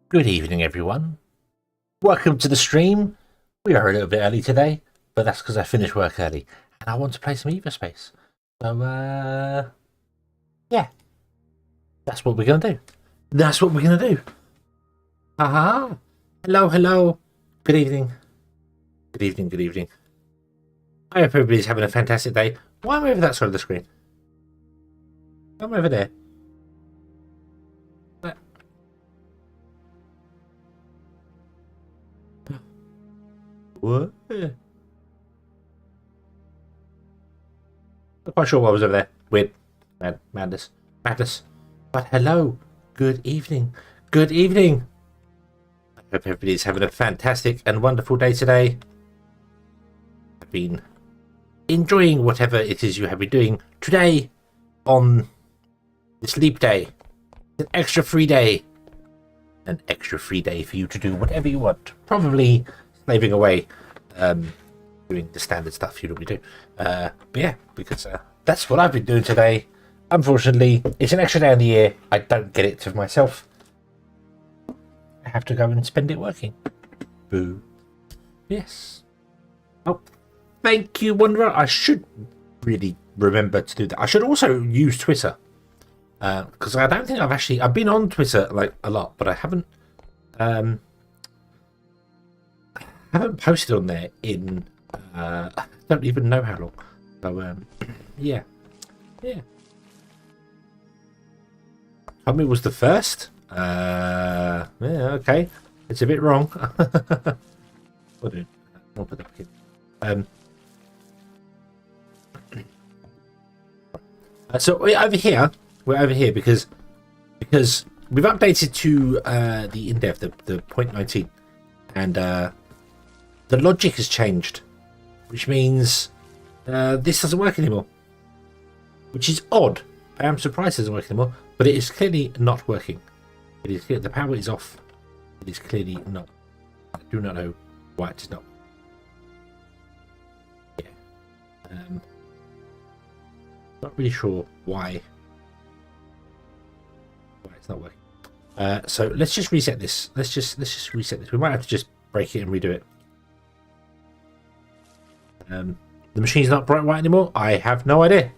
Good evening, everyone. Welcome to the stream. We are a little bit early today, but that's because I finished work early and I want to play some EVOSPACE. So, yeah, that's what we're going to do. That's what we're going to do. Aha. Hello, hello. Good evening. Good evening, good evening. I hope everybody's having a fantastic day. Why am I over that side of the screen? I'm over there. What? Not quite sure what was over there. Weird. Madness. But hello. Good evening. Good evening. I hope everybody's having a fantastic and wonderful day today. I've been enjoying whatever it is you have been doing today on this leap day. It's an extra free day. An extra free day for you to do whatever you want. Probably slaving away, doing the standard stuff you normally do. But yeah, because that's what I've been doing today. Unfortunately, it's an extra day in the year. I don't get it to myself. I have to go and spend it working. Boo. Yes. Oh, thank you, Wanderer. I should really remember to do that. I should also use Twitter. Because I don't think I've been on Twitter like a lot, but I haven't posted on there in I don't even know how long. So yeah. Tommy was the first. Yeah, okay. It's a bit wrong. I'll put that back in. So we're over here because we've updated to the indev, the 0.19, and the logic has changed, which means this doesn't work anymore, which is odd. I am surprised it doesn't work anymore, but it is clearly not working. It is clear the power is off. It is clearly not. I do not know why it is not. Yeah. Not really sure why it's not working. So let's just reset this. Let's just reset this. We might have to just break it and redo it. The machine's not bright white anymore. I have no idea.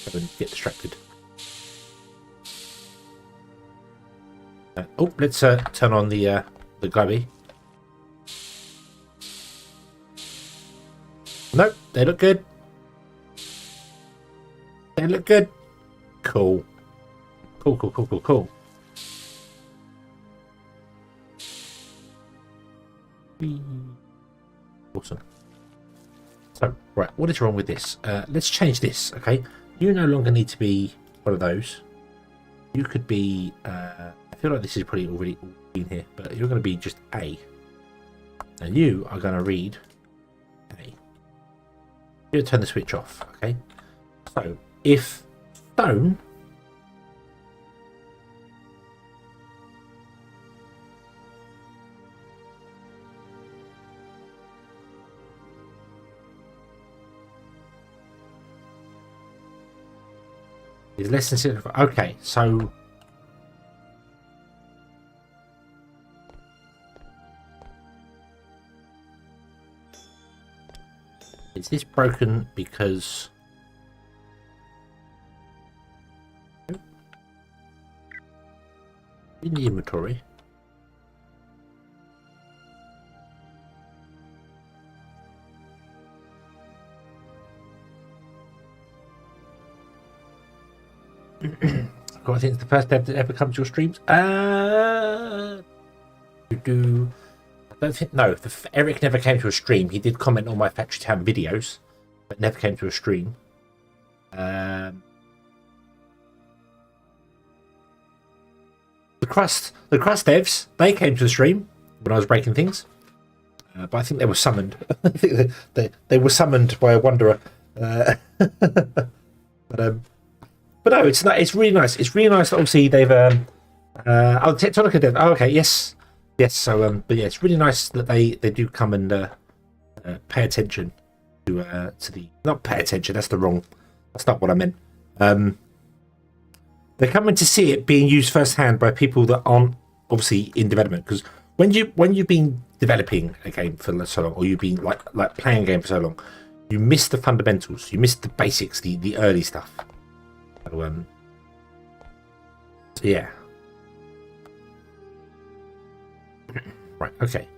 I wouldn't get distracted. Oh, let's turn on the globby. Nope, they look good. They look good. Cool. Cool. Awesome. So, right, what is wrong with this? Let's change this, okay? You no longer need to be one of those. You could be, I feel like this is probably already in here, but you're going to be just A. And you are going to read A. You're going to turn the switch off, okay? So, if stone is less than 6. Okay, so is this broken because in the inventory? I think it's the first dev that ever comes to your streams. I don't think. No, Eric never came to a stream. He did comment on my Factory Town videos, but never came to a stream. The crust devs, they came to the stream when I was breaking things, but I think they were summoned. I think they were summoned by a wanderer. But no, it's not. It's really nice. It's really nice that obviously they've Tectonica did. Oh, okay, yes. So but yeah, it's really nice that they do come and pay attention to the, not pay attention. That's not what I meant. They're coming to see it being used firsthand by people that aren't obviously in development, because when you've been developing a game for so long, or you've been like playing a game for so long, you miss the fundamentals, you miss the basics, the early stuff. So, yeah. Right. Okay.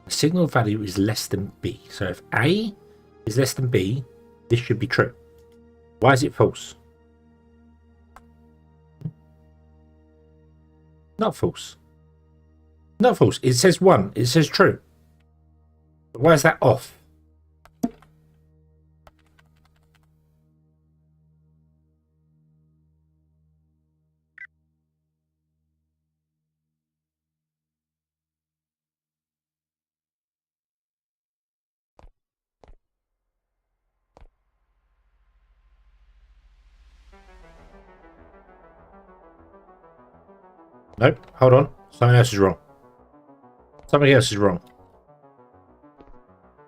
The signal value is less than B. So if A is less than B, this should be true. Why is it false? Not false. Not false. It says 1. It says true. But why is that off? Nope. Hold on. Something else is wrong. Something else is wrong.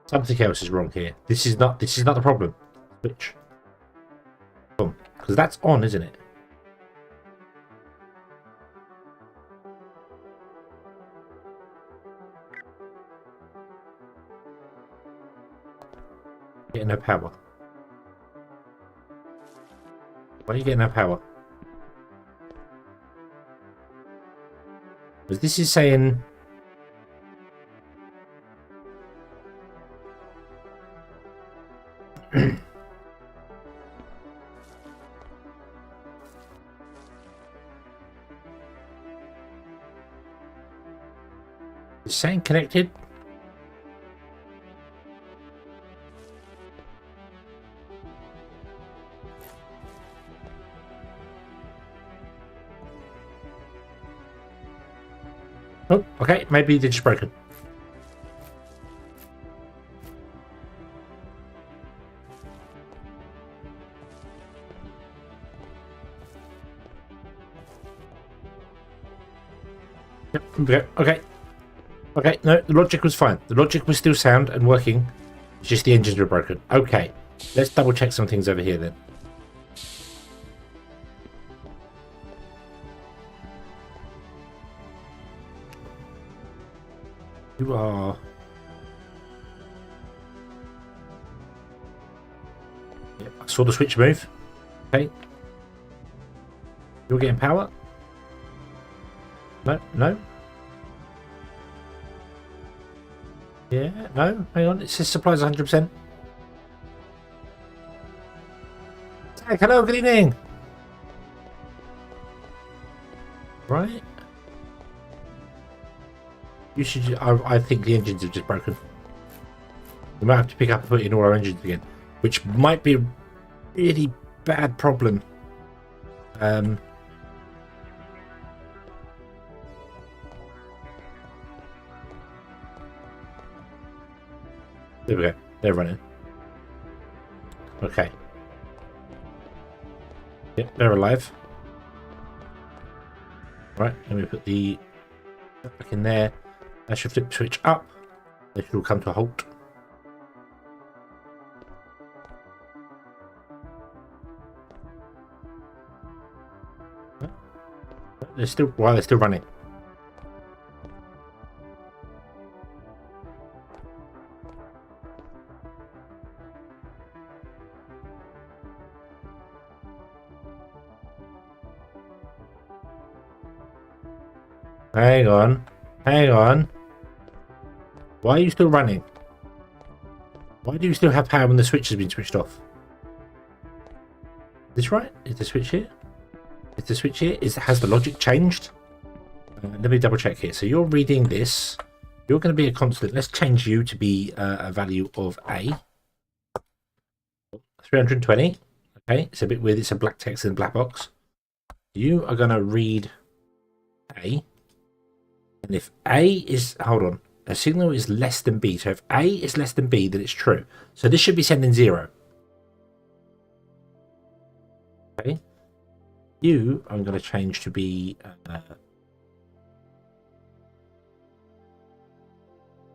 Something else is wrong here. This is not the problem. Switch. Boom. Because that's on, isn't it? Getting no power. Why are you getting no power? Because this is saying it's saying connected. Oh, okay. Maybe they're just broken. Yep. Okay. Okay. No, the logic was fine. The logic was still sound and working. It's just the engines were broken. Okay. Let's double check some things over here then. You are... Yep, I saw the switch move. Okay. You're getting power? No, no. Yeah, no, hang on. It says supplies 100%. Hey, hello, good evening. Right. You should. I think the engines have just broken. We might have to pick up and put in all our engines again, which might be a really bad problem. There we go. They're running. Okay. Yep, they're alive. Right, let me put the back in there. I should flip switch up. They should all come to a halt. They're still they're still running. Hang on. Hang on. Why are you still running? Why do you still have power when the switch has been switched off? Is this right? Is the switch here? Is the switch here? Has the logic changed? Let me double check here. So you're reading this. You're going to be a constant. Let's change you to be a value of A. 320. Okay, it's a bit weird. It's a black text in a black box. You are going to read A. And if A is... Hold on. A signal is less than B. So if A is less than B, then it's true. So this should be sending 0. Okay. You, I'm going to change to be...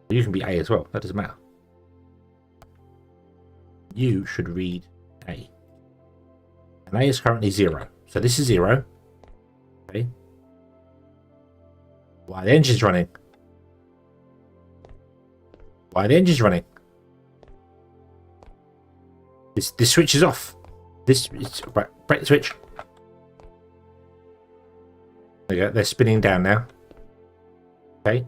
you can be A as well. That doesn't matter. you should read A. And A is currently 0. So this is 0. Okay. Why the engine's running? Why the engine's running? This switch is off. This is right. Break the switch. There you go. They're spinning down now. Okay.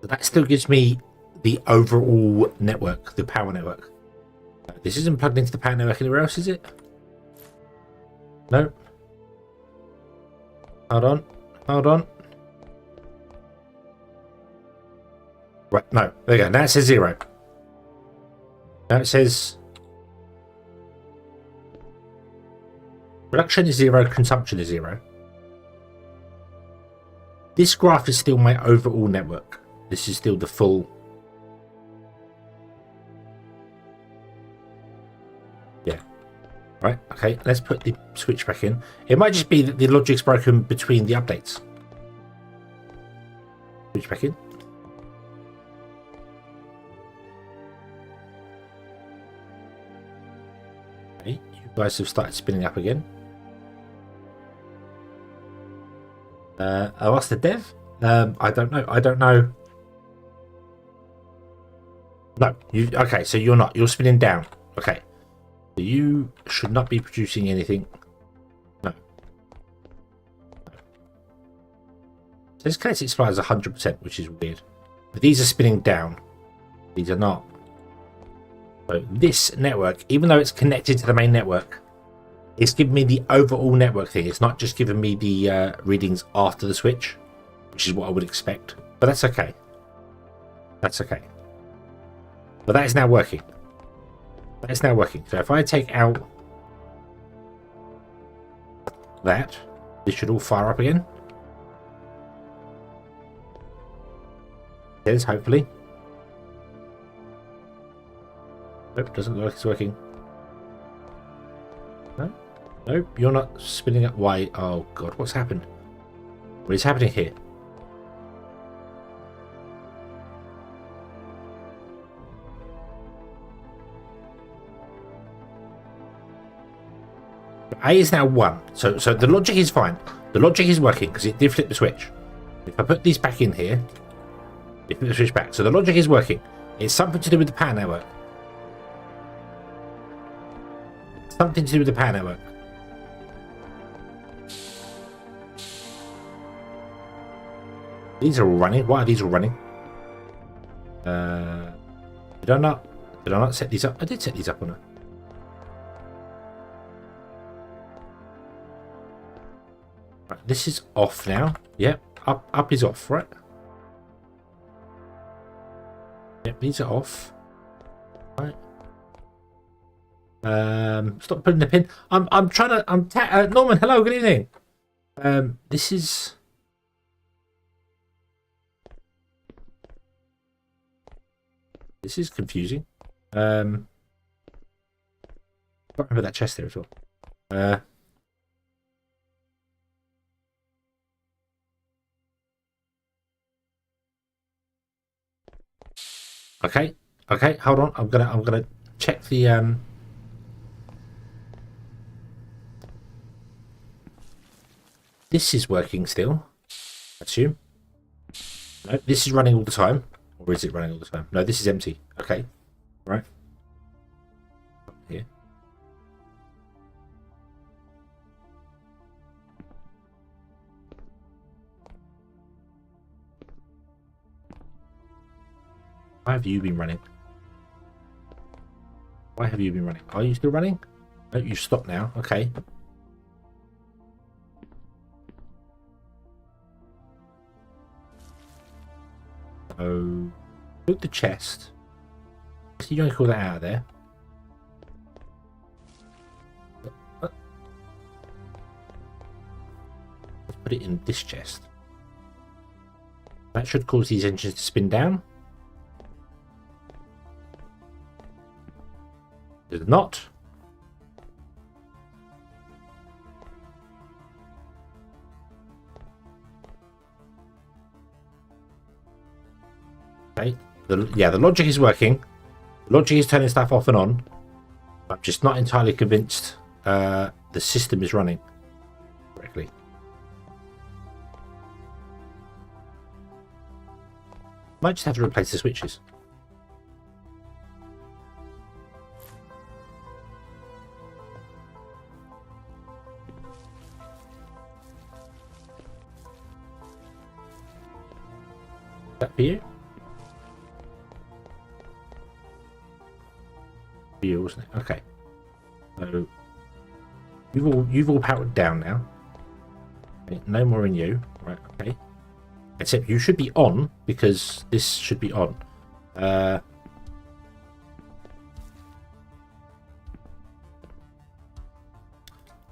So that still gives me the overall network, the power network. This isn't plugged into the power network anywhere else, is it? No. Hold on. Hold on. Right, no. There you go. Now it says 0. Now it says production is 0, consumption is 0. This graph is still my overall network. This is still the full. Yeah. Right, okay, let's put the switch back in. It might just be that the logic's broken between the updates. Switch back in. Okay, you guys have started spinning up again. I'll ask the dev. I don't know. I don't know. No, you okay? So you're not. You're spinning down. Okay. So you should not be producing anything. No. So this kinetic supply is 100%, which is weird. But these are spinning down. These are not. So this network, even though it's connected to the main network, it's giving me the overall network thing. It's not just giving me the readings after the switch, which is what I would expect. But that's okay. That's okay. But that is now working. That is now working. So if I take out that, this should all fire up again. It is, hopefully. Nope, doesn't look like it's working. No? Nope, you're not spinning up. Why? Oh god, what's happened? What is happening here? A is now 1. So the logic is fine. The logic is working because it did flip the switch. If I put these back in here, it flipped the switch back. So the logic is working. It's something to do with the power network. Something to do with the power network. These are all running. Why are these all running? Did I not set these up? I did set these up on a. Right, this is off now. Yep, up is off, right? Yep, these are off. Right. Stop putting the pin. I'm trying to. Norman, hello, good evening. This is. This is confusing. Can't remember that chest there as well. Okay, hold on. I'm gonna check the This is working still, I assume. No, this is running all the time. Or is it running all the time? No, this is empty. Okay. Right. Here. Why have you been running? Why have you been running? Are you still running? No, you stopped now. Okay. Oh, look the chest. So you don't call that out of there. Let's put it in this chest. That should cause these engines to spin down. Does it not? Okay. The logic is working. The logic is turning stuff off and on. I'm just not entirely convinced the system is running correctly. Might just have to replace the switches. Is that for you? For you, wasn't it? Okay. So you've all powered down now. Okay, no more in you. Right, okay. Except you should be on, because this should be on.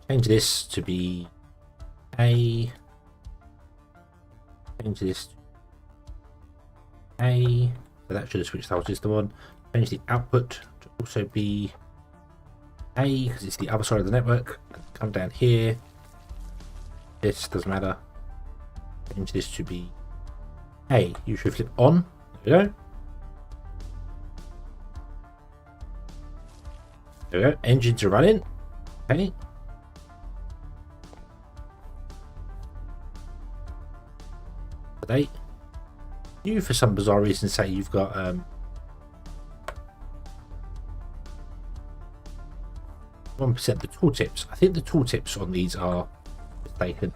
Change this to be A. Change this to A. So that should have switched the whole system on. Change the output to also be A, because it's the other side of the network. Come down here. This doesn't matter. Change this to be A. You should flip on. There we go. There we go. Engines are running. Okay. Today. You, for some bizarre reason, say you've got 1% the tooltips. I think the tooltips on these are mistaken.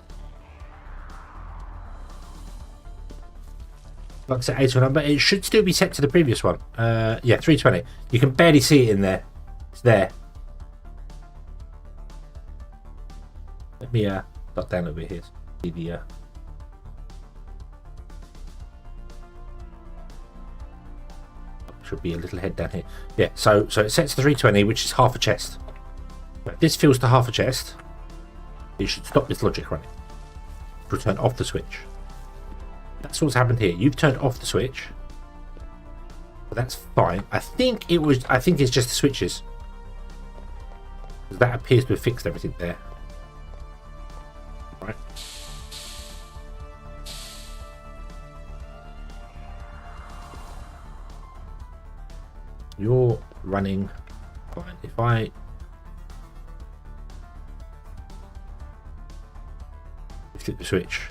Like I said, 8 number. It should still be set to the previous one. Yeah, 320. You can barely see it in there. It's there. Let me dot down over here. See the should be a little head down here. Yeah, so it sets to 320, which is half a chest. If this fills to half a chest, you should stop this logic running. Return off the switch. That's what's happened here. You've turned off the switch, but that's fine. I think it's just the switches. That appears to have fixed everything there. Right. You're running fine. If I flip the switch,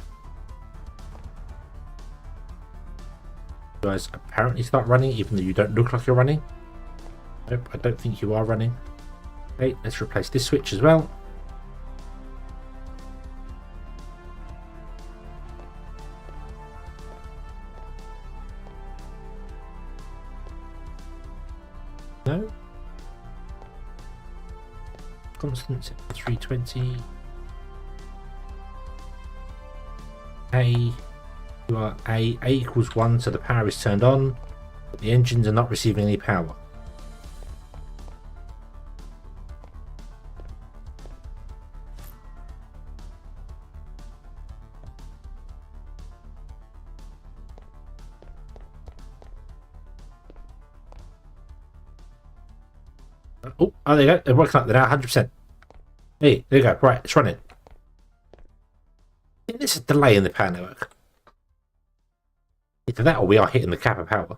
you guys apparently start running, even though you don't look like you're running. Nope, I don't think you are running. Okay, let's replace this switch as well. No. Constant set to 320. A, you are A equals 1, so the power is turned on, but the engines are not receiving any power. Oh, there you go. They're working up. They're now 100%. Hey, there you go. Right, it's running. I think there's a delay in the power network. Either that or we are hitting the cap of power.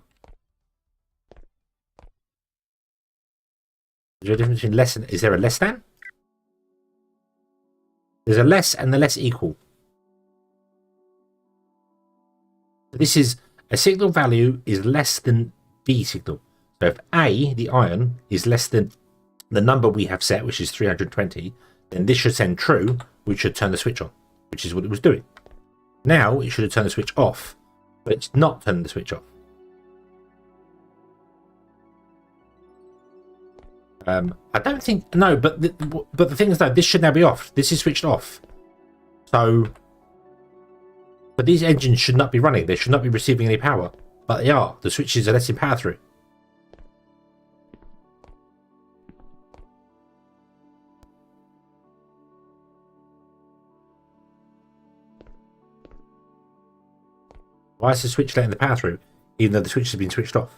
Is there a difference between less and... Is there a less than? There's a less and the less equal. This is... A signal value is less than B signal. So if A, the ion, is less than the number we have set, which is 320, then this should send true, which should turn the switch on, which is what it was doing. Now it should have turned the switch off, but it's not turning the switch off. I don't think... No, but the thing is, though, this should now be off. This is switched off. So... But these engines should not be running. They should not be receiving any power. But they are. The switches are letting power through. Why is the switch letting the power through, even though the switch has been switched off?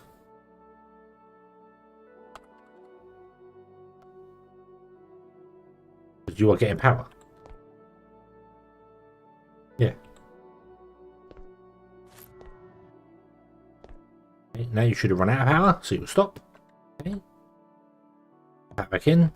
Because you are getting power. Yeah. now you should have run out of power, so you'll stop. Okay. Back in.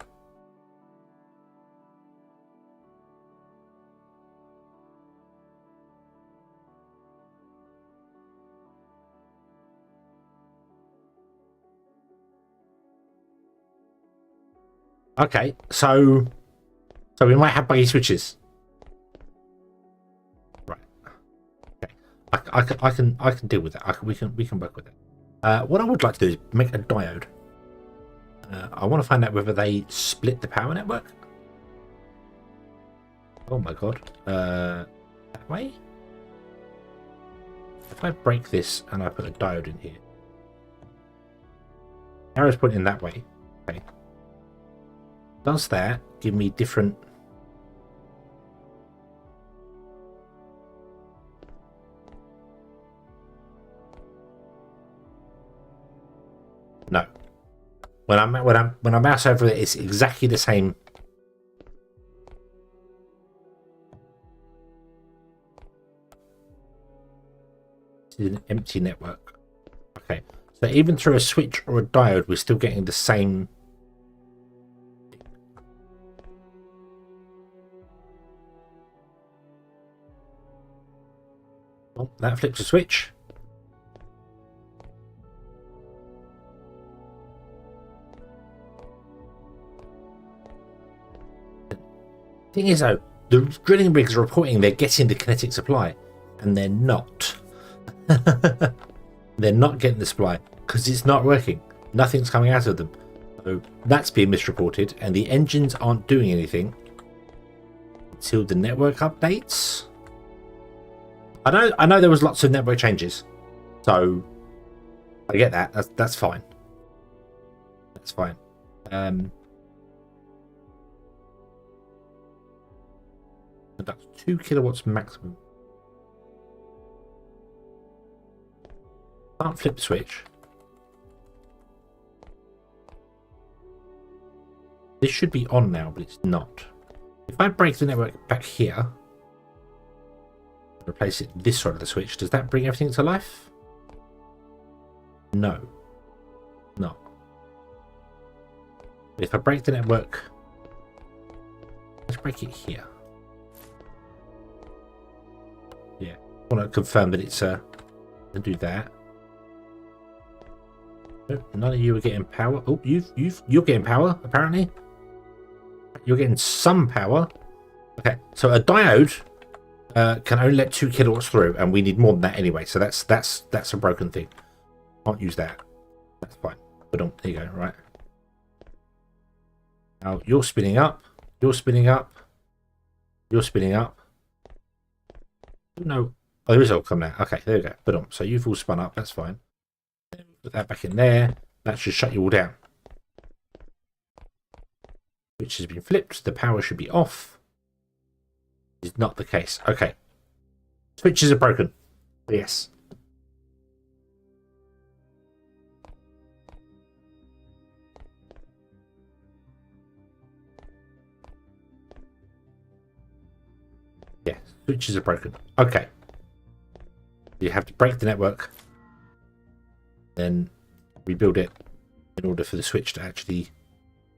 Okay, so we might have buggy switches. Right. Okay. I can deal with that. We can work with it. What I would like to do is make a diode. I want to find out whether they split the power network. Oh my god. That way? If I break this and I put a diode in here. Arrow's pointing that way. Okay. Does that give me different... No. When I mouse over it, it's exactly the same. This is an empty network. Okay. So even through a switch or a diode, we're still getting the same. Oh, that flips a switch. Thing is though, the drilling rigs are reporting they're getting the kinetic supply, and they're not. They're not getting the supply because it's not working. Nothing's coming out of them. So that's being misreported, and the engines aren't doing anything until the network updates. I know there was lots of network changes, so I get that. That's fine. That's fine. That's 2 kilowatts maximum. Can't flip the switch. This should be on now, but it's not. If I break the network back here, replace it this side of the switch, does that bring everything to life? No. No. If I break the network, let's break it here. Yeah. I want to confirm that it's and do that. Oh, none of you are getting power. Oh, you're getting power apparently. You're getting some power. Okay, so a diode can only let 2 kilowatts through, and we need more than that anyway. So that's a broken thing. Can't use that. That's fine. But there you go. Right. Now you're spinning up. You're spinning up. You're spinning up. No. Oh, there is all coming out. Okay, there we go. But so you've all spun up. That's fine. Put that back in there. That should shut you all down. Which has been flipped. The power should be off. Is not the case. Okay. Switches are broken. Yes. Yeah, switches are broken. Okay. You have to break the network, then rebuild it in order for the switch to actually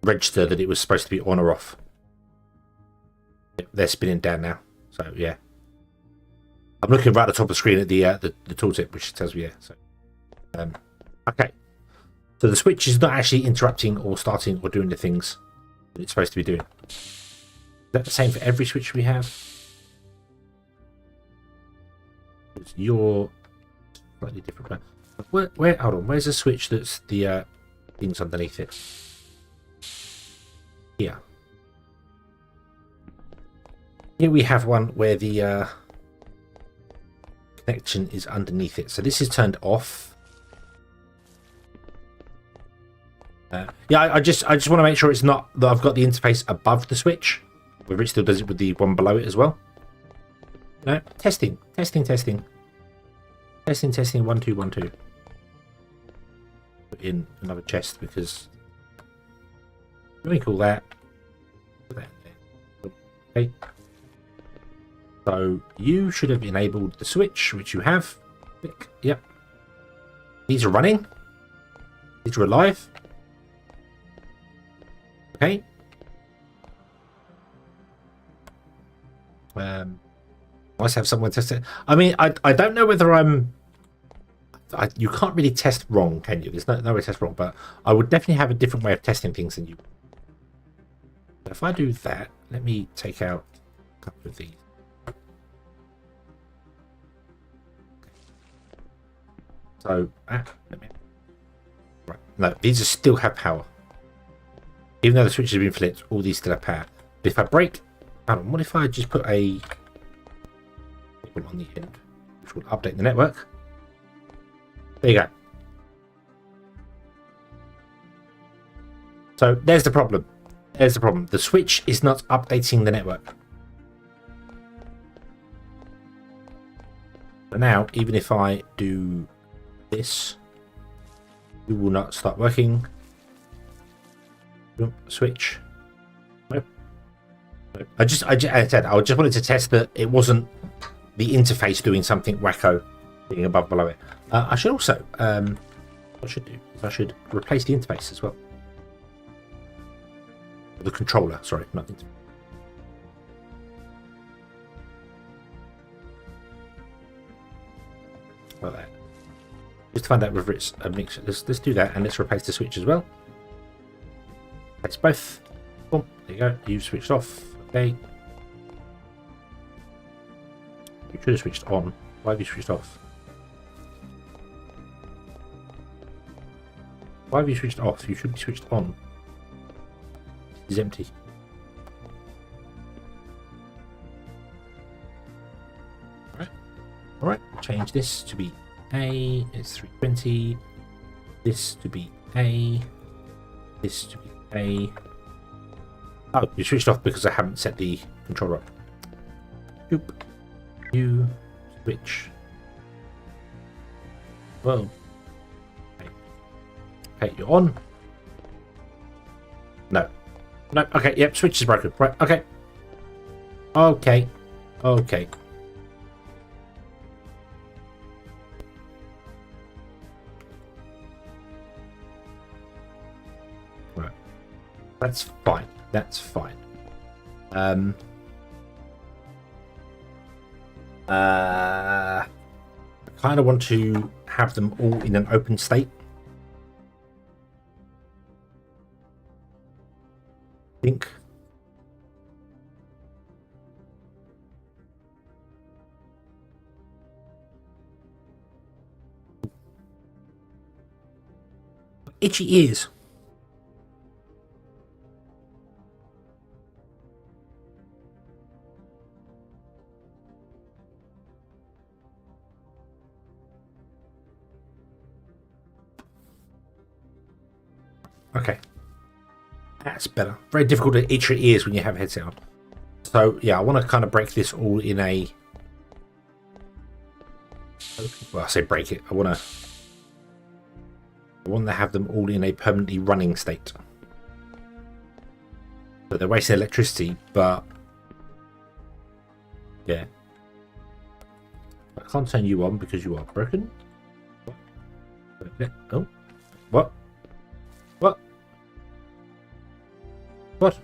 register that it was supposed to be on or off. Yep, they're spinning down now. So yeah, I'm looking right at the top of the screen at the tooltip, which tells me So okay, so the switch is not actually interrupting or starting or doing the things that it's supposed to be doing. Is that the same for every switch we have? It's your slightly different. Where? Hold on. Where's the switch that's the things underneath it? Here. Here we have one where the connection is underneath it. So this is turned off. Yeah, I just want to make sure it's not that I've got the interface above the switch, whether it still does it with the one below it as well. No, testing. 1 2 1 2. Put in another chest because let me call that. Put that in there. Okay. So you should have enabled the switch, which you have. Click. Yep. These are running. These are alive. Okay. Let's have someone test it. I mean, I don't know whether you can't really test wrong, can you? There's no way to test wrong, but I would definitely have a different way of testing things than you. So if I do that, let me take out a couple of these. So, right, no, these still have power. Even though the switch has been flipped, all these still have power. But if I break, what if I just put a on the end, which will update the network? There you go. So there's the problem. There's the problem. The switch is not updating the network. But now, even if I do this, it will not start working. Switch. Nope. Nope. I just wanted to test that it wasn't the interface doing something wacko, being above below it. I should also, what I should do is I should replace the interface as well. The controller, sorry, not the interface. Like that. Just to find out whether it's a mixture. Let's do that, and let's replace the switch as well. Replace both. Boom, there you go. You've switched off. Okay. You should have switched on. Why have you switched off? Why have you switched off? You should be switched on. It's empty. Alright, change this to be A. It's 320. This to be A. This to be A. Oh, you switched off because I haven't set the controller up. Boop. You switch. Whoa. Okay, you're on. No. No, okay, yep, switch is broken. Right, okay. Okay. Okay. Right. That's fine. That's fine. I kind of want to have them all in an open state. I think. Itchy ears. Okay. That's better. Very difficult to itch your ears when you have a headset on. So, yeah, I want to kind of break this all in a... Well, I say break it. I want to have them all in a permanently running state. So they're wasting electricity, but... Yeah. I can't turn you on because you are broken. Oh. What? What? What?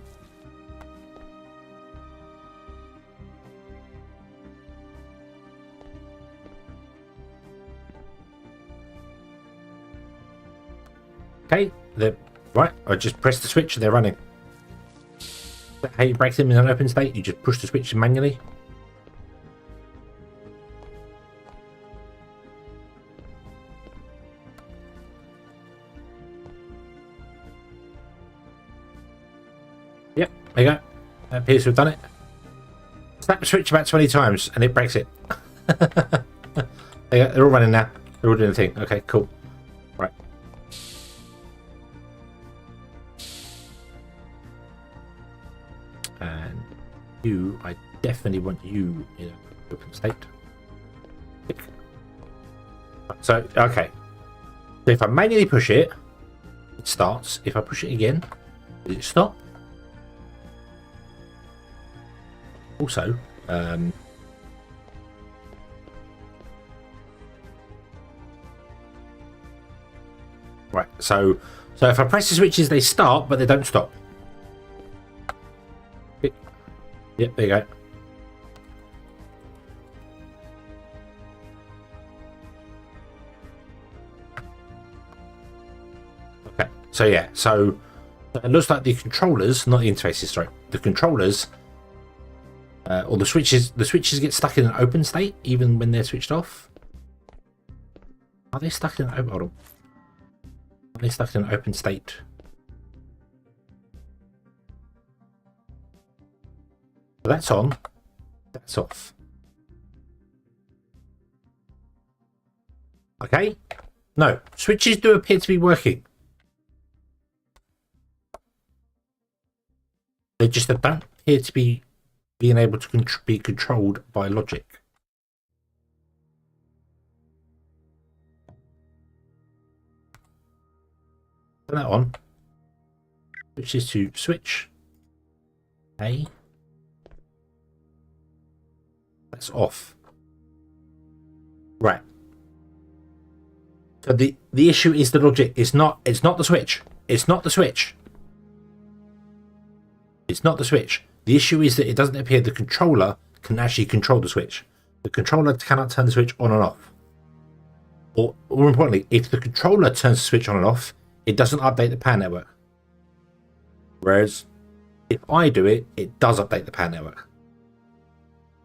Okay, they're right. I just press the switch and they're running. How you break them in an open state? You just push the switch manually. Yep, there you go. That appears to have done it. Snap the switch about 20 times and it breaks it. There you go. They're all running now. They're all doing the thing. Okay, cool. Right. And you, I definitely want you in an open state. So, okay. So if I manually push it, it starts. If I push it again, does it stop? Also, Right, so if I press the switches, they start, but they don't stop. Yep, there you go. Okay, so yeah, so it looks like the controllers, not the interfaces, sorry, the controllers, or the switches get stuck in an open state even when they're switched off. Are they stuck in an open? Hold on. Are they stuck in an open state? So that's on. That's off. Okay. No, switches do appear to be working. They just don't appear to be being able to be controlled by logic. Turn that on. Switches to switch. A. That's off. Right. So the issue is the logic. It's not the switch. It's not the switch. It's not the switch. The issue is that it doesn't appear the controller can actually control the switch. The controller cannot turn the switch on and off. Or more importantly, if the controller turns the switch on and off, it doesn't update the power network. Whereas if I do it, it does update the power network.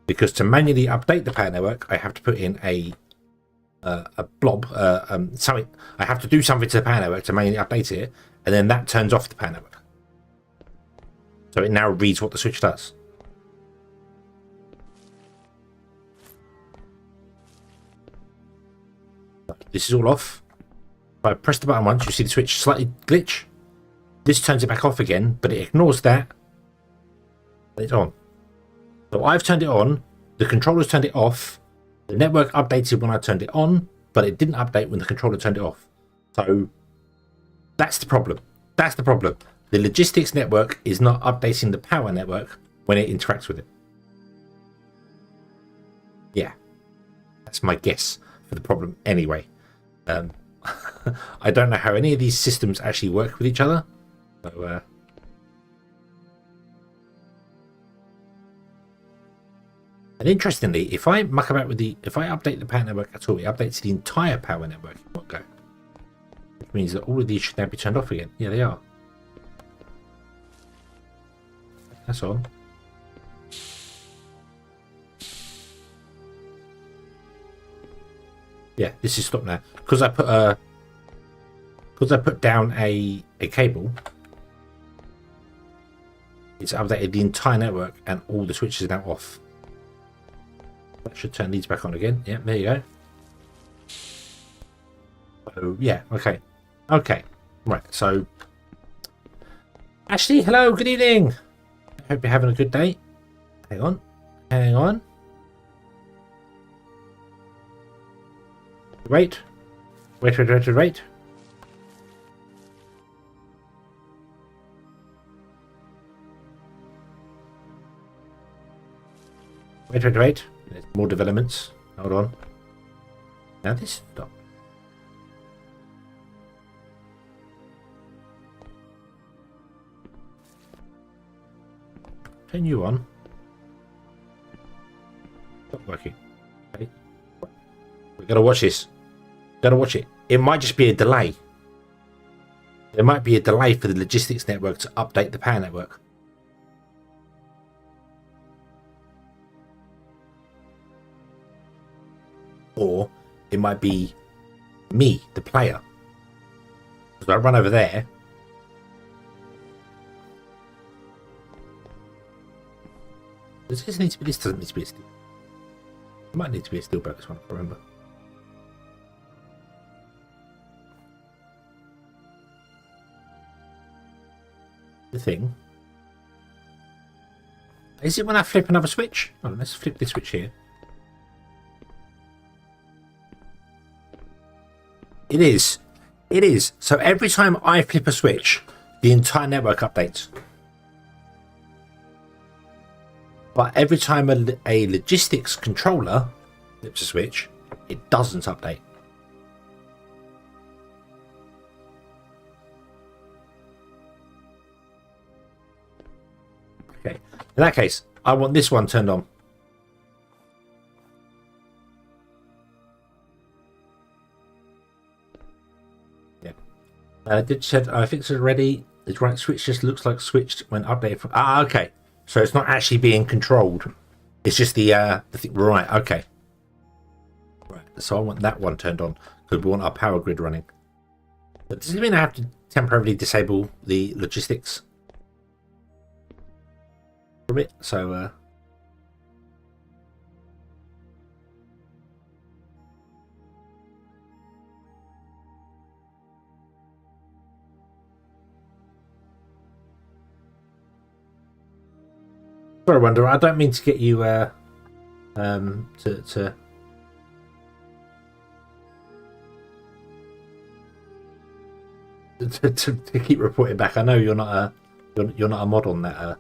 Because to manually update the power network, I have to put in a blob, something. I have to do something to the power network to manually update it, and then that turns off the power network. So it now reads what the switch does. This is all off. If I press the button once, you see the switch slightly glitch. This turns it back off again, but it ignores that. And it's on. So I've turned it on. The controller's turned it off. The network updated when I turned it on, but it didn't update when the controller turned it off. So that's the problem. That's the problem. The logistics network is not updating the power network when it interacts with it. Yeah, that's my guess for the problem anyway. I don't know how any of these systems actually work with each other. So, and interestingly, if I muck about with if I update the power network at all, it updates the entire power network in one go. Which means that all of these should now be turned off again. Yeah, they are. That's on. Yeah, this is stopped now because I put down a cable. It's updated the entire network and all the switches are now off. That should turn these back on again. Yeah, there you go. So yeah, okay, right. So Ashley, hello, good evening. Hope you're having a good day. Hang on. Wait. Wait. There's more developments. Hold on. Now this stop. Turn you on. Not working. Okay. We gotta watch this. Gotta watch it. It might just be a delay. There might be a delay for the logistics network to update the power network. Or it might be me, the player. So I run over there. Does this need to be? This doesn't need to be a steel. It might need to be a steel belt. This one, I remember. The thing is it when I flip another switch? Oh, let's flip this switch here. It is. It is. So every time I flip a switch, the entire network updates. But every time a logistics controller flips a switch, it doesn't update. In that case, I want this one turned on. Yeah. I fixed it already. The right switch just looks like switched when updated from... okay. So it's not actually being controlled. It's just the thing. Right, okay. Right, so I want that one turned on because we want our power grid running. But does it mean I have to temporarily disable the logistics from it? So, sorry, Wonder. I don't mean to get you to keep reporting back. I know you're not a you're not a mod on that.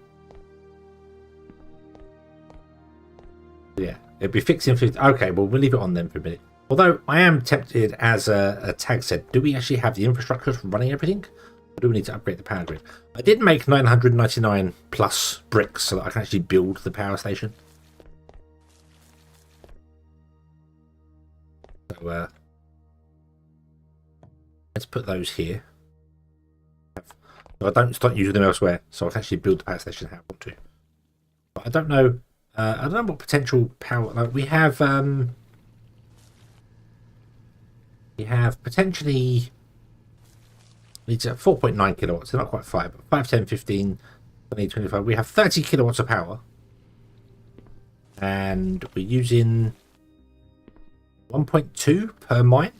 Yeah, it'd be fixing 50. Okay, well we'll leave it on then for a minute. Although I am tempted, as a tag said, do we actually have the infrastructure for running everything? Or do we need to upgrade the power grid? I did make 999 plus bricks so that I can actually build the power station. So let's put those here. So I don't start using them elsewhere, so I can actually build the power station how I want to. But I don't know. I don't know what potential power. Like we have potentially. It's at 4.9 kilowatts. They're not quite 5, but 5, 10, 15, 20, 25. We have 30 kilowatts of power. And we're using 1.2 per mine.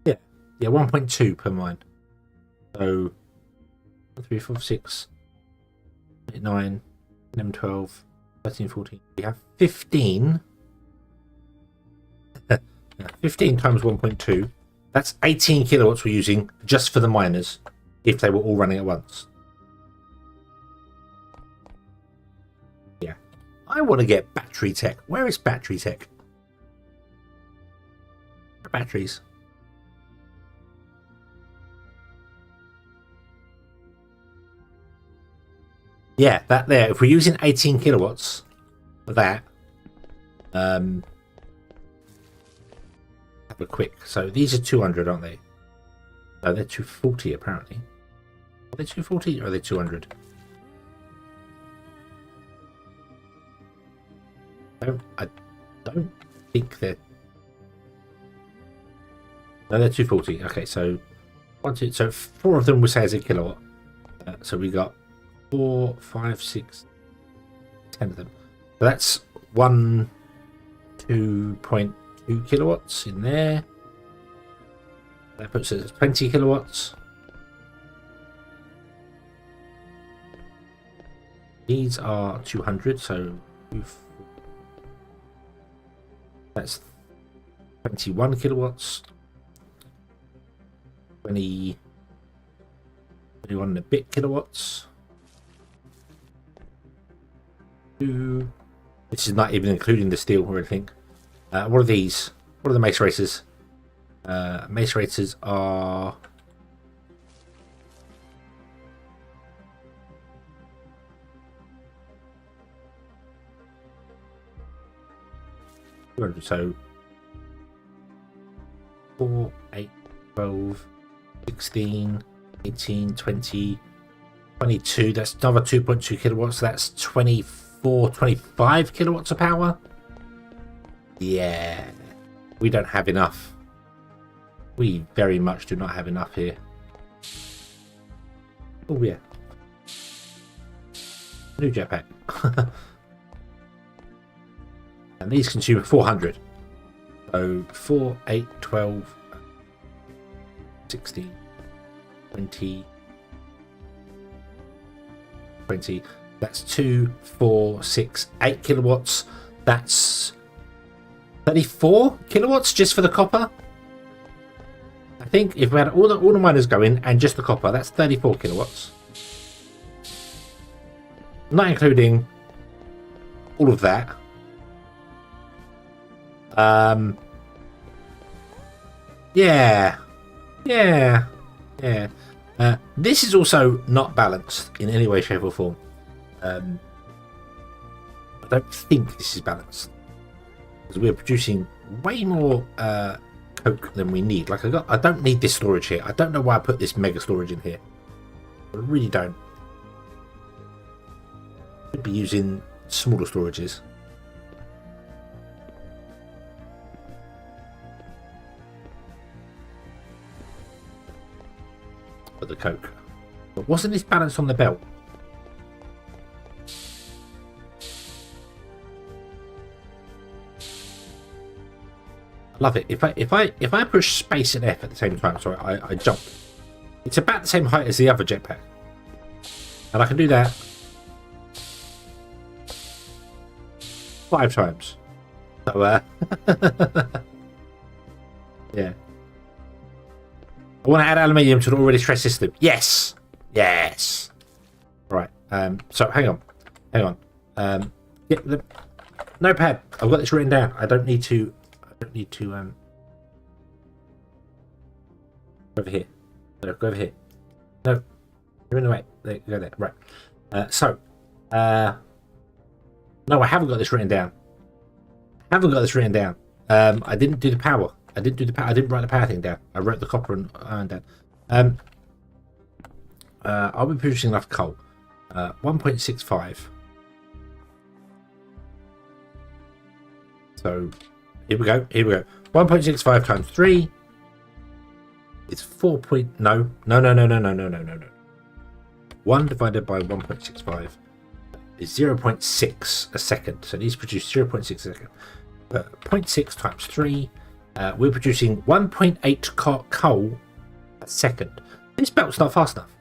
Yeah, 1.2 per mine. So 3, 4, 6, 8, 9, 11, 12. 13, 14. We have 15. 15 times 1.2. That's 18 kilowatts we're using just for the miners if they were all running at once. Yeah. I want to get battery tech. Where is battery tech? Batteries. Yeah, that there. If we're using 18 kilowatts for that, have a quick. So these are 200, aren't they? No, they're 240 apparently. Are they 240 or are they 200? I don't think they're. No, they're 240. Okay, so so 4 of them we say is a kilowatt. So we got 4, 5, 6, 10 of them. So that's 2.2 kilowatts in there. That puts it at 20 kilowatts. These are 200, so that's 21 kilowatts. 21 and a bit kilowatts. This is not even including the steel or anything. What are these? What are the mace racers? Mace racers are so 4, 8, 12, 16, 18, 20, 22. That's another 2.2 kilowatts. That's 24, 25 kilowatts of power. Yeah, we don't have enough. We very much do not have enough here. Oh yeah, new jetpack. And these consume 400. So 4, 8, 12, 16, 20, 20. That's 2, 4, 6, 8 kilowatts. That's 34 kilowatts just for the copper. I think if we had all the miners going and just the copper, that's 34 kilowatts. Not including all of that. Yeah. Yeah. Yeah. This is also not balanced in any way, shape, or form. I don't think this is balanced because we're producing way more coke than we need. Like I don't need this storage here. I don't know why I put this mega storage in here. I really don't. Could be using smaller storages. But the coke. But wasn't this balanced on the belt? I love it. If I push space and F at the same time, sorry, I jump. It's about the same height as the other jetpack, and I can do that 5 times. So yeah. I want to add aluminium to an already stressed system. Yes, yes. Right. So hang on. Yeah, notepad. I've got this written down. I don't need to. Over here. No, go over here. No, you're in the way. There, go there. Right. No, I haven't got this written down. I didn't do the power. I didn't write the power thing down. I wrote the copper and iron down. I'll be producing enough coal. 1.65. So here we go. 1.65 times 3 is 4. No. 1 divided by 1.65 is 0.6 a second. So it needs to produce 0.6 a second. 0.6 times 3. We're producing 1.8 coal a second. This belt's not fast enough.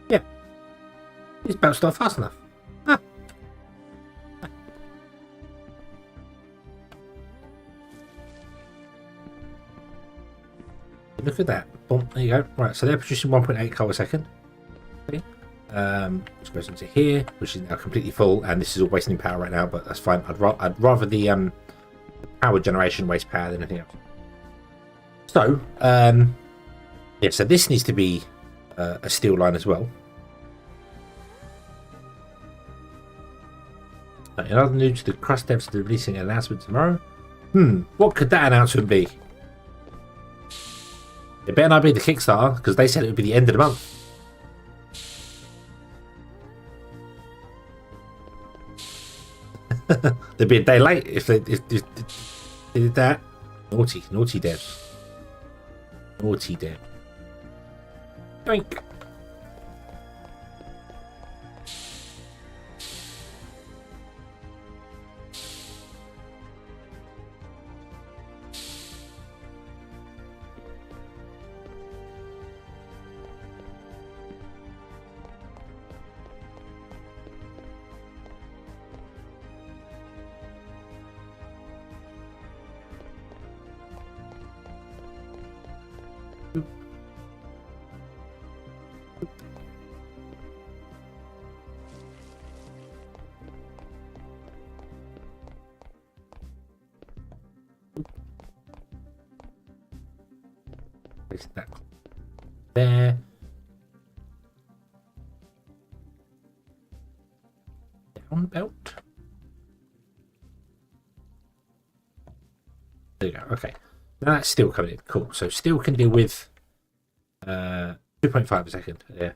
Yeah. This belt's not fast enough. Ah. Look at that. Boom, there you go. Right, so they're producing 1.8 coal a second. Okay. Which goes into here, which is now completely full, and this is all wasting power right now, but that's fine. I'd rather the power generation waste power than anything else. So, yeah, so this needs to be a steel line as well. In other news, the Crust devs are releasing an announcement tomorrow. What could that announcement be? It better not be the Kickstarter, because they said it would be the end of the month. They'd be a day late if they did that. Naughty devs. Naughty dev. Doink. Place that there. Down belt. There you go. Okay. Now that's still coming in. Cool. So still can deal with 2.5 a second. Yeah.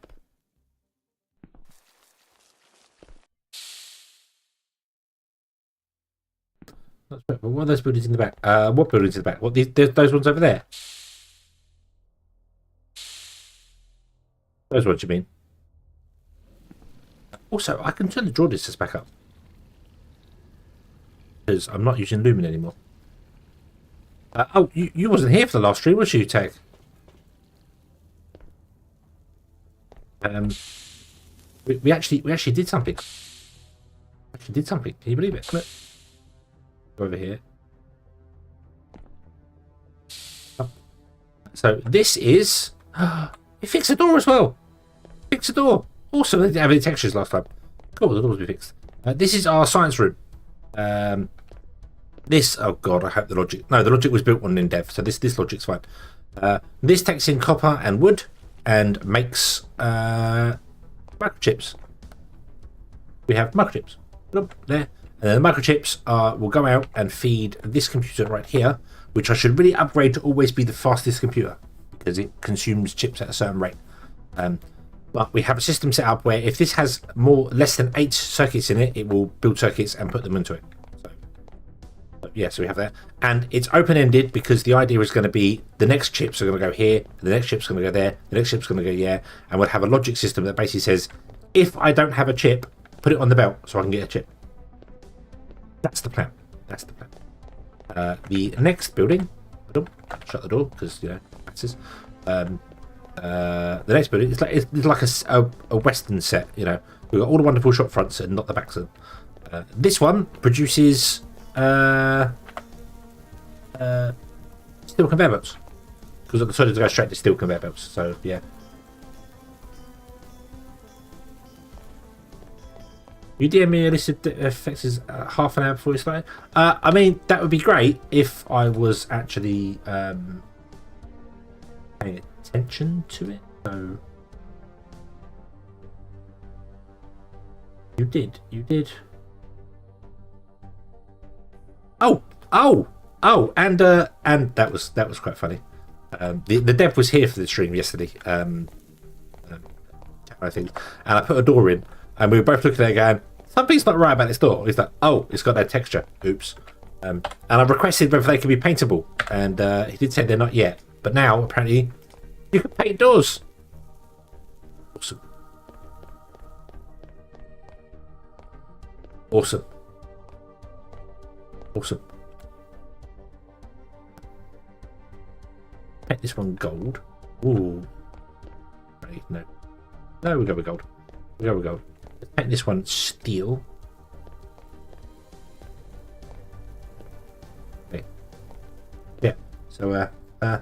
But what are those buildings in the back? What buildings in the back? What those ones over there? Those ones you mean? Also, I can turn the draw distance back up because I'm not using lumen anymore. Oh, you wasn't here for the last stream, was you, Tag? We actually did something. Can you believe it? Look. Go over here. Oh. So this is. It fixed the door as well. Fixed the door. Awesome. They didn't have any textures last time. Cool. The doors will be fixed. This is our science room. This, oh god, I hope the logic. No, the logic was built on in dev, so this logic's fine. This takes in copper and wood and makes microchips. We have microchips. Look, there. And then the microchips will go out and feed this computer right here, which I should really upgrade to always be the fastest computer because it consumes chips at a certain rate. But we have a system set up where if this has less than 8 circuits in it, it will build circuits and put them into it. So yeah, so we have that. And it's open-ended because the idea is going to be the next chips are going to go here, the next chip's going to go there, the next chip's going to go here, and we'll have a logic system that basically says, if I don't have a chip, put it on the belt so I can get a chip. That's the plan. That's the plan. The next building, shut the door because matters. The next building it's like a Western set. We've got all the wonderful shop fronts and not the backs of them. This one produces steel conveyor belts because I decided to go straight to steel conveyor belts. So yeah. You DM me a list of effects is half an hour before you started. I mean, that would be great if I was actually paying attention to it. So you did. Oh, and that was quite funny. The dev was here for the stream yesterday. I think, and I put a door in. And we were both looking at it going, something's not right about this door. He's like, oh, it's got no texture. Oops. And I requested whether they could be paintable. And he did say they're not yet. But now, apparently, you can paint doors. Awesome. Awesome. Awesome. Paint this one gold. Ooh. Right, no. No, we go with gold. Let's paint this one steel. Okay. Yeah. So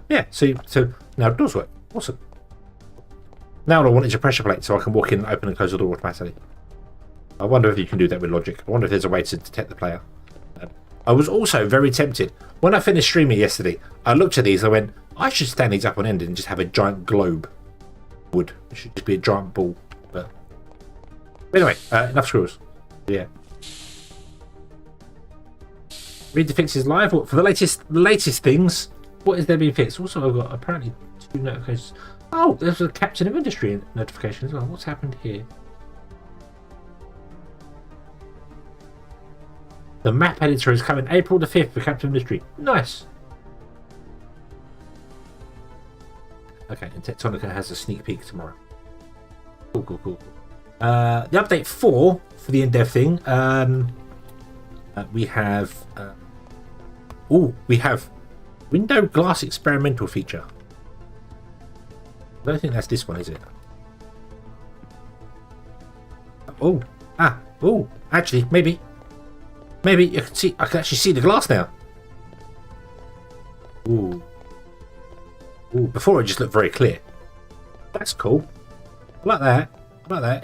yeah. So now doors work. Awesome. Now what I want is a pressure plate so I can walk in, open and close the door automatically. I wonder if you can do that with logic. I wonder if there's a way to detect the player. I was also very tempted when I finished streaming yesterday. I looked at these. I went, I should stand these up on end and just have a giant globe. Wood. It should just be a giant ball. But anyway, enough screws. Yeah. Read the fixes live. What for the latest things? What is there being fixed? Also, I've got apparently 2 notifications. Oh, there's a Captain of Industry notification as well. What's happened here? The map editor is coming April the 5th for Captain of Industry. Nice. Okay, and Tectonica has a sneak peek tomorrow. Cool. The update 4 for the in-dev thing. We have window glass experimental feature. I don't think that's this one, is it? Actually, maybe you can see. I can actually see the glass now. Ooh, before it just looked very clear. That's cool. I like that.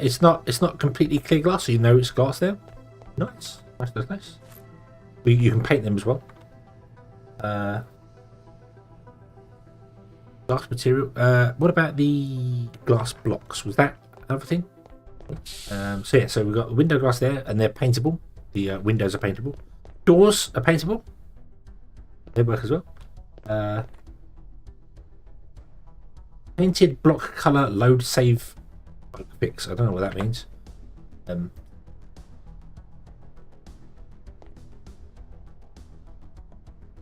It's not completely clear glass, so you know it's glass now. Nice. You can paint them as well. Glass material. What about the glass blocks? Was that another thing? So we've got the window glass there, and they're paintable. The windows are paintable. Doors are paintable. They work as well. Painted block color load save bug fix. I don't know what that means.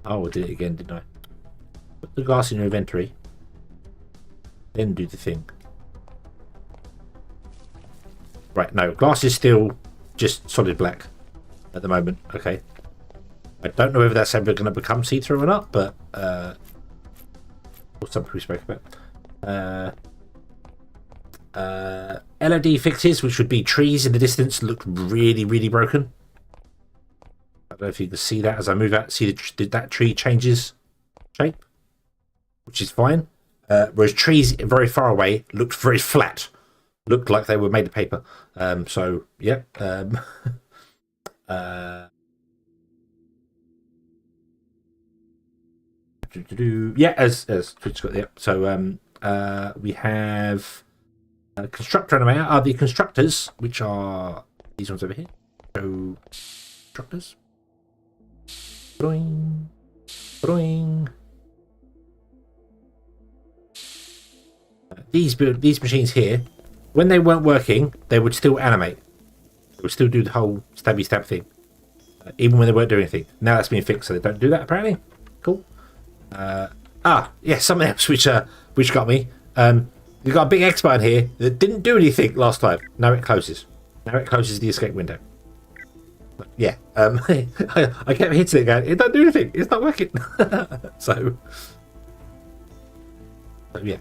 I did it again, didn't I? Put the glass in your inventory. Then do the thing. Right, no, glass is still just solid black at the moment. Okay. I don't know whether that's ever going to become see-through or not, but or something we spoke about. LED fixes, which would be trees in the distance, look really, really broken. I don't know if you can see that as I move out. See that tree changes shape, which is fine. Whereas trees very far away looked very flat, looked like they were made of paper. So yeah. Yeah, as Twitch got there. So we have constructor animator are the constructors, which are these ones over here. So constructors. Boing, boing. These machines here, when they weren't working, they would still animate. They would still do the whole stabby stab thing, even when they weren't doing anything. Now that's been fixed, so they don't do that apparently. Cool. Something else which got me. You've got a big X button here that didn't do anything last time. Now it closes. Now it closes the escape window. Yeah. I kept hitting it going, it don't do anything. It's not working. so yeah.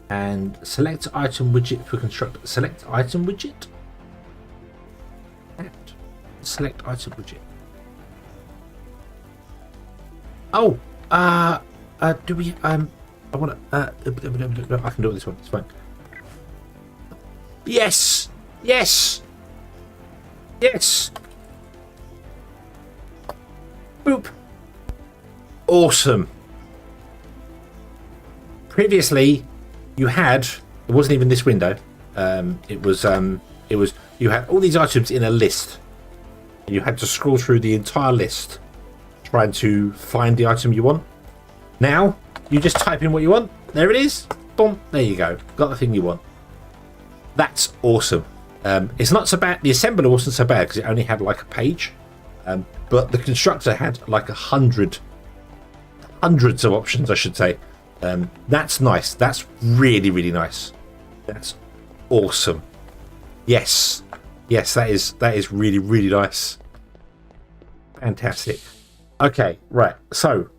And select item widget for constructor. Select item widget. And select item widget. Oh, do we? I want to. I can do it this one. It's fine. Yes. Yes. Yes. Boop. Awesome. Previously, you had, it wasn't even this window. It was you had all these items in a list. You had to scroll through the entire list trying to find the item you want. Now you just type in what you want. There it is. Boom. There you go. Got the thing you want. That's awesome. It's not so bad. The assembler wasn't so bad because it only had like a page, but the constructor had like hundreds of options, I should say. That's nice. That's really, really nice. That's awesome. Yes, that is really, really nice. Fantastic. Okay, right. So,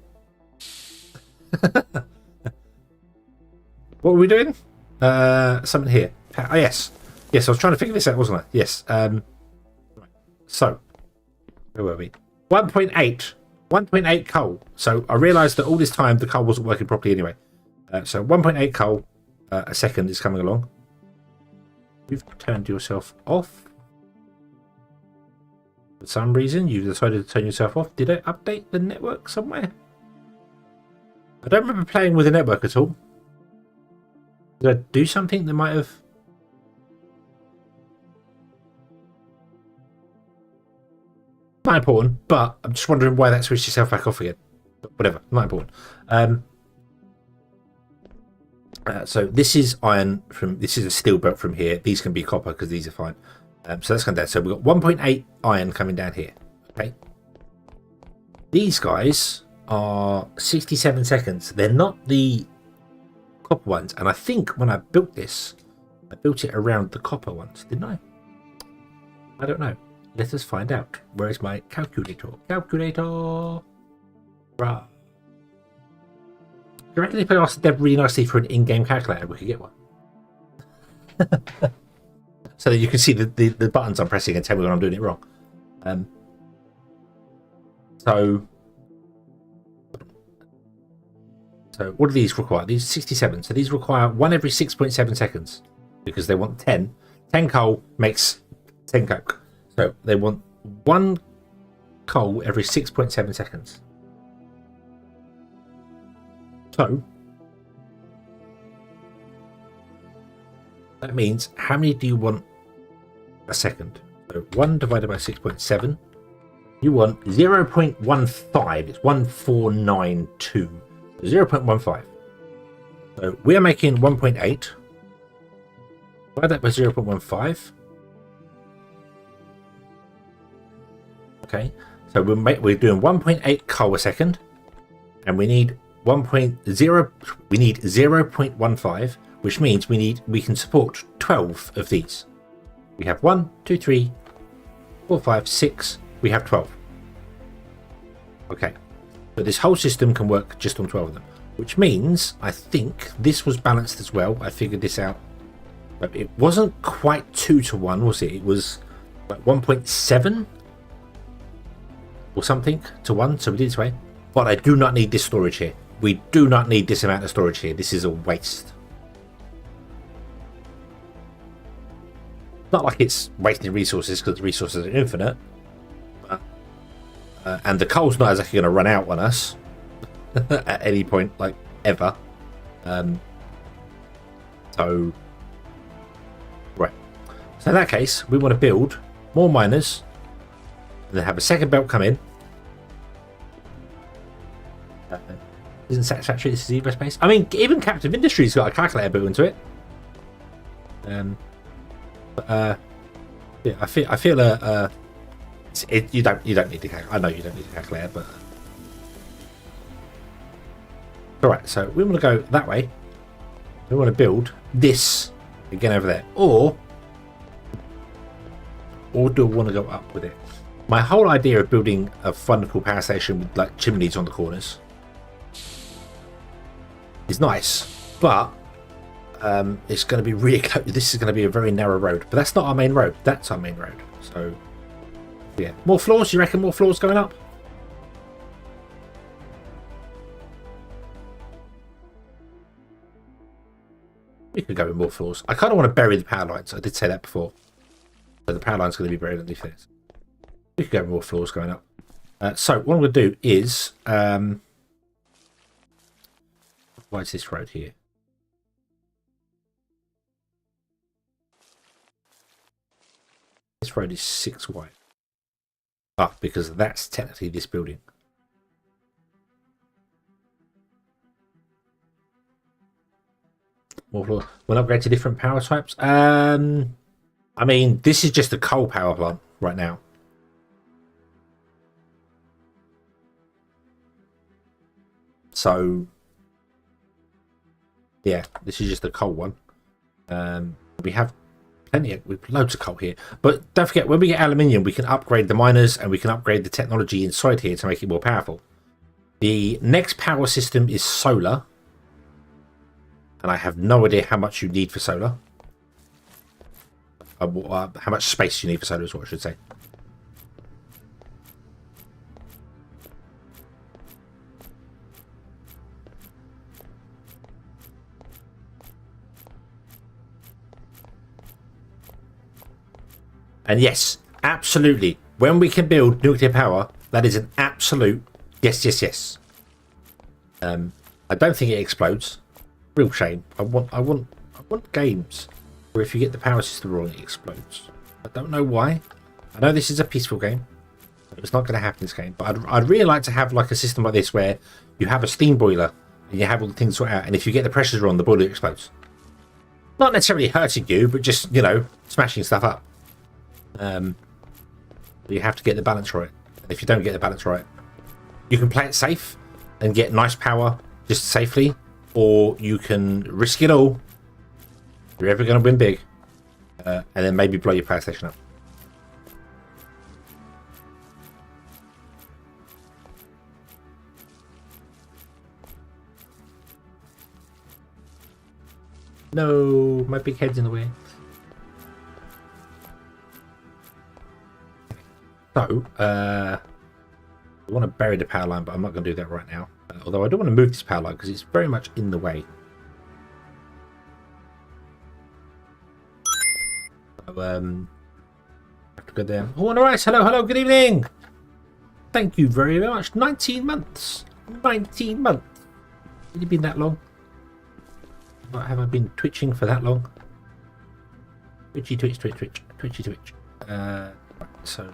what were we doing? Something here. Oh, yes. I was trying to figure this out, wasn't I? Yes. Right. So, where were we? 1.8 coal. So I realised that all this time the coal wasn't working properly anyway. So 1.8 coal a second is coming along. You've turned yourself off. For some reason, you've decided to turn yourself off. Did I update the network somewhere? I don't remember playing with the network at all. Did I do something that might have... Not important, but I'm just wondering why that switched itself back off again. But whatever, not important. So this is iron from. This is a steel belt from here. These can be copper because these are fine. So that's going down. So we've got 1.8 iron coming down here. Okay. These guys are 67 seconds. They're not the copper ones, and I think when I built this, I built it around the copper ones, didn't I? I don't know. Let us find out. Where is my calculator? Calculator! Right. Do you reckon if I asked Deb really nicely for an in-game calculator, we could get one? So that you can see the buttons I'm pressing and tell me when I'm doing it wrong. So what do these require? These 67. So these require 1 every 6.7 seconds because they want 10. 10 coal makes 10 coke. So they want 1 coal every 6.7 seconds. So that means how many do you want a second? So 1 divided by 6.7. You want 0.15. It's 1492. 0.15. So we are making 1.8. Divide that by 0.15. Okay, so we're doing 1.8 coal a second, and we need 0.15, which means we can support 12 of these. We have 1, 2, 3, 4, 5, 6. We have 12. Okay, so this whole system can work just on 12 of them, which means I think this was balanced as well. I figured this out, but it wasn't quite 2 to 1, was it? It was like 1.7 or something to 1, so we did this way. But I do not need this storage here. We do not need this amount of storage here. This is a waste. Not like it's wasting resources because the resources are infinite. But, and the coal's not exactly going to run out on us. at any point, like ever. So right. So in that case, we want to build more miners, and then have a second belt come in. Isn't satisfactory? This is EVOSPACE. I mean, even Captive Industries got a calculator built into it. Yeah, I feel you don't need to calculate. I know you don't need to calculate, but all right. So we want to go that way. We want to build this again over there, or do we want to go up with it? My whole idea of building a funnel power station with like chimneys on the corners is nice, but it's going to be really close. This is going to be a very narrow road, but that's not our main road. That's our main road. So yeah, more floors. You reckon more floors going up? We could go with more floors. I kind of want to bury the power lines. I did say that before. So the power line's going to be buried underneath this. We could go with more floors going up. So what I'm going to do is why is this road here? This road is 6 wide. Ah, because that's technically this building. More floor. We'll upgrade to different power types. I mean, this is just a coal power plant right now. So yeah, this is just a coal one. We have we've loads of coal here, but don't forget, when we get aluminium, we can upgrade the miners and we can upgrade the technology inside here to make it more powerful. The next power system is solar, and I have no idea how much you need for solar. How much space you need for solar is what I should say. And yes, absolutely. When we can build nuclear power, that is an absolute yes, yes, yes. I don't think it explodes. Real shame. I want games where if you get the power system wrong, it explodes. I don't know why. I know this is a peaceful game. It's not going to happen in this game. But I'd really like to have like a system like this where you have a steam boiler and you have all the things sorted out, and if you get the pressures wrong, the boiler explodes. Not necessarily hurting you, but just, you know, smashing stuff up. You have to get the balance right. And if you don't get the balance right, you can play it safe and get nice power just safely, or you can risk it all. You're ever going to win big, and then maybe blow your power station up. No, my big head's in the way. So, I want to bury the power line, but I'm not going to do that right now. Although I don't want to move this power line because it's very much in the way. So, have to go there. Oh, all right. Hello, good evening. Thank you very much. 19 months. 19 months. Has it been that long? Have I been twitching for that long? Twitchy, twitch. Right, so.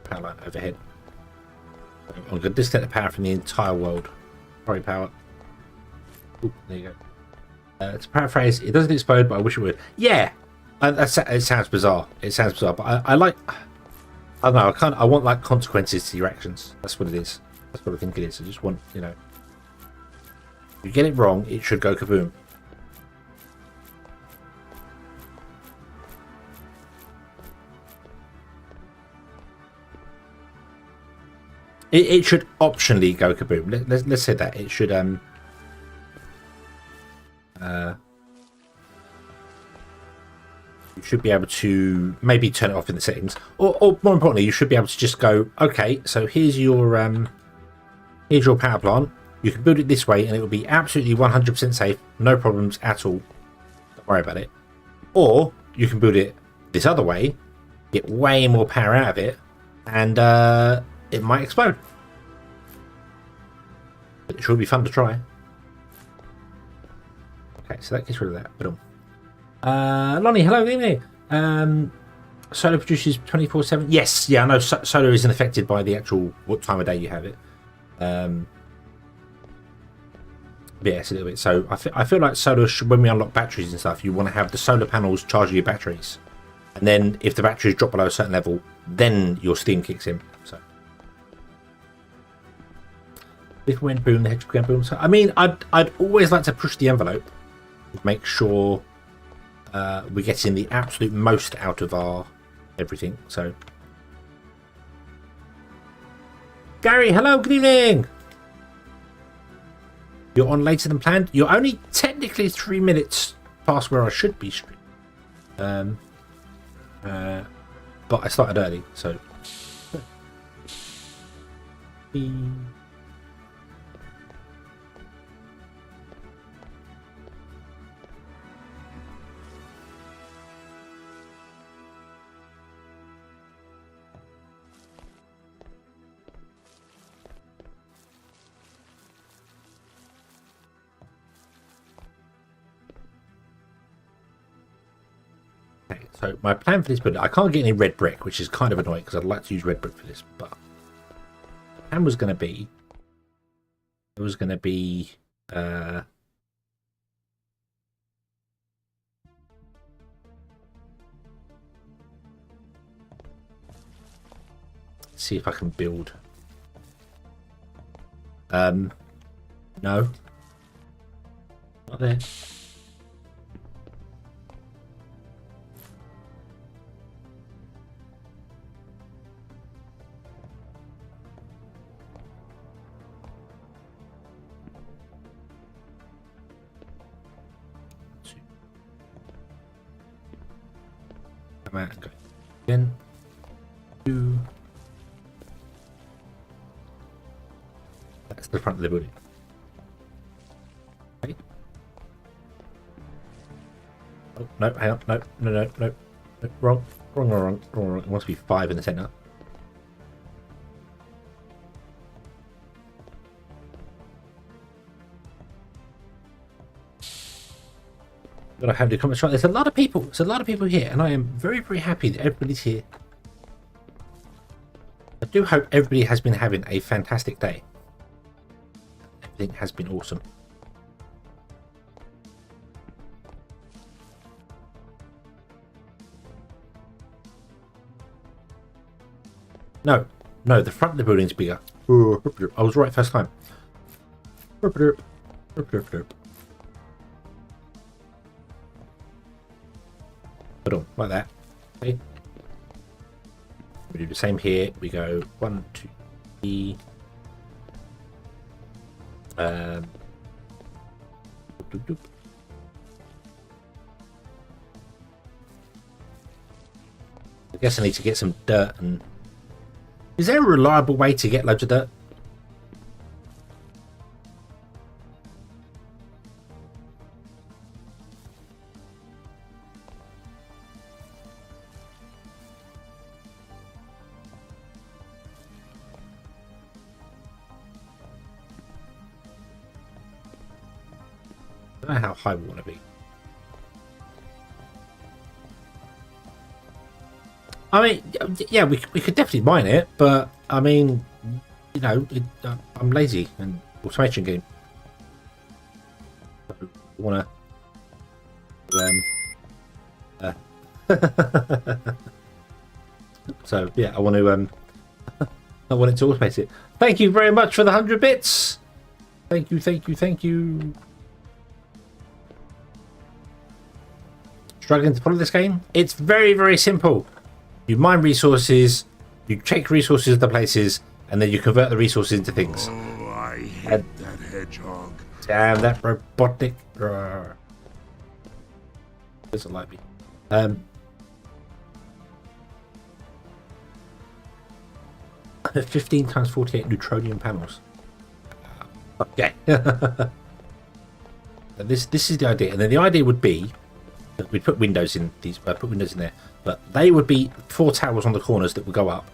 Power line overhead. I'm going to disconnect the power from the entire world. Sorry, power. Ooh, there you go. To paraphrase, it doesn't explode, but I wish it would. Yeah, it sounds bizarre. It sounds bizarre, but I like. I don't know. I want like consequences to your actions. That's what it is. That's what I think it is. I just want, you know, if you get it wrong, it should go kaboom. It should optionally go kaboom. Let's say that it should you should be able to maybe turn it off in the settings, or more importantly, you should be able to just go, okay, so here's your power plant. You can build it this way, and it will be absolutely 100% safe, no problems at all. Don't worry about it. Or you can build it this other way, get way more power out of it, and it might explode. But it should be fun to try. Okay, so that gets rid of that. But Lonnie, hello, good evening. Solar produces 24/7. Yes, yeah, I know solar isn't affected by the actual what time of day you have it. Yeah, it's a little bit. So I feel like solar when we unlock batteries and stuff, you want to have the solar panels charging your batteries, and then if the batteries drop below a certain level, then your steam kicks in. So if when boom, the hedgehog can boom. So I mean, I'd always like to push the envelope, make sure we're getting the absolute most out of our everything. So Gary, hello, good evening. You're on later than planned. You're only technically 3 minutes past where I should be streaming. But I started early, so. So my plan for this build, I can't get any red brick, which is kind of annoying because I'd like to use red brick for this. But the plan was going to be, see if I can build. No, not there. Come out and go again. 2. That's the front of the building. Okay. Oh, no, hang on. No. Wrong. It must be 5 in the centre. But I have the comments right. There's a lot of people. There's a lot of people here, and I am very, very happy that everybody's here. I do hope everybody has been having a fantastic day. Everything has been awesome. No, the front of the building's bigger. I was right first time. Put on like that. Okay. We do the same here. We go 1, 2, 3. I guess I need to get some dirt. And is there a reliable way to get loads of dirt? I don't know how high we want to be. I mean, yeah, we could definitely mine it, but I mean, you know, I'm lazy and automation game. So, want to. So yeah, I want to. I wanted to automate it. Thank you very much for the 100 bits. Thank you. Struggling to follow this game? It's very, very simple. You mine resources, you check resources to places, and then you convert the resources into things. Oh, I hate that hedgehog. Damn, that robotic. Doesn't like me. 15 times 48 neutronium panels. Okay. This is the idea, and then the idea would be that we'd put windows in these. Put windows in there, but they would be 4 towers on the corners that would go up,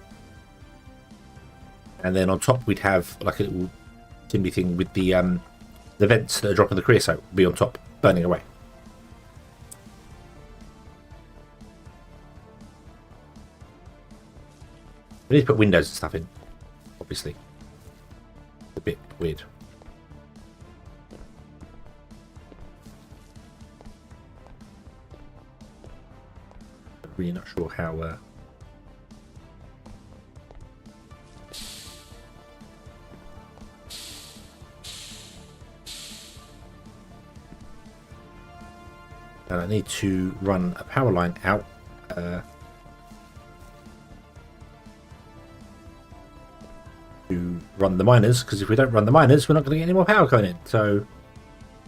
and then on top we'd have like a little chimney thing with the vents that are dropping the creosote be on top, burning away. We need to put windows and stuff in, obviously. It's a bit weird. I'm really not sure how... And I need to run a power line out. To run the miners, because if we don't run the miners, we're not going to get any more power going in. So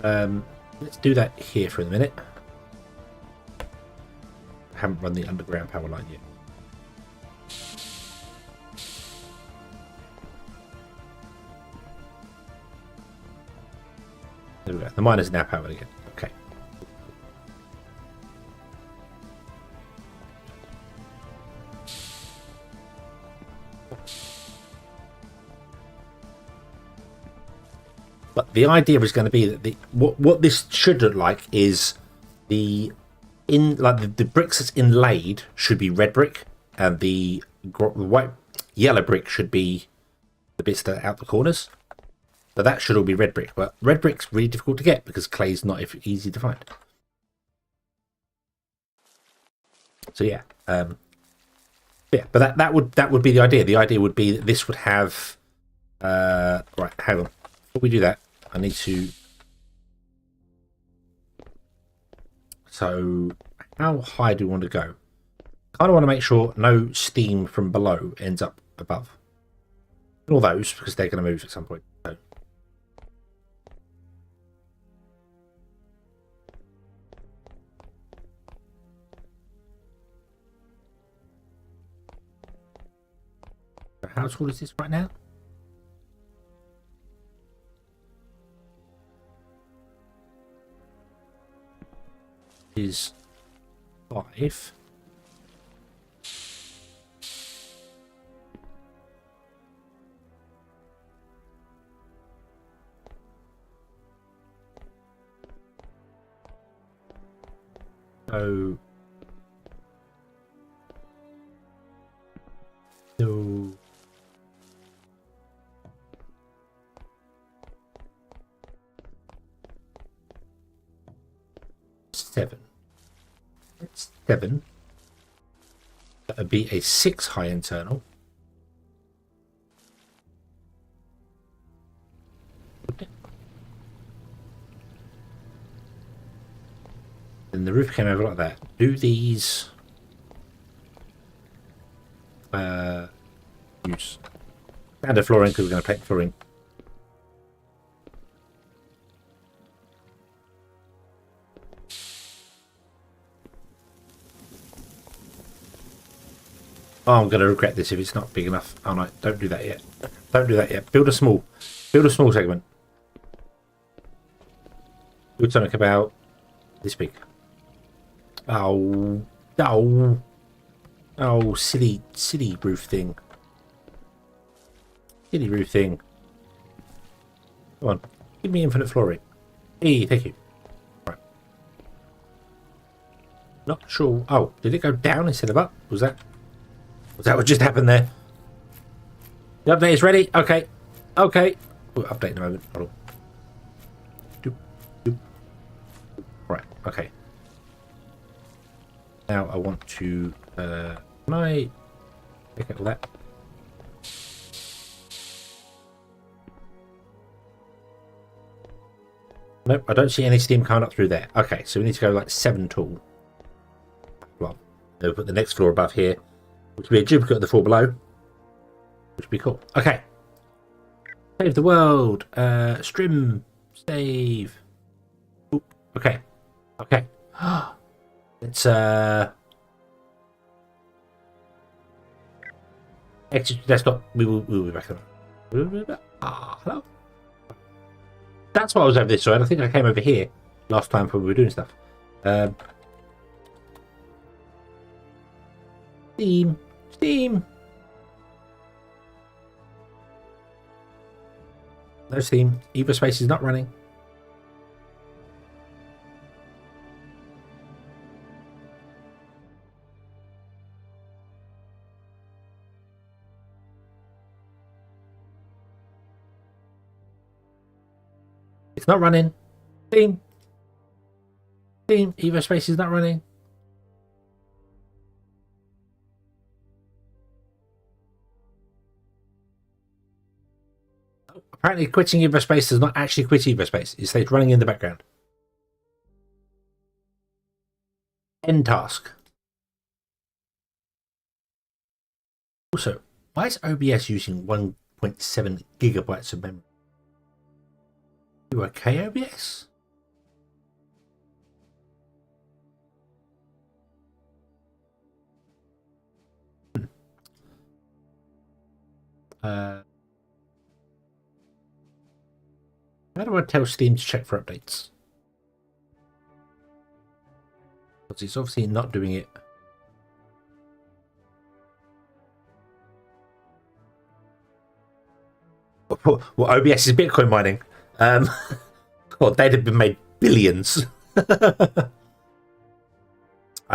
let's do that here for a minute. I haven't run the underground power line yet. There we go. The miners are now powered again. Okay. But the idea is going to be that what this should look like is the bricks that's inlaid should be red brick, and the yellow brick should be the bits that are out the corners. So that should all be red brick, but red brick's really difficult to get because clay's not easy to find. So yeah, but that would be the idea. The idea would be that this would have right. Hang on. Before we do that, I need to... So, how high do we want to go? Kind of want to make sure no steam from below ends up above. All those, because they're going to move at some point. So. How tall is this right now? Is 5. So 7. That's 7. That would be a 6 high internal. Then the roof came over like that. Do these use standard flooring because we're going to paint flooring. Oh, I'm going to regret this if it's not big enough. Oh no, don't do that yet. Don't do that yet. Build a small segment. Build something about this big. Oh, silly roof thing. Silly roof thing. Come on, give me infinite flooring. Hey, thank you. Right. Not sure. Oh, did it go down instead of up? Was that what just happened there? The update is ready. Okay. Okay. We'll update in a moment. Hold on. Doop. Right. Okay. Now I want to. Can I pick up that? Nope. I don't see any steam coming up through there. Okay. So we need to go like 7 tall. Well, they'll put the next floor above here. Which would be a duplicate of the floor below. Which would be cool. Okay. Save the world. Strim. Save. Oop. Okay. Okay. Let's Exit desktop. We'll be back. Hello. That's why I was over this side. I think I came over here last time when we were doing stuff. Steam. No Steam. EVOSPACE is not running. It's not running. Steam. EVOSPACE is not running. Apparently quitting EVOSPACE does not actually quit EVOSPACE. It stays running in the background. End task. Also, why is OBS using 1.7 gigabytes of memory? You okay, OBS? How do I tell Steam to check for updates? Because it's obviously not doing it. Well, OBS is Bitcoin mining. God, they'd have been made billions. I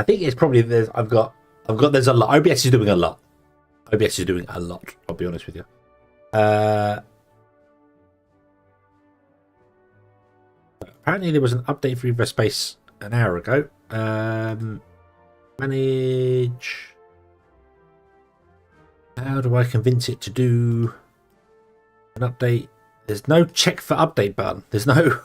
think it's probably there's there's a lot. OBS is doing a lot. OBS is doing a lot. I'll be honest with you. Apparently there was an update for EVOSPACE an hour ago. Manage. How do I convince it to do an update? There's no check for update button. There's no.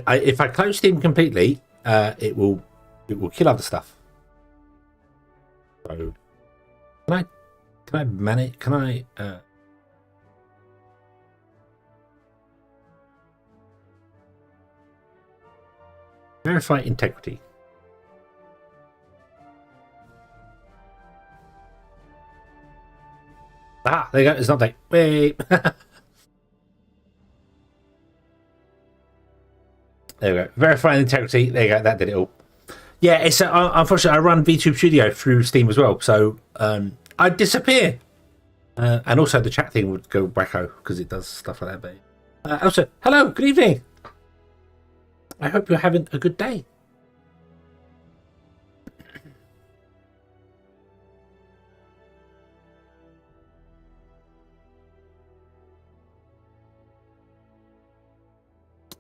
If I close Steam completely, it will kill other stuff. So can I manage? Can I? Verify integrity. Ah, there you go. It's an update. Wait. There we go. Verifying integrity. There you go. That did it all. Yeah, it's unfortunately I run Vtube Studio through Steam as well, so I'd disappear, and also the chat thing would go wacko because it does stuff like that. But also, hello, good evening. I hope you're having a good day.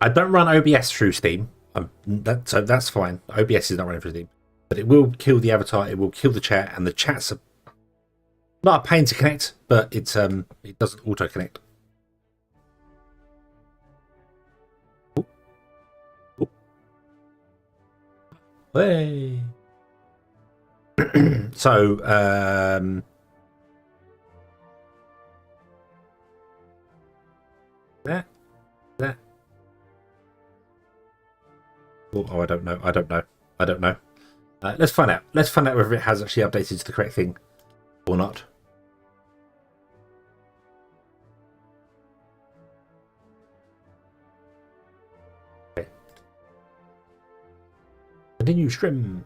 I don't run OBS through Steam, so that's fine. OBS is not running through Steam, but it will kill the avatar. It will kill the chat, and the chat's not a pain to connect, but it doesn't auto connect. Hey. So that. Oh, I don't know. Let's find out. Let's find out whether it has actually updated to the correct thing or not. Okay. Continue stream.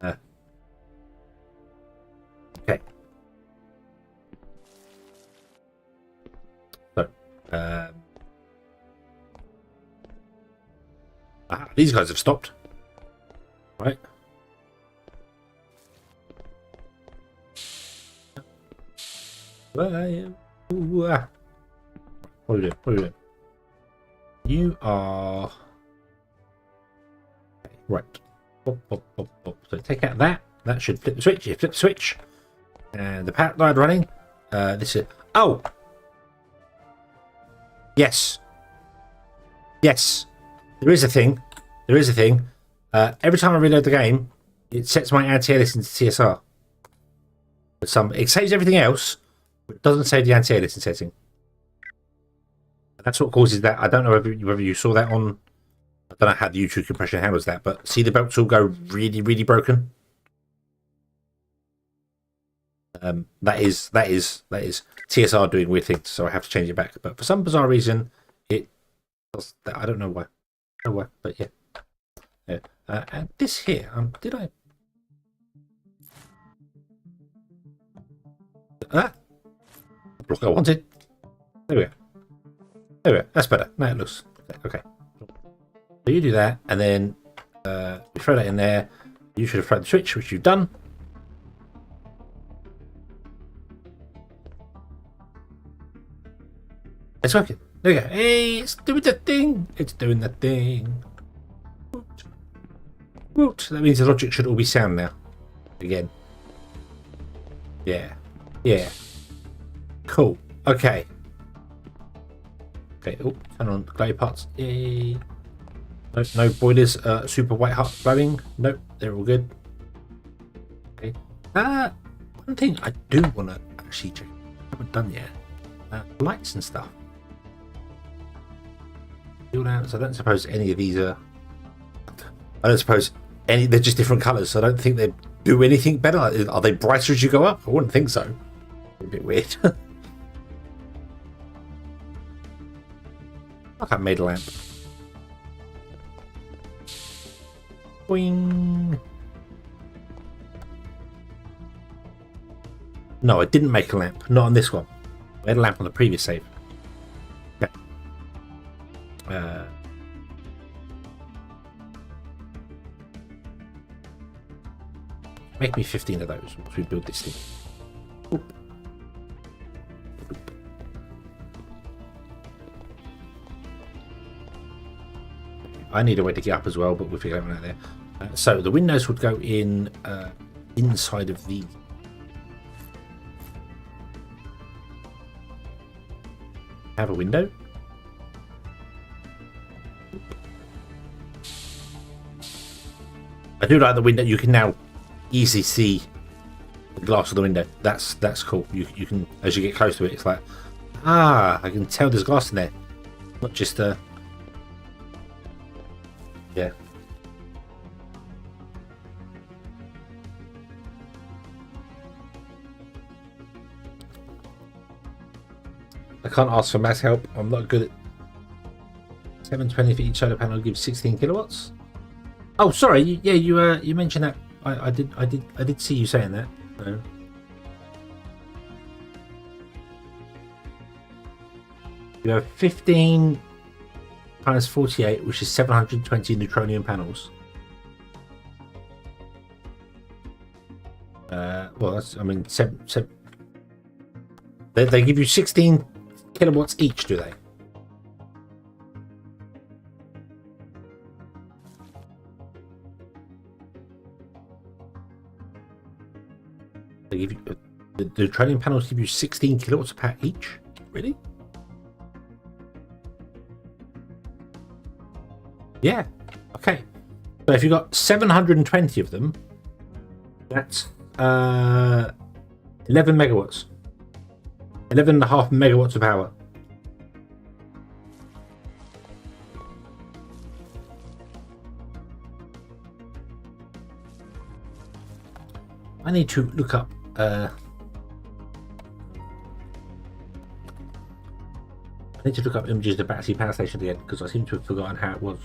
Okay. So, these guys have stopped. Right. What are you doing? You are... Okay, right. So take out that. That should flip the switch. You flip the switch. And the power line running. This is... Oh! Yes. Yes, there is a thing. There is a thing. Every time I reload the game, it sets my anti-aliasing to TSR. But it saves everything else, but it doesn't save the anti-aliasing setting. That's what causes that. I don't know whether you saw that on. I don't know how the YouTube compression handles that, but see the belts all go really, really broken. That is TSR doing weird things, so I have to change it back. But for some bizarre reason, it does that. I don't know why. But yeah. And this here, did I? Block I wanted. There we go. There we go. That's better. Now it looks okay. So you do that, and then we throw that in there. You should have thrown the switch, which you've done. It's working. There we go. Hey, it's doing the thing. It's doing the thing. Woot. That means the logic should all be sound now. Again. Yeah. Yeah. Cool. Okay. Okay. Oh, turn on glowy parts. Yay. Nope, no boilers. Super white hot glowing. Nope, they're all good. Okay. One thing I do want to actually check. I haven't done yet. Lights and stuff. So I don't suppose any of these are. I don't suppose any. They're just different colours, so I don't think they do anything better. Are they brighter as you go up? I wouldn't think so. A bit weird. Like I made a lamp. Boing. No, I didn't make a lamp. Not on this one. I had a lamp on the previous save. Okay. Make me 15 of those once we build this thing. Oop. I need a way to get up as well, but we'll figure that out there. So the windows would go in inside of the. Have a window. I do like the window. You can now easily see the glass of the window. That's cool. You can, as you get close to it, it's like, I can tell there's glass in there, not just yeah. I can't ask for mass help. I'm not good at 720 for each solar panel gives 16 kilowatts. Oh, sorry. Yeah, you mentioned that. I did see you saying that. So. You have 15 times 48, which is 720 neutronium panels. Well, that's, I mean, they give you 16 kilowatts each, do they? They give you the neutronium panels give you 16 kilowatts a pack each. Really? Yeah. Okay. So if you've got 720 of them, that's 11 megawatts. 11.5 megawatts of power. I need to look up I need to look up images of the Battersea Power Station again, because I seem to have forgotten how it was.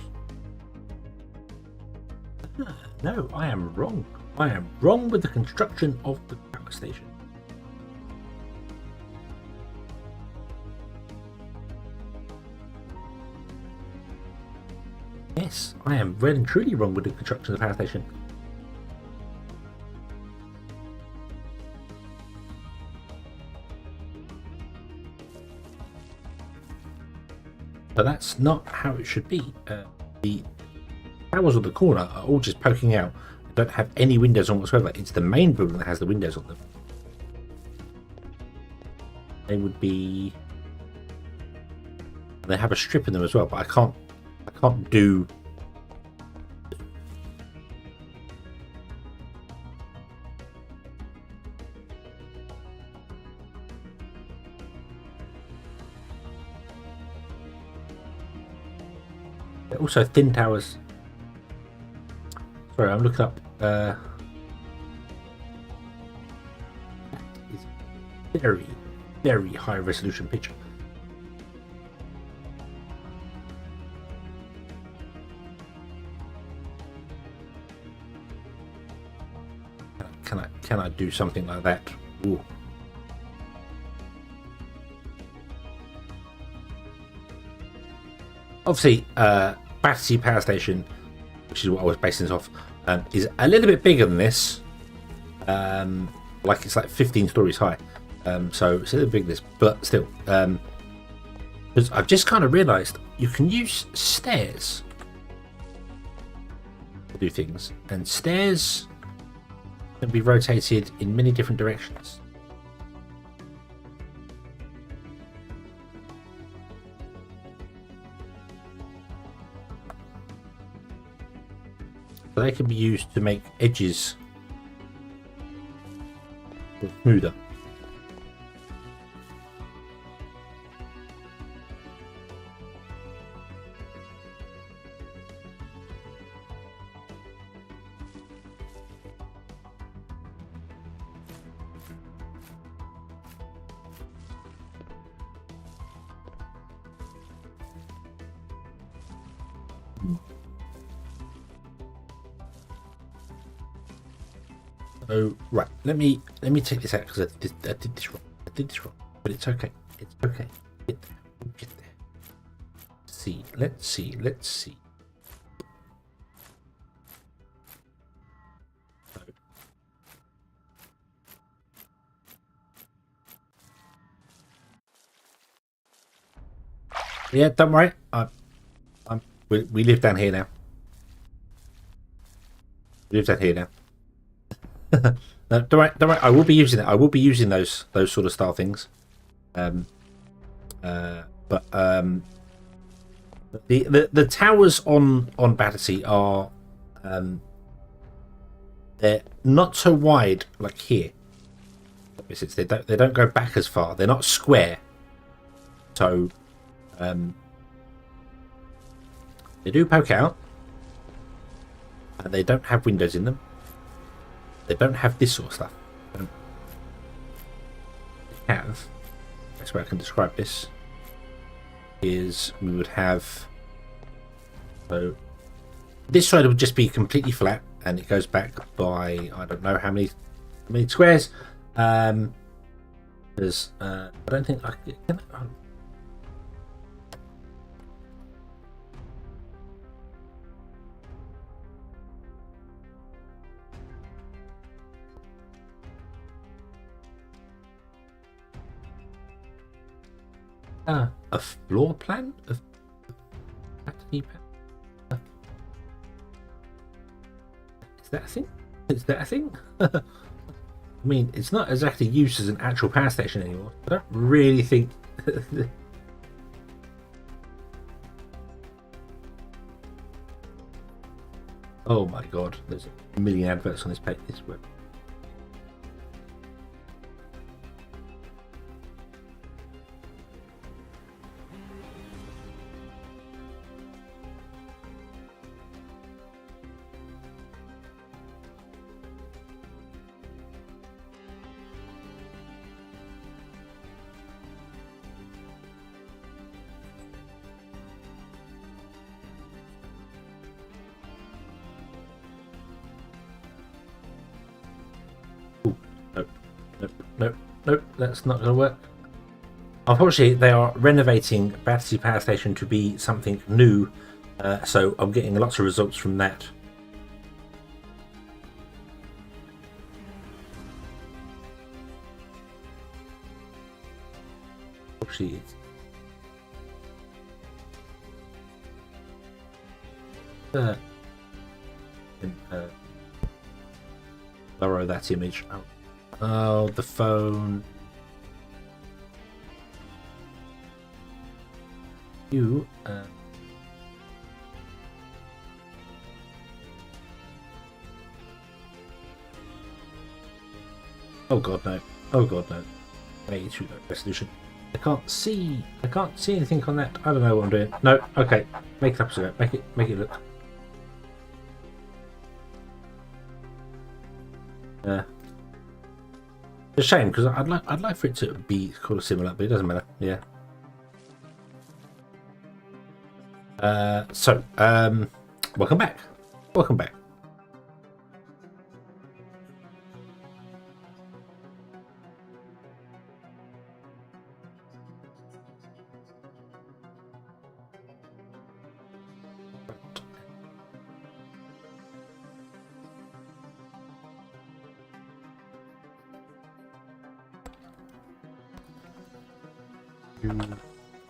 No, I am wrong. I am wrong with the construction of the power station. Yes, I am well and truly wrong with the construction of the power station. But that's not how it should be. The towers on the corner are all just poking out. They don't have any windows on whatsoever. It's the main building that has the windows on them. They would be... They have a strip in them as well, but I can't can't do. Also, thin towers. Sorry, I'm looking up. That is a very, very high resolution picture. Can I do something like that? Ooh. Obviously, Battersea Power Station, which is what I was basing this off, is a little bit bigger than this. Like it's like 15 stories high. So it's a little big this, but still. Because I've just kind of realised you can use stairs to do things, and stairs can be rotated in many different directions. So they can be used to make edges smoother. So right, let me take this out because I did this wrong. I did this wrong, but it's okay. It's okay. We'll get there. Let's see. So, yeah, don't worry. We live down here now. We live down here now. No, don't worry. I will be using it. I will be using those sort of style things. The towers on Battersea are they're not so wide like here. They don't go back as far. They're not square. So they do poke out, and they don't have windows in them. They don't have this sort of stuff. They have, that's where I can describe this, is we would have, so this side would just be completely flat, and it goes back by, I don't know how many squares. There's, I don't think I can. A floor plan of Battersea Power? Is that a thing? Is that a thing? I mean, it's not exactly used as an actual power station anymore. I don't really think. Oh my god, there's a million adverts on this page. This web. Nope, that's not going to work. Unfortunately, they are renovating Battersea Power Station to be something new, so I'm getting lots of results from that. Unfortunately, it's borrow that image. Oh, the phone. You Oh god, no. Oh god, no. 82 low resolution. I can't see anything on that. I don't know what I'm doing. No, okay. Make it up as I go. Make it look. It's a shame because I'd like for it to be kind of similar, but it doesn't matter. Yeah. Welcome back. Welcome back.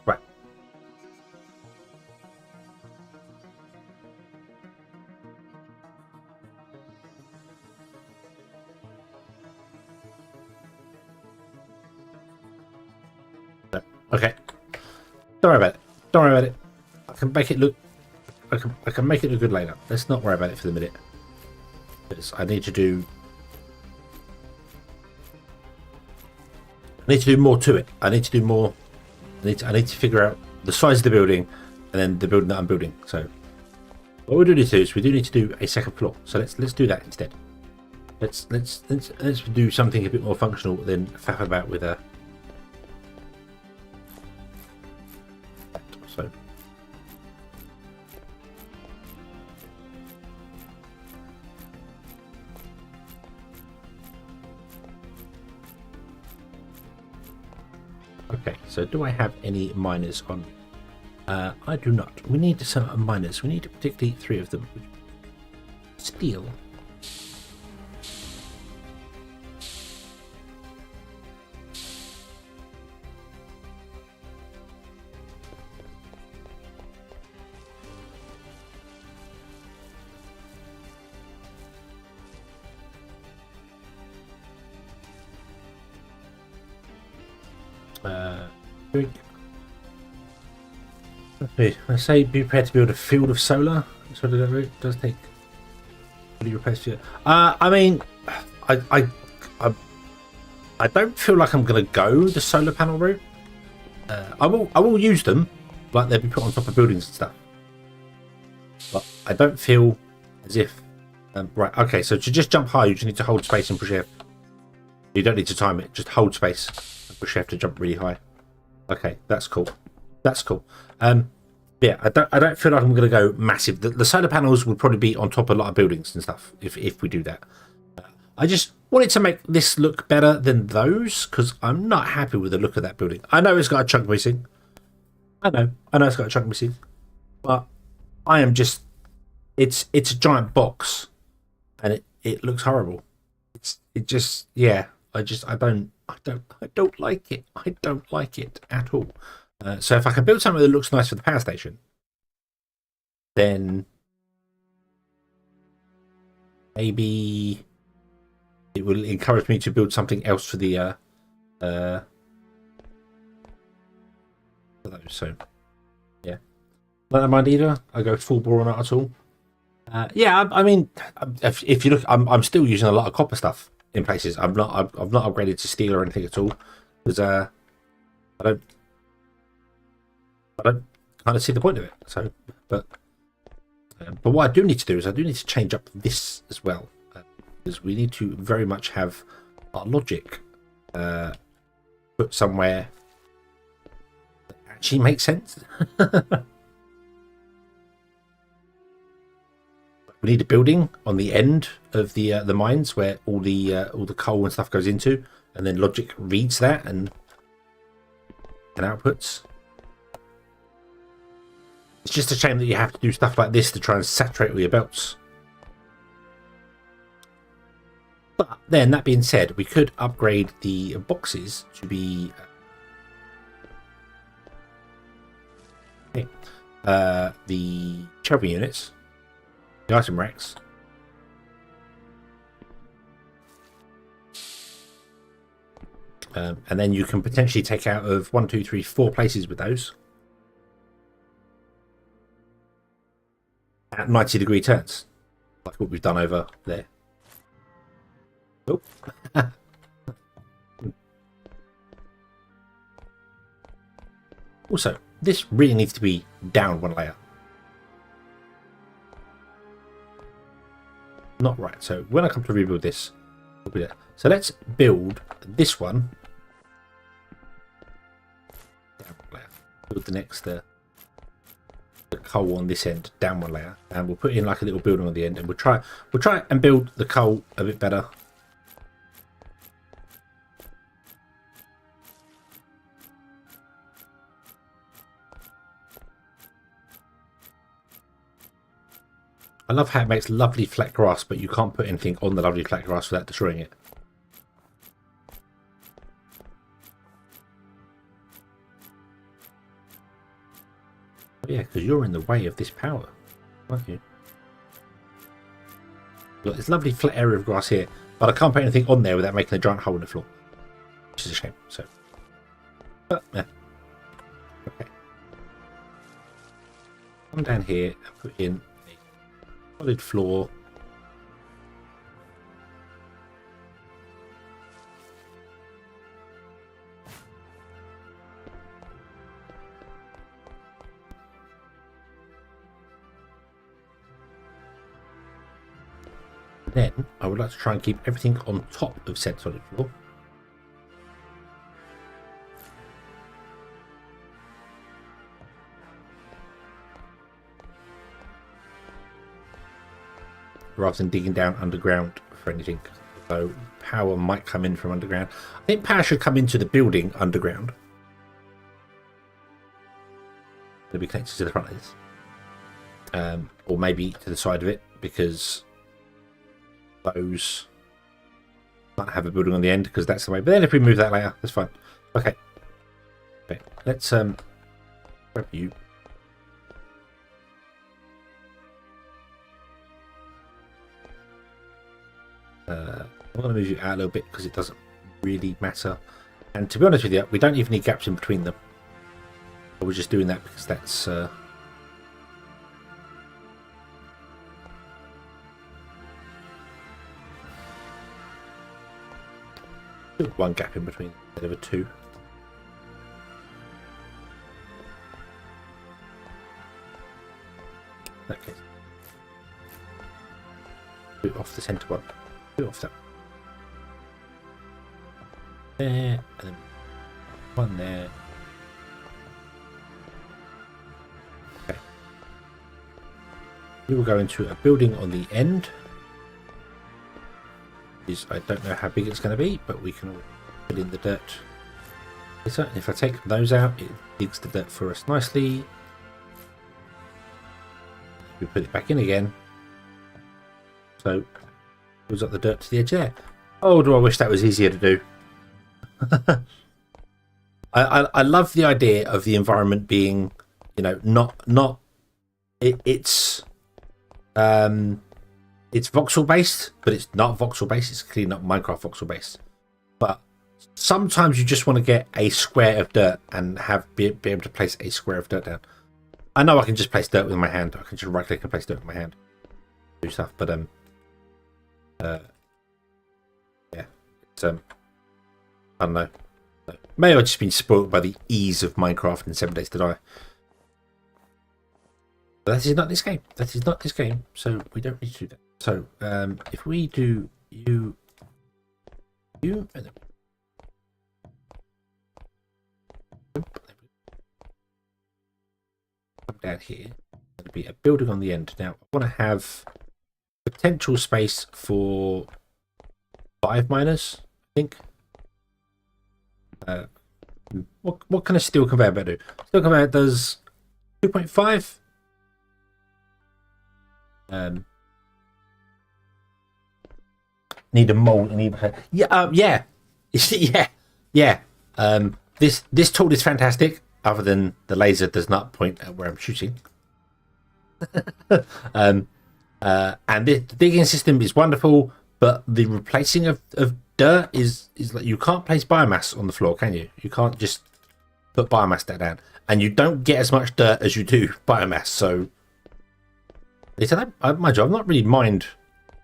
Right. Okay. Don't worry about it. Don't worry about it. I can make it look. I can make it look good later. Let's not worry about it for the minute. Because I need to do more to it. I need to do more. I need to figure out the size of the building, and then the building that I'm building. So, what we do need to do is we do need to do a second floor. So let's do that instead. Let's do something a bit more functional than faff about with a. So. Okay, so do I have any miners on? I do not. We need some miners. We need particularly 3 of them. Steel. I say be prepared to build a field of solar. So it does take. What do you replace for? I mean, I don't feel like I'm gonna go the solar panel route. I will use them, like they'll be put on top of buildings and stuff. But I don't feel as if. Right. Okay. So to just jump high, you just need to hold space and push F. You don't need to time it. Just hold space and push F to jump really high. Okay, that's cool. That's cool. Yeah, I don't feel like I'm going to go massive. The solar panels would probably be on top of a lot of buildings and stuff if we do that. I just wanted to make this look better than those because I'm not happy with the look of that building. I know it's got a chunk missing. I know it's got a chunk missing, but I am just it's a giant box, and it looks horrible. I don't like it. I don't like it at all. So if I can build something that looks nice for the power station, then maybe it will encourage me to build something else for the for those. So yeah, not that mind either. I go full bore on that at all. Yeah, I mean, if you look, I'm still using a lot of copper stuff in places. I've not upgraded to steel or anything at all because I don't kind of see the point of it. So, but what I do need to do is I do need to change up this as well because we need to very much have our logic put somewhere that actually makes sense. We need a building on the end of the mines where all the coal and stuff goes into, and then logic reads that and outputs. It's just a shame that you have to do stuff like this to try and saturate all your belts. But then, that being said, we could upgrade the boxes to be the cherry units, the item racks. And then you can potentially take out of 1, 2, 3, 4 places with those. At 90-degree turns, like what we've done over there. Oh, Also, this really needs to be down one layer. Not right. So when I come to rebuild this, we'll be there. So let's build this one down one layer. Build the next the coal on this end down one layer, and we'll put in like a little building on the end, and we'll try and build the coal a bit better. I love how it makes lovely flat grass, but you can't put anything on the lovely flat grass without destroying it. Oh yeah, because you're in the way of this power, aren't you? Look, this lovely flat area of grass here, but I can't put anything on there without making a giant hole in the floor, which is a shame. So, but yeah, okay. Come down here and put in a solid floor. Then I would like to try and keep everything on top of said solid floor. Rather than digging down underground for anything. So power might come in from underground. I think power should come into the building underground. It'll be connected to the front of this. Or maybe to the side of it, because those might have a building on the end, because that's the way. But then if we move that later, that's fine. Okay. Okay. Let's grab you. I'm going to move you out a little bit because it doesn't really matter. And to be honest with you, we don't even need gaps in between them. I was just doing that because that's one gap in between instead of a two. Okay. Do it off the centre one. Do it off that. There, and then one there. Okay. We will go into a building on the end. I don't know how big it's going to be, but we can put in the dirt. If I take those out, it digs the dirt for us nicely. We put it back in again. So, pulls up the dirt to the edge there. Oh, do I wish that was easier to do. I love the idea of the environment being, you know, it's voxel based, but it's not voxel based. It's clearly not Minecraft voxel based. But sometimes you just want to get a square of dirt and be able to place a square of dirt down. I know I can just place dirt with my hand. I can just right click and place dirt with my hand, do stuff. But yeah, it's I don't know. Maybe I've just been spoiled by the ease of Minecraft in 7 Days to Die. But that is not this game. That is not this game. So we don't need to do that. So if we do you, and then come down here, there'll be a building on the end. Now I want to have potential space for 5 miners, I think. What can a steel conveyor belt do? Steel conveyor does 2.5. Need a mold and even yeah. This tool is fantastic, other than the laser does not point at where I'm shooting. And the digging system is wonderful, but the replacing of dirt is like, you can't place biomass on the floor, can you? You can't just put biomass down, and you don't get as much dirt as you do biomass. So it's my job. Not really mind.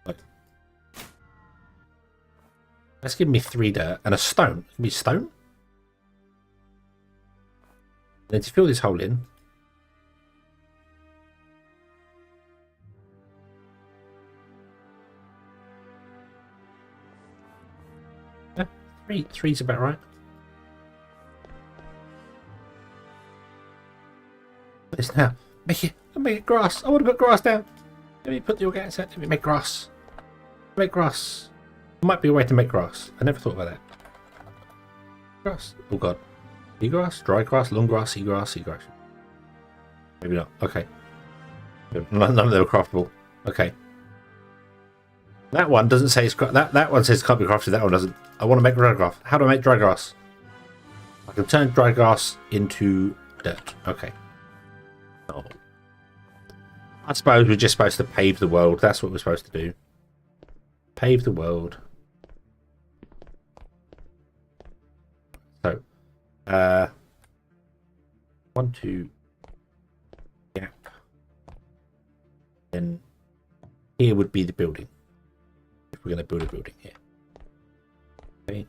Like, let's give me 3 dirt and a stone. Give me stone. Then to fill this hole in, yeah, three's about right. This now, make it grass. I want to put grass down. Let me put the organics out. Let me make grass. Make grass. Might be a way to make grass. I never thought about that. Grass. Oh god. Seagrass, dry grass, long grass, seagrass, seagrass. Maybe not. Okay. None of them are craftable. Okay. That one doesn't say it's that one says can't be crafted. That one doesn't. I want to make dry grass. How do I make dry grass? I can turn dry grass into dirt. Okay. Oh. I suppose we're just supposed to pave the world. That's what we're supposed to do. Pave the world. So, 1, 2, gap. Then here would be the building. If we're going to build a building here. Okay.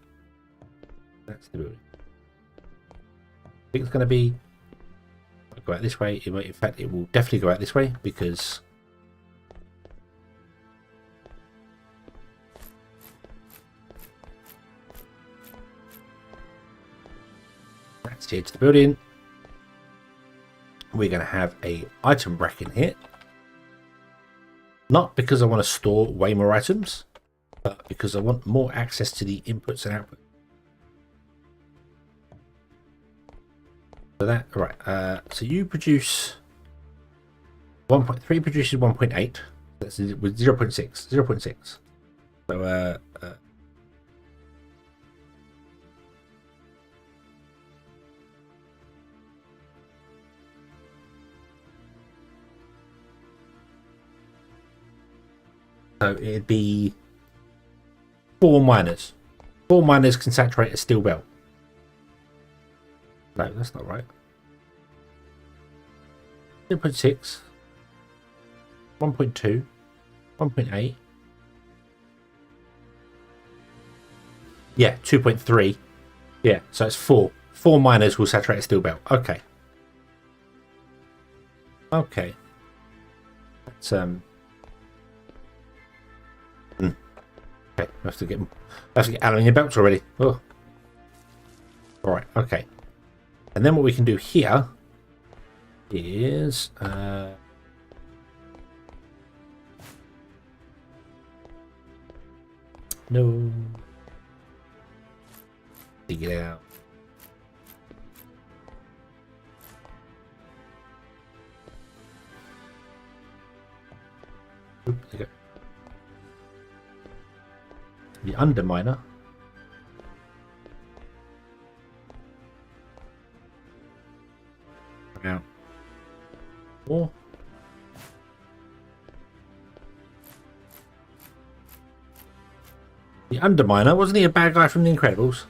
That's the building. I think it's going to be go out this way. In fact, it will definitely go out this way because that's the edge of the building. We're going to have a item rack in here. Not because I want to store way more items, but because I want more access to the inputs and outputs. So that right. So you produce 1.3 produces 1.8. That's with 0.6. 0.6. So so it'd be 4 miners. 4 miners can saturate a steel belt. No, that's not right. 0.6, 1.2, 1.8. Yeah, 2.3. Yeah, so it's 4. 4 miners will saturate a steel belt. Okay. Okay. That's Okay, I have to get aluminium belts already. Oh. Alright, okay. And then what we can do here is no, dig it out. Oop, there you go. The underminer. Out. Or the underminer, wasn't he a bad guy from The Incredibles?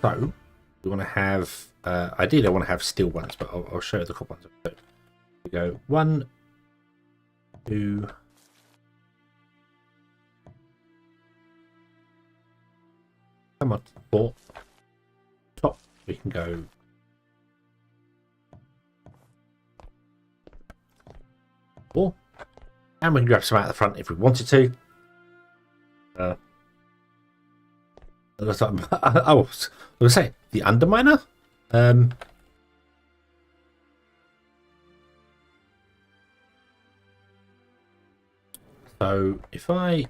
So we want to have ideally I want to have steel ones, but I'll show you the copper ones. So we go 1, 2, come on, 4. Top we can go 4, and we can grab some out the front if we wanted to. I was going to say the underminer. So if I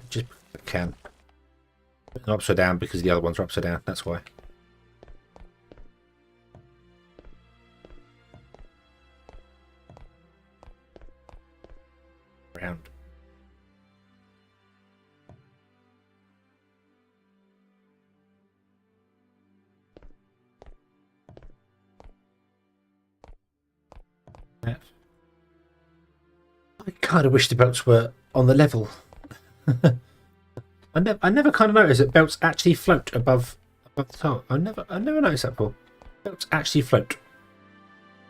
just can put them upside down because the other ones are upside down. That's why. Round. That. I kind of wish the belts were on the level. I never kind of noticed that belts actually float above the top. I never noticed that before. Belts actually float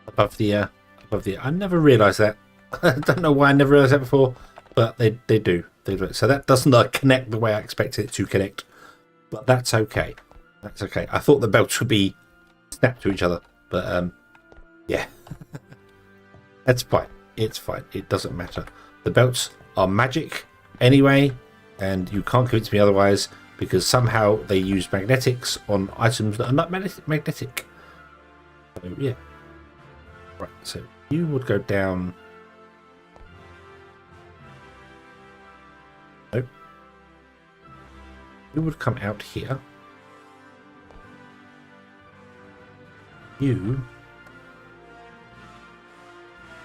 above the I never realised that. I don't know why I never realised that before, but they do. They do. So that doesn't connect the way I expected it to connect, but that's okay. That's okay. I thought the belts would be snapped to each other, but yeah, that's fine. It's fine. It doesn't matter. The belts are magic anyway, and you can't convince me otherwise because somehow they use magnetics on items that are not magnetic. So yeah. Right. So you would go down. Nope. You would come out here. You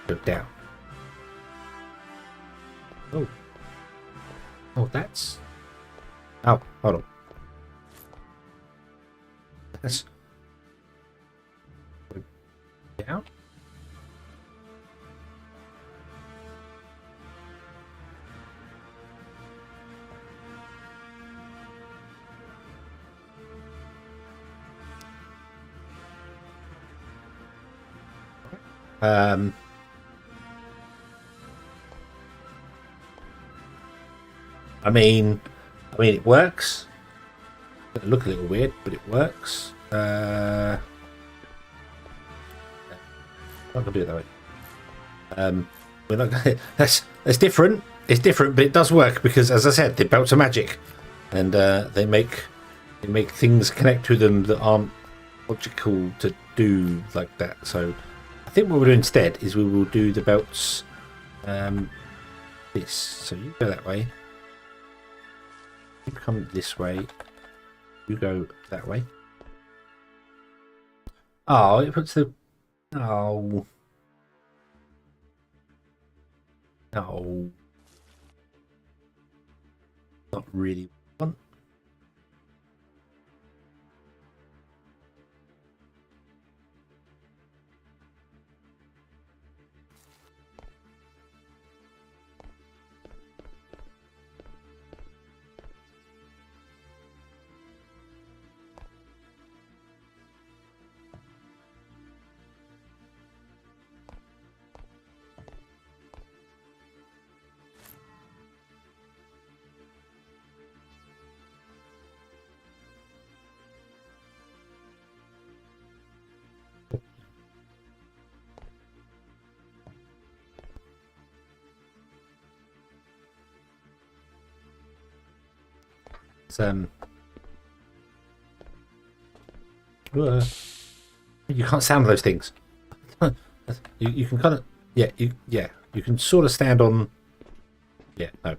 go down. Oh. Oh, that's... Oh, hold on. That's... Down? I mean, it works. It'll look a little weird, but it works. I'm not gonna do it that way. We're not gonna, that's different. It's different, but it does work because, as I said, the belts are magic, and they make things connect to them that aren't logical to do like that. So, I think what we'll do instead is we will do the belts. This. So you go that way. You come this way. You go that way. Oh, it puts the... Oh. No. Not really one. You can't sound those things. you can kind of you can sort of stand on no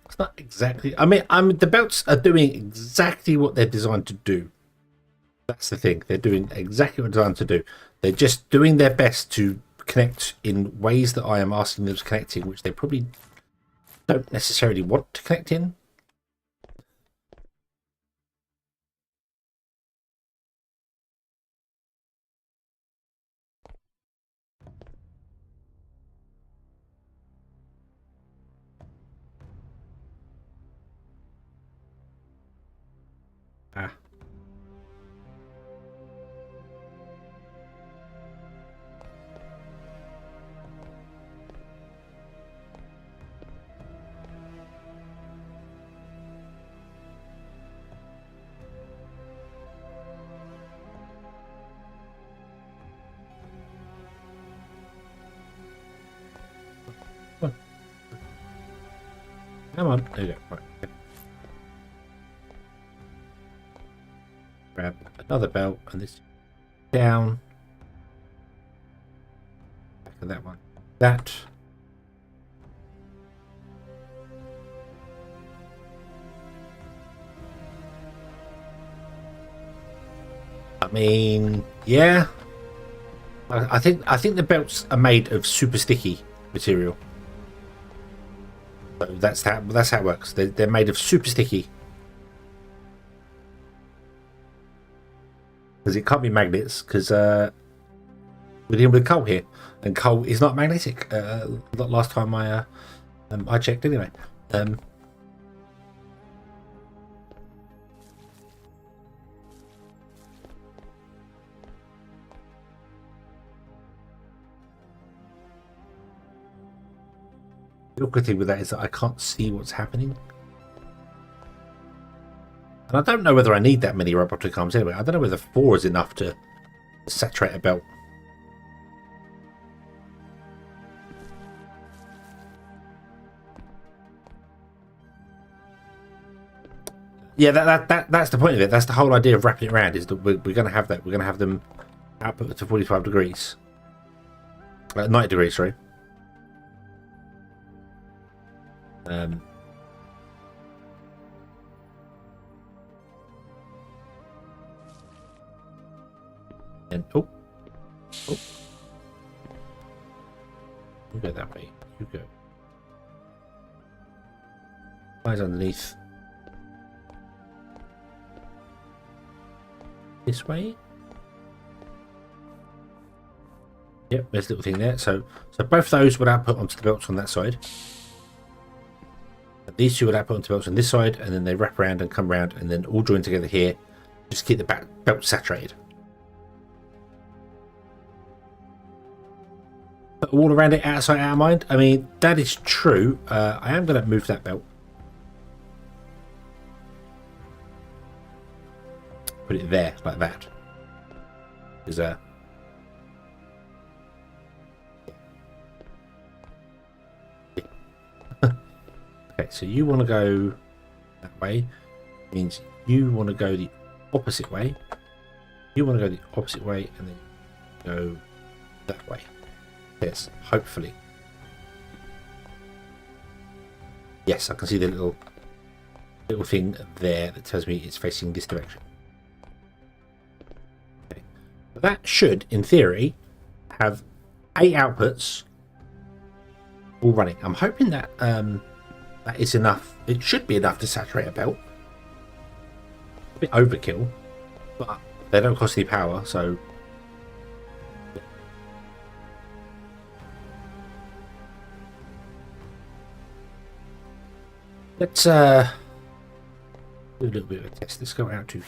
it's not exactly I mean the belts are doing exactly what they're designed to do. That's the thing, they're doing exactly what they're designed to do. They're just doing their best to connect in ways that I am asking them to connect in, which they probably don't necessarily want to connect in. Ah. Come on. There you go. Right. Okay. Grab another belt and this down. Back of that one. That. I mean, yeah. I think the belts are made of super sticky material. So that's how it works. They're made of super sticky. Because it can't be magnets, because we're dealing with coal here, and coal is not magnetic. Last time I checked anyway. The awkward thing with that is that I can't see what's happening. And I don't know whether I need that many robotic arms anyway. I don't know whether 4 is enough to saturate a belt. Yeah, that's the point of it. That's the whole idea of wrapping it around, is that we're going to have that. We're going to have them output to 45 degrees. 90 degrees, sorry. And oh, you go that way. You go. Eyes underneath. This way. Yep, there's a little thing there. So both those would output onto the belts on that side. These two would output onto belts on this side, and then they wrap around and come around, and then all join together here. Just keep the belt saturated. But all around it, outside, out of mind. I mean, that is true. I am going to move that belt. Put it there, like that. Is okay, so you want to go that way. Means you want to go the opposite way. You want to go the opposite way, and then go that way. Yes, hopefully. Yes, I can see the little thing there that tells me it's facing this direction. Okay. That should, in theory, have 8 outputs all running. I'm hoping that that is enough. It should be enough to saturate a belt. A bit overkill, but they don't cost any power, so let's do a little bit of a test. Let's go out to here.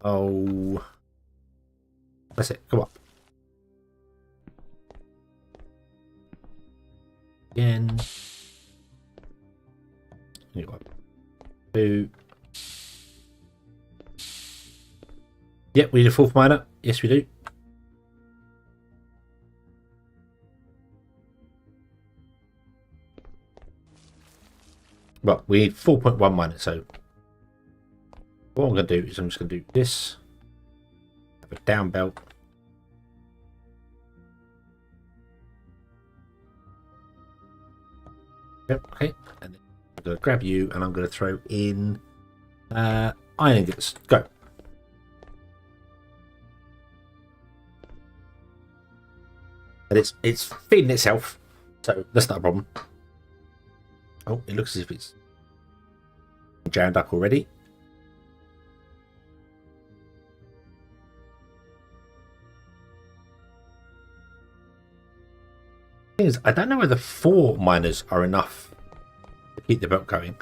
Oh, that's it. Come on. Again. 2. Yep, we need a 4th miner. Yes, we do. Well, we need 4.1 miners, so what I'm going to do is I'm just going to do this. Have a down belt. Yep, okay. And then I'm going to grab you and I'm going to throw in iron ingots. Go. And it's feeding itself, so that's not a problem. Oh, it looks as if it's jammed up already. Thing is, I don't know whether 4 miners are enough to keep the belt going.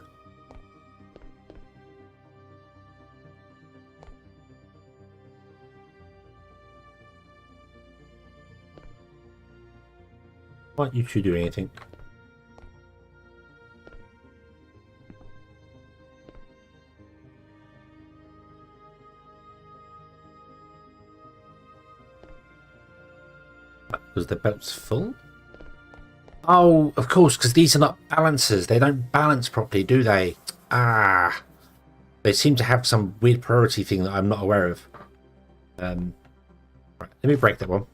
Why don't you two do anything? Because the belt's full? Oh, of course, because these are not balancers. They don't balance properly, do they? Ah. They seem to have some weird priority thing that I'm not aware of. Right, let me break that one.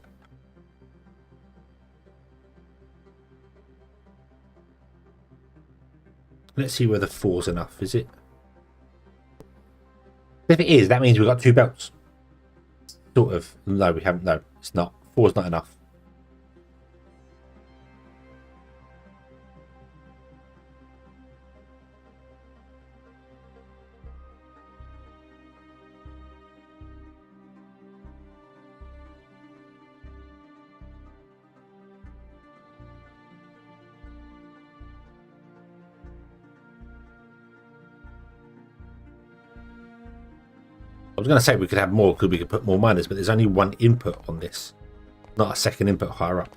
Let's see whether 4's enough, is it? If it is, that means we've got 2 belts. Sort of. No, we haven't. No, it's not. 4's not enough. I was going to say we could have more because we could put more miners, but there's only 1 input on this, not a second input higher up.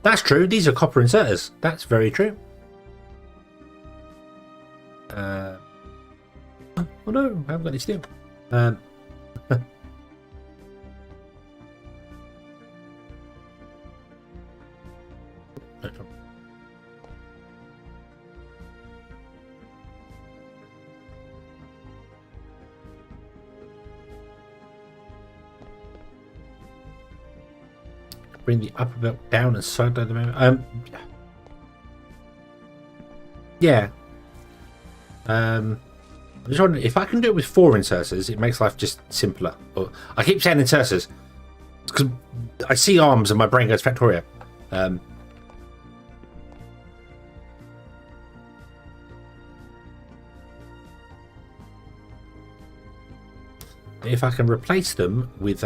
That's true. These are copper inserters. That's very true. Oh no, I haven't got any steel. Bring the upper belt down and side at the moment. Yeah. I'm just wondering if I can do it with 4 inserters, it makes life just simpler. I keep saying inserters because I see arms and my brain goes Factoria. If I can replace them with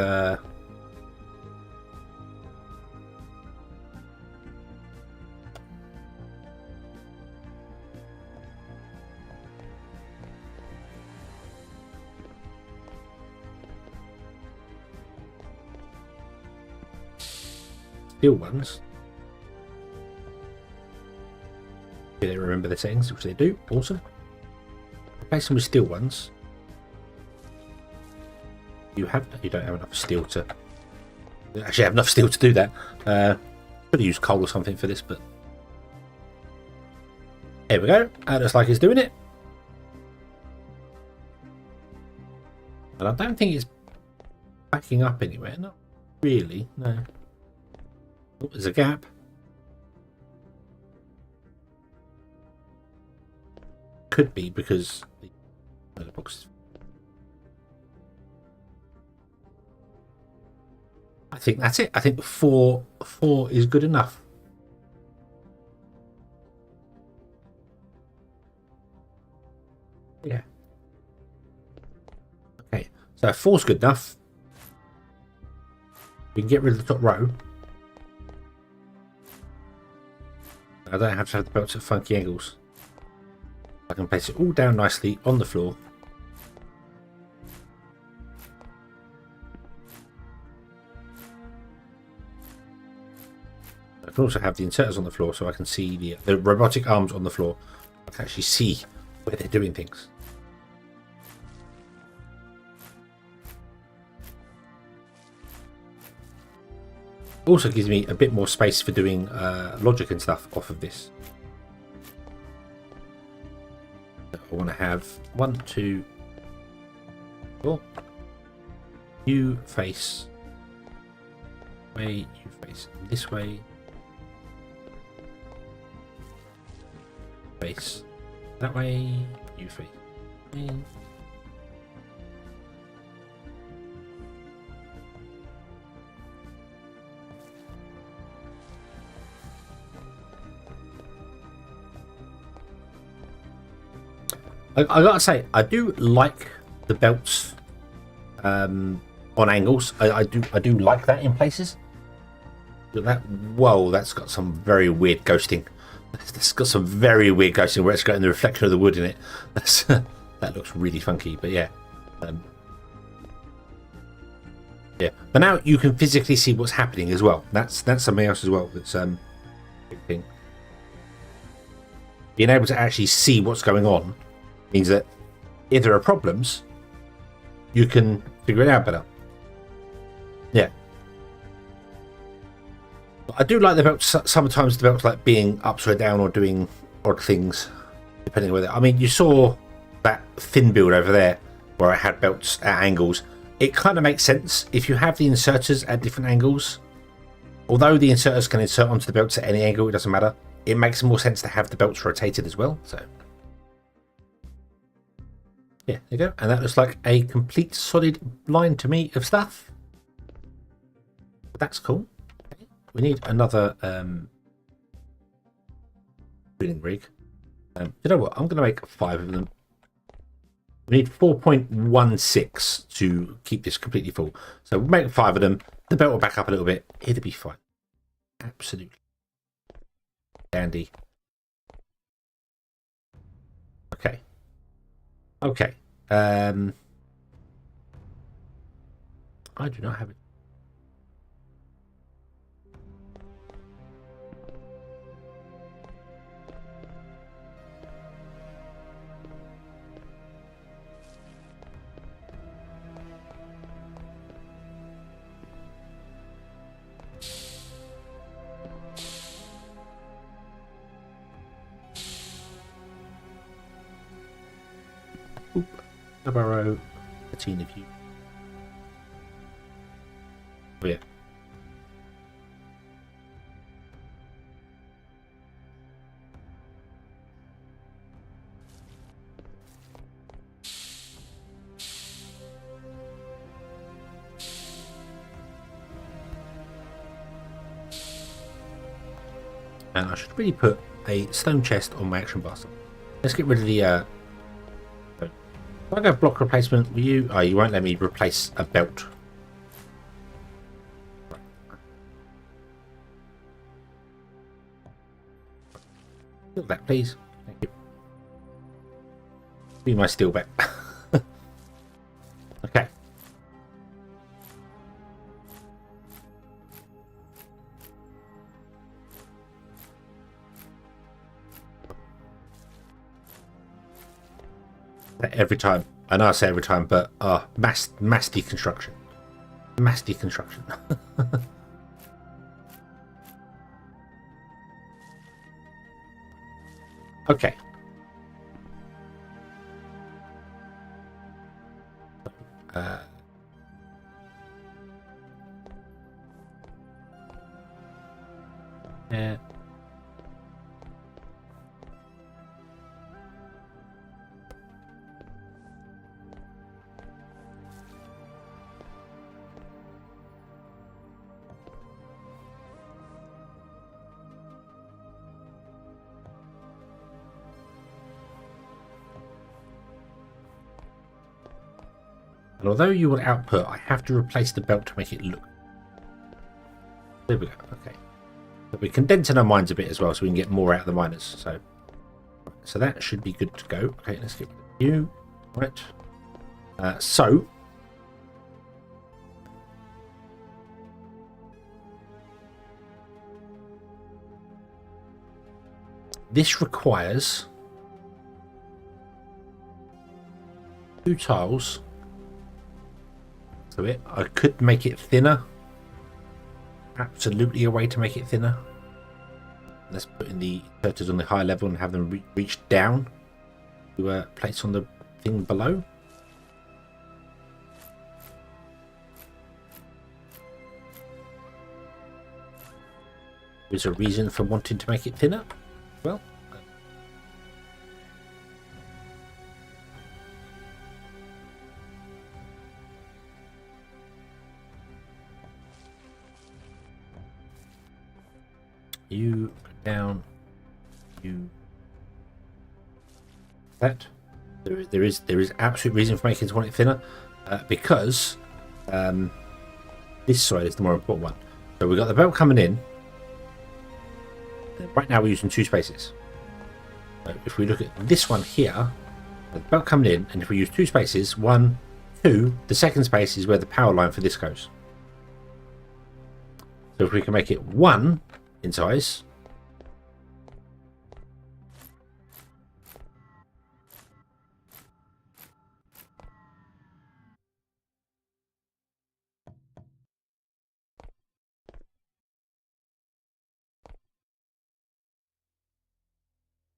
steel ones. Do they remember the settings, which they do? Awesome. Replace them with steel ones. You don't have enough steel to actually have enough steel to do that. Could have used coal or something for this, but there we go. That looks like it's doing it. And I don't think it's backing up anywhere. Not really. No. Oh, there's a gap. Could be because the box is... I think that's it. I think 4 is good enough. Yeah. Okay, so 4's good enough. We can get rid of the top row. I don't have to have the belts at funky angles. I can place it all down nicely on the floor. I can also have the inserters on the floor so I can see the robotic arms on the floor. I can actually see where they're doing things. Also gives me a bit more space for doing logic and stuff off of this. I want to have 1, 2, 4. You face. Way, you face this way. Face that way. You face me. I gotta say, I do like the belts on angles. I do like that in places. Whoa, that's got some very weird ghosting. That's got some very weird ghosting where it's got the reflection of the wood in it. That looks really funky, but yeah. Yeah, but now you can physically see what's happening as well. That's something else as well. That's big thing. Being able to actually see what's going on means that if there are problems, you can figure it out better. Yeah. I do like the belts. Sometimes the belts like being upside down or doing odd things, depending on whether. I mean, you saw that thin build over there where I had belts at angles. It kind of makes sense if you have the inserters at different angles. Although the inserters can insert onto the belts at any angle, it doesn't matter. it makes more sense to have the belts rotated as well. So yeah, there you go. And that looks like a complete solid line to me of stuff. That's cool. Okay. We need another drilling rig. You know what? I'm going to make 5 of them. We need 4.16 to keep this completely full. So we'll make 5 of them. The belt will back up a little bit. It'll be fine. Absolutely. Dandy. Okay. Okay. I do not have it. Nabarro, 13 of you. Oh, yeah. And I should really put a stone chest on my action bar. Let's get rid of the if I go block replacement, will you? Oh, you won't let me replace a belt. Look at that, please. Thank you. Be my steel bet. Okay. Every time. I know I say every time, but mass deconstruction. Mass deconstruction. Okay. Yeah. And although you will output, I have to replace the belt to make it look. There we go. Okay. But we're condensing our mines a bit as well, so we can get more out of the miners. So that should be good to go. Okay, let's get rid of you. Right. So this requires 2 tiles. So I could make it thinner. Absolutely a way to make it thinner. Let's put in the inserters on the higher level and have them reach down to place on the thing below. There's a reason for wanting to make it thinner. Well, you go down. You that there is absolute reason for making it thinner because this side is the more important one. So we've got the belt coming in. Right now we're using 2 spaces. So if we look at this one here, the belt coming in, and if we use 2 spaces, 1, 2, the second space is where the power line for this goes. So if we can make it 1 in size,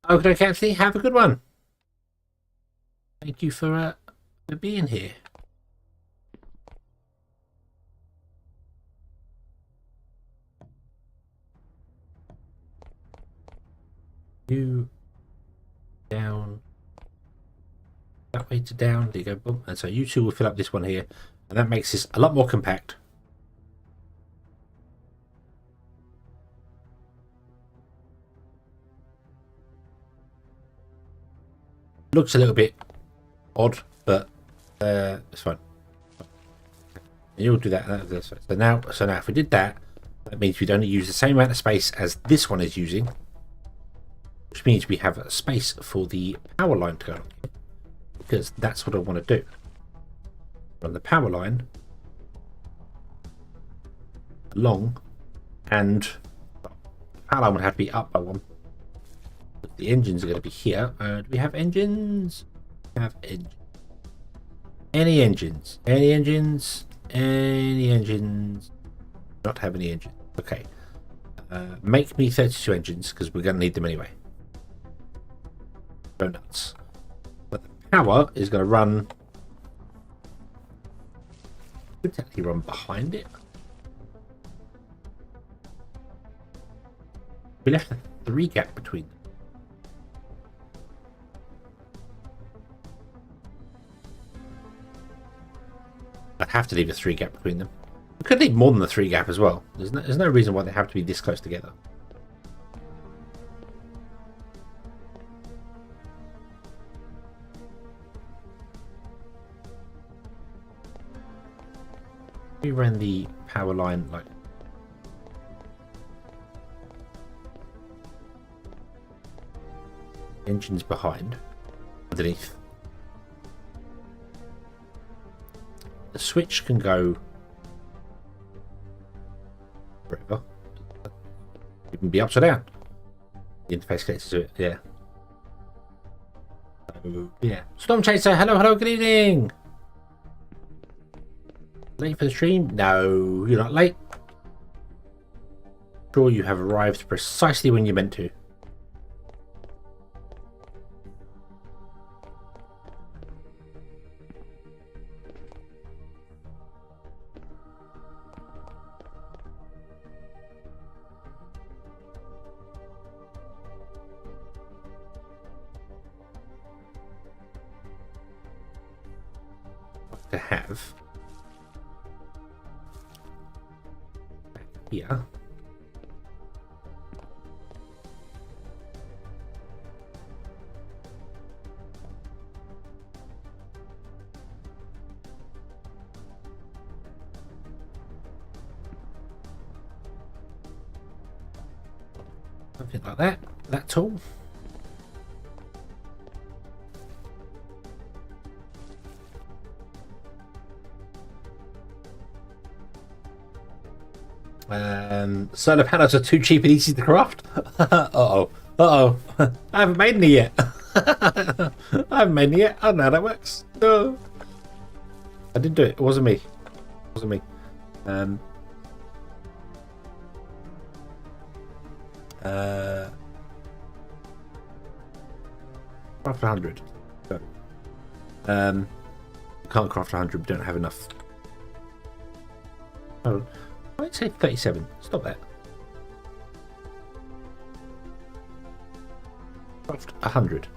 okay, Kathy, have a good one. Thank you for being here. You down. That way to down. There you go. Boom. And so you two will fill up this one here. And that makes this a lot more compact. Looks a little bit odd, but it's fine. And you'll do that. So now if we did that, that means we'd only use the same amount of space as this one is using, which means we have a space for the power line to go on, because that's what I want to do. Run the power line along, and the power line would have to be up by one. The engines are going to be here. Do we have engines? We have any engines? Any engines? Any engines? Not have any engines. Okay. Make me 32 engines, because we're going to need them anyway. Go nuts. But the power is going to run. Could technically run behind it. We left a 3 gap between them. I'd have to leave a 3 gap between them. We could leave more than the 3 gap as well. There's no reason why they have to be this close together. We ran the power line like engines behind, underneath. The switch can go wherever. It can be upside down. The interface connects to it, yeah. So, yeah. Storm Chaser, hello, good evening. Late for the stream? No, you're not late. Sure, you have arrived precisely when you meant to. To have here something like that. That's all. Solar panels are too cheap and easy to craft. Uh-oh. I haven't made any yet. I haven't made any yet. I don't know how that works. No. I didn't do it. It wasn't me. It wasn't me. Craft 100. So, can't craft 100. We don't have enough. Oh. I'd say 37. Stop that. Craft 100.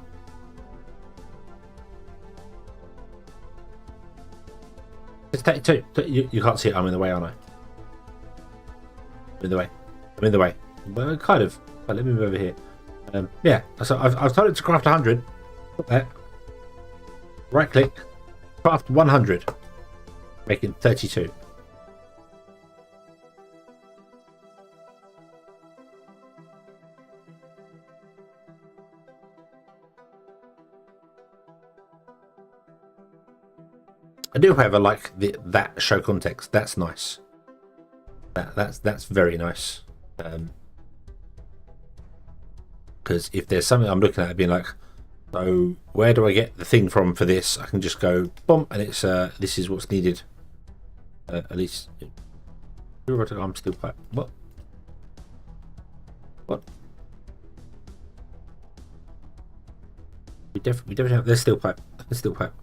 It's 32. You can't see it. I'm in the way, aren't I? I'm in the way. I'm in the way. Well, kind of. Right, let me move over here. Yeah. So I've told it to craft 100. Stop that. Right click. Craft 100. Making 32. I do, however, like that show context. That's nice. That's very nice. Because if there's something I'm looking at, being like, so where do I get the thing from for this? I can just go boom, and it's this is what's needed. At least I'm still pipe. What? We definitely have. There's still pipe. There's still pipe.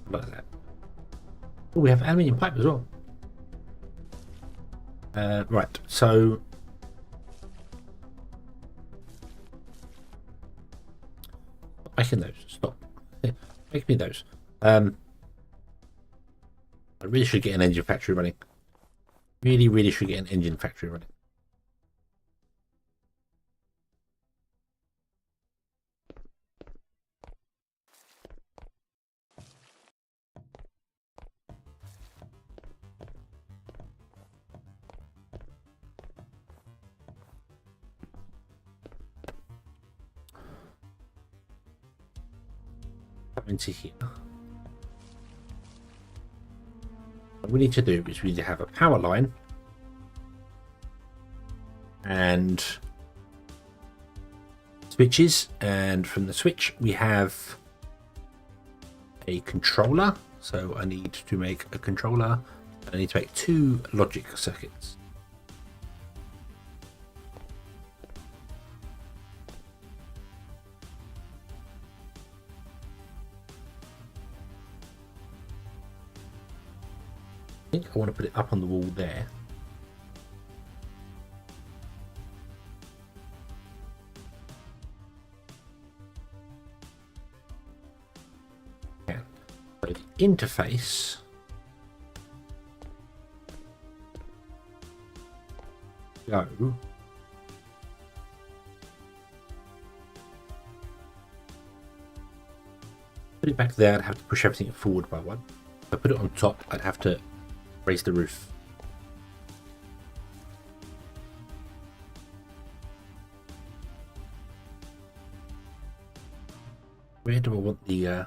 Like that. Oh, we have aluminium pipe as well. Right, so stop making those. Stop. Make me those. I really should get an engine factory running. Really, really should get an engine factory running. Come into here. What we need to do is we need to have a power line and switches, and from the switch we have a controller. So I need to make a controller. I need to make 2 logic circuits. I think I want to put it up on the wall there. Yeah. So the interface go put it back there. I'd have to push everything forward by 1. If I put it on top, I'd have to raise the roof. Where do I want the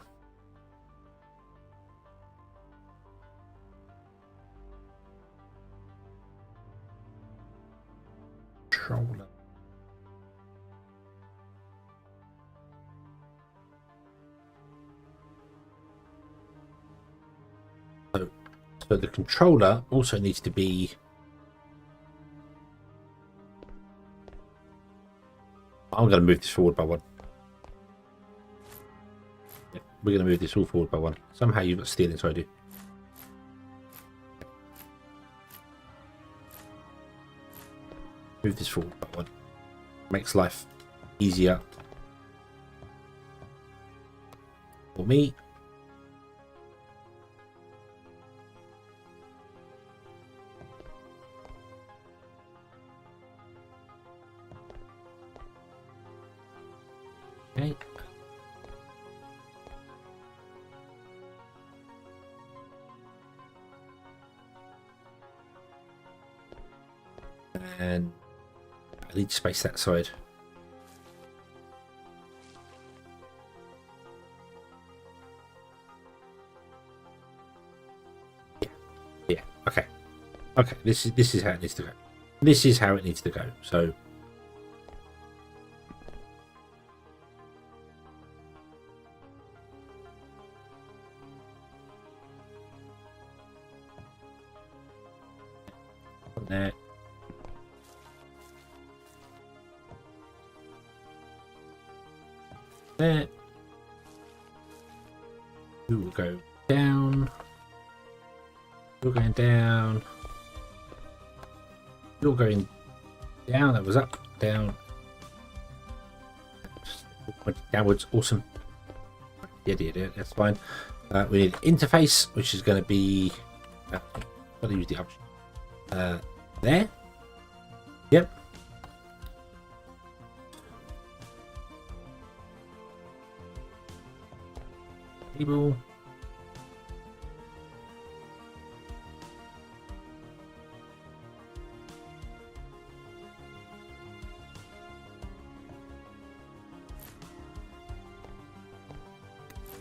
controller? So the controller also needs to be... I'm going to move this forward by 1. Yeah, we're going to move this all forward by 1. Somehow you've got steel inside you. Move this forward by 1. Makes life easier for me. Okay. And I need to space that side. Yeah. Okay. Okay. This is how it needs to go. This is how it needs to go. So. There. There. We will go down. You're going down. You're going down. That was up, down. Downwards. Awesome. Yeah. That's fine. We need interface, which is going to be. Gotta use the option. There. Yep. Table.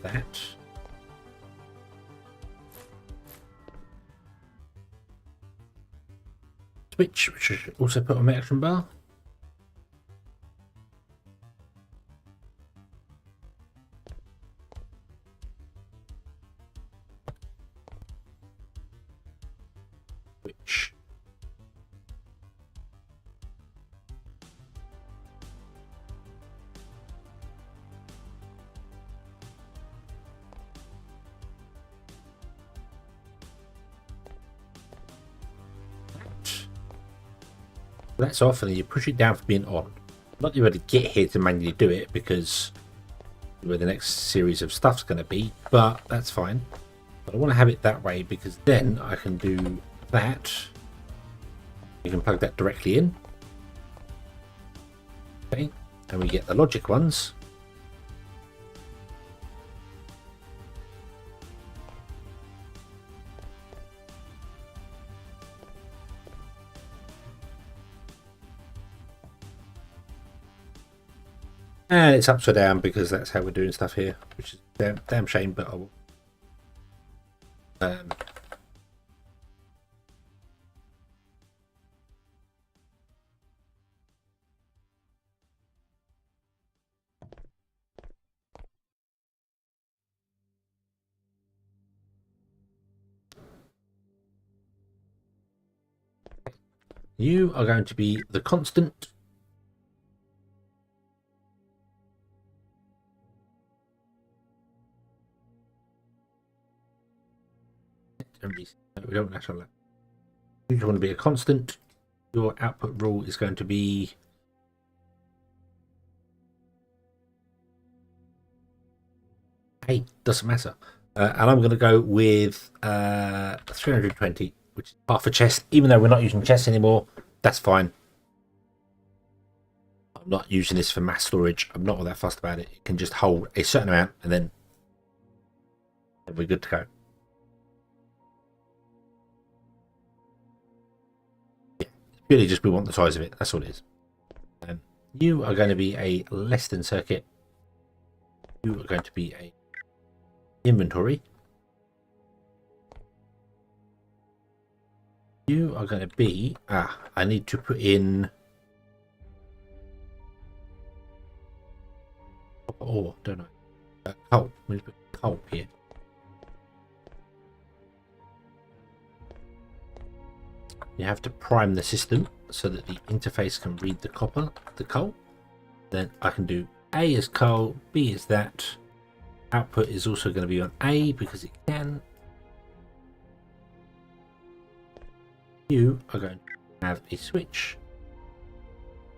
That. Switch, which I should also put on my action bar. Which That's off, and then you push it down for being on. Not able to get here to manually do it because where the next series of stuff's going to be, but that's fine. But I want to have it that way because then I can do that. You can plug that directly in. Okay, and we get the logic ones. And it's upside down because that's how we're doing stuff here, which is a damn shame, but I will. You are going to be the constant. We don't actually. You want to be a constant. Your output rule is going to be hey, doesn't matter. And I'm going to go with 320, which is half a chest. Even though we're not using chests anymore, that's fine. I'm not using this for mass storage. I'm not all that fussed about it. It can just hold a certain amount, and then we're good to go. Yeah, purely just we want the size of it. That's all it is. You are going to be a less than circuit. You are going to be a inventory. You are going to be I need to put in ore, don't I? Coal. I'm going to put coal here. You have to prime the system so that the interface can read the coal. Then I can do A as coal, B as that. Output is also going to be on A because it can. You are going to have a switch.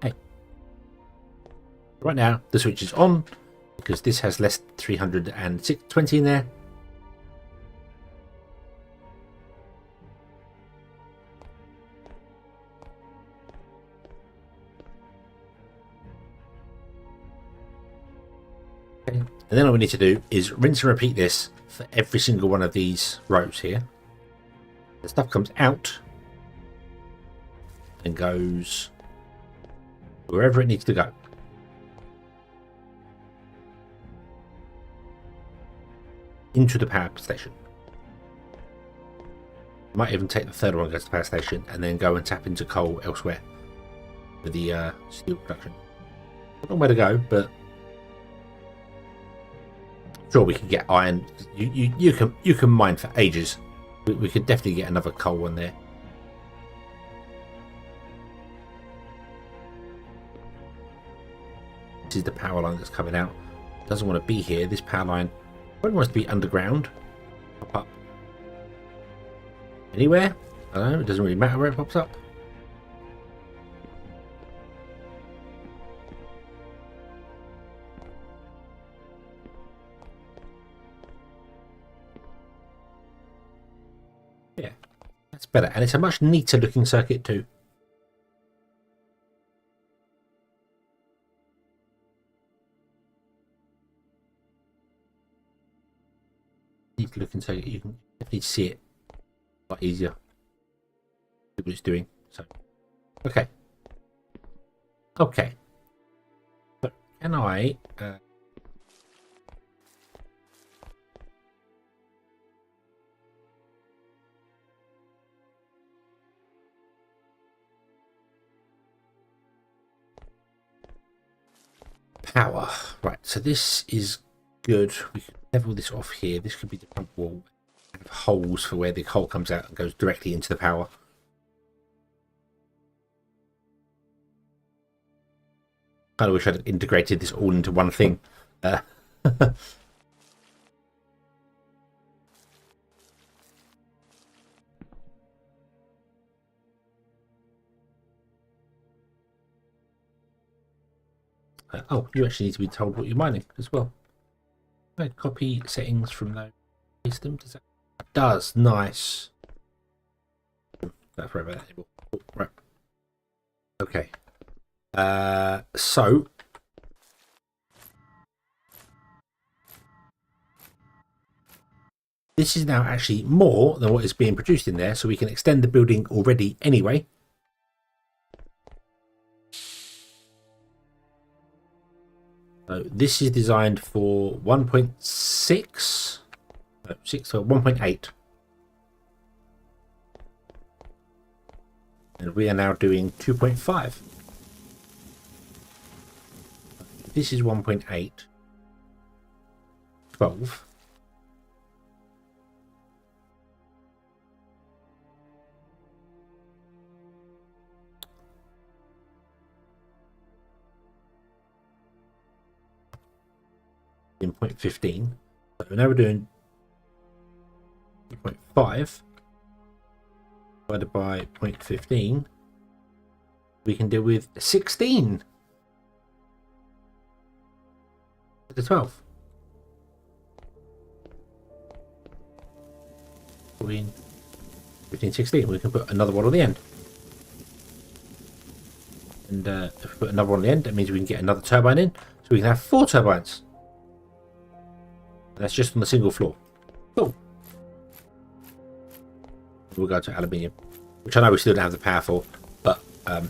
Hey. Right now the switch is on because this has less than 320 in there. Okay. And then all we need to do is rinse and repeat this for every single one of these rows here. The stuff comes out and goes wherever it needs to go. Into the power station. Might even take the third one, goes to the power station, and then go and tap into coal elsewhere for the steel production. A long way to go, but sure we can get iron. You can mine for ages. We could definitely get another coal one there. This is the power line that's coming out. It doesn't want to be here. This power line probably wants to be underground. Pop up anywhere. I don't know. It doesn't really matter where it pops up. Yeah, that's better, and it's a much neater looking circuit too. Neat looking circuit, you can definitely see it a lot easier. See what it's doing. So, okay. So, can I? Power. Right, so this is good. We can level this off here. This could be the front wall. Have holes for where the coal comes out and goes directly into the power. Kind of wish I'd integrated this all into one thing. Oh, you actually need to be told what you're mining as well. Right, copy settings from those. Paste them. Does that? It does. Nice. Don't worry about that anymore. Oh, right. Okay. So this is now actually more than what is being produced in there, so we can extend the building already anyway. So this is designed for 1.6, no, 6 or 1.8. And we are now doing 2.5. This is 1.8. 12. In 0.15. So now we're doing 0.5 divided by 0.15. We can deal with 16 to the 12. 14, 15, 16. We can put another one on the end. And if we put another one on the end, that means we can get another turbine in. So we can have 4 turbines. That's just on the single floor. Cool. We'll go to aluminium, which I know we still don't have the power for, but I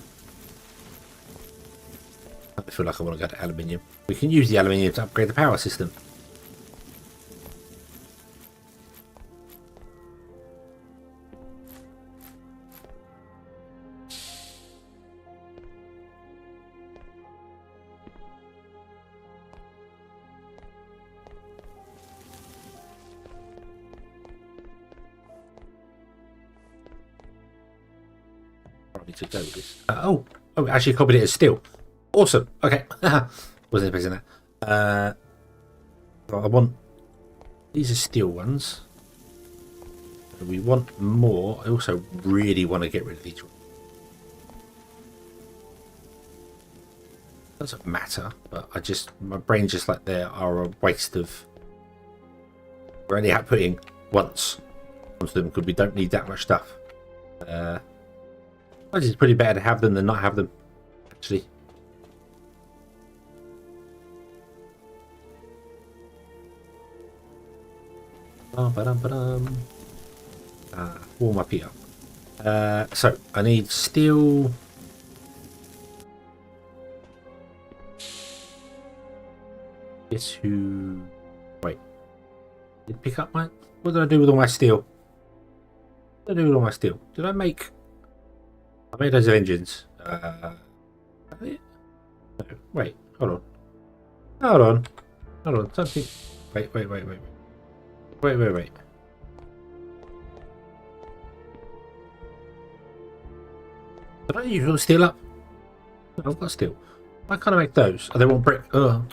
feel like I want to go to aluminium. We can use the aluminium to upgrade the power system. Need to go with this. Oh, actually copied it as steel. Awesome. Okay. Wasn't expecting that. Well, I want these are steel ones. We want more. I also really want to get rid of these ones. Doesn't matter, but my brain's just like they are a waste of. We're only outputting once onto them because we don't need that much stuff. It's pretty better to have them than not have them, actually. Warm up here. So I need steel. Guess who? Wait. Did I pick up my? What did I do with all my steel? What did I do with all my steel? Did I make? I made those engines. No, wait, hold on. Something. Wait. Did I use all the steel up? No, I've got steel. Why can't I make those? Oh, they want brick. Oh.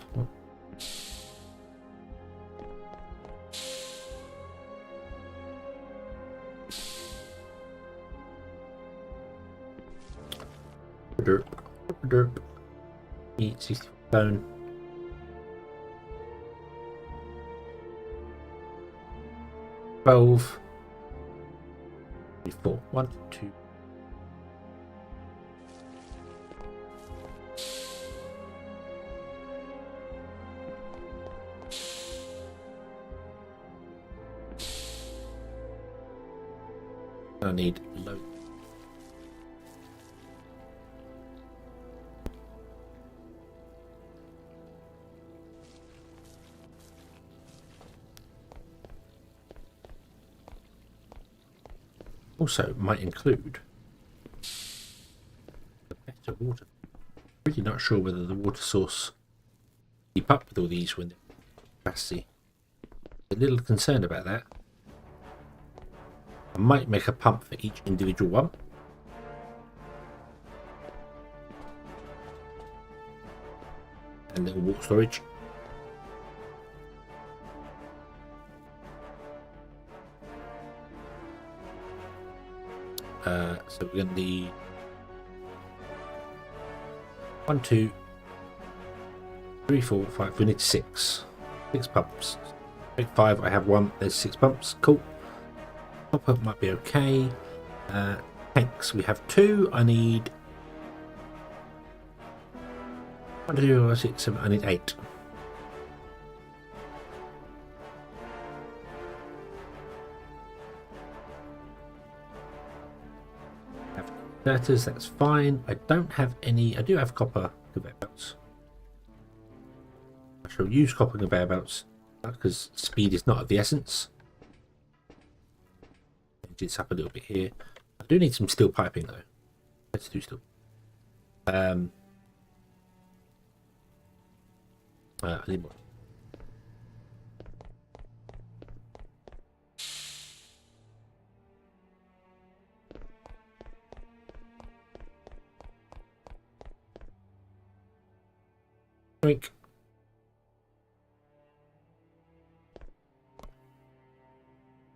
Derp. Eat 60 stone. $12. 4. 1, 2. I need load. Also might include the better water. Really not sure whether the water source keep up with all these when capacity. A little concerned about that. I might make a pump for each individual one. And little water storage. So we're going to need 1, 2, 3, 4, 5. We need 6. 6 pumps. Big 5. I have 1. There's 6 pumps. Cool. Pop up might be okay. Tanks. We have 2. I need 1, 2, 4, 6, 7. I need 8. Inserters, that's fine. I don't have any. I do have copper conveyor belts. I shall use copper conveyor belts because speed is not of the essence. Change this up a little bit here. I do need some steel piping though. Let's do steel. I need more. Drink.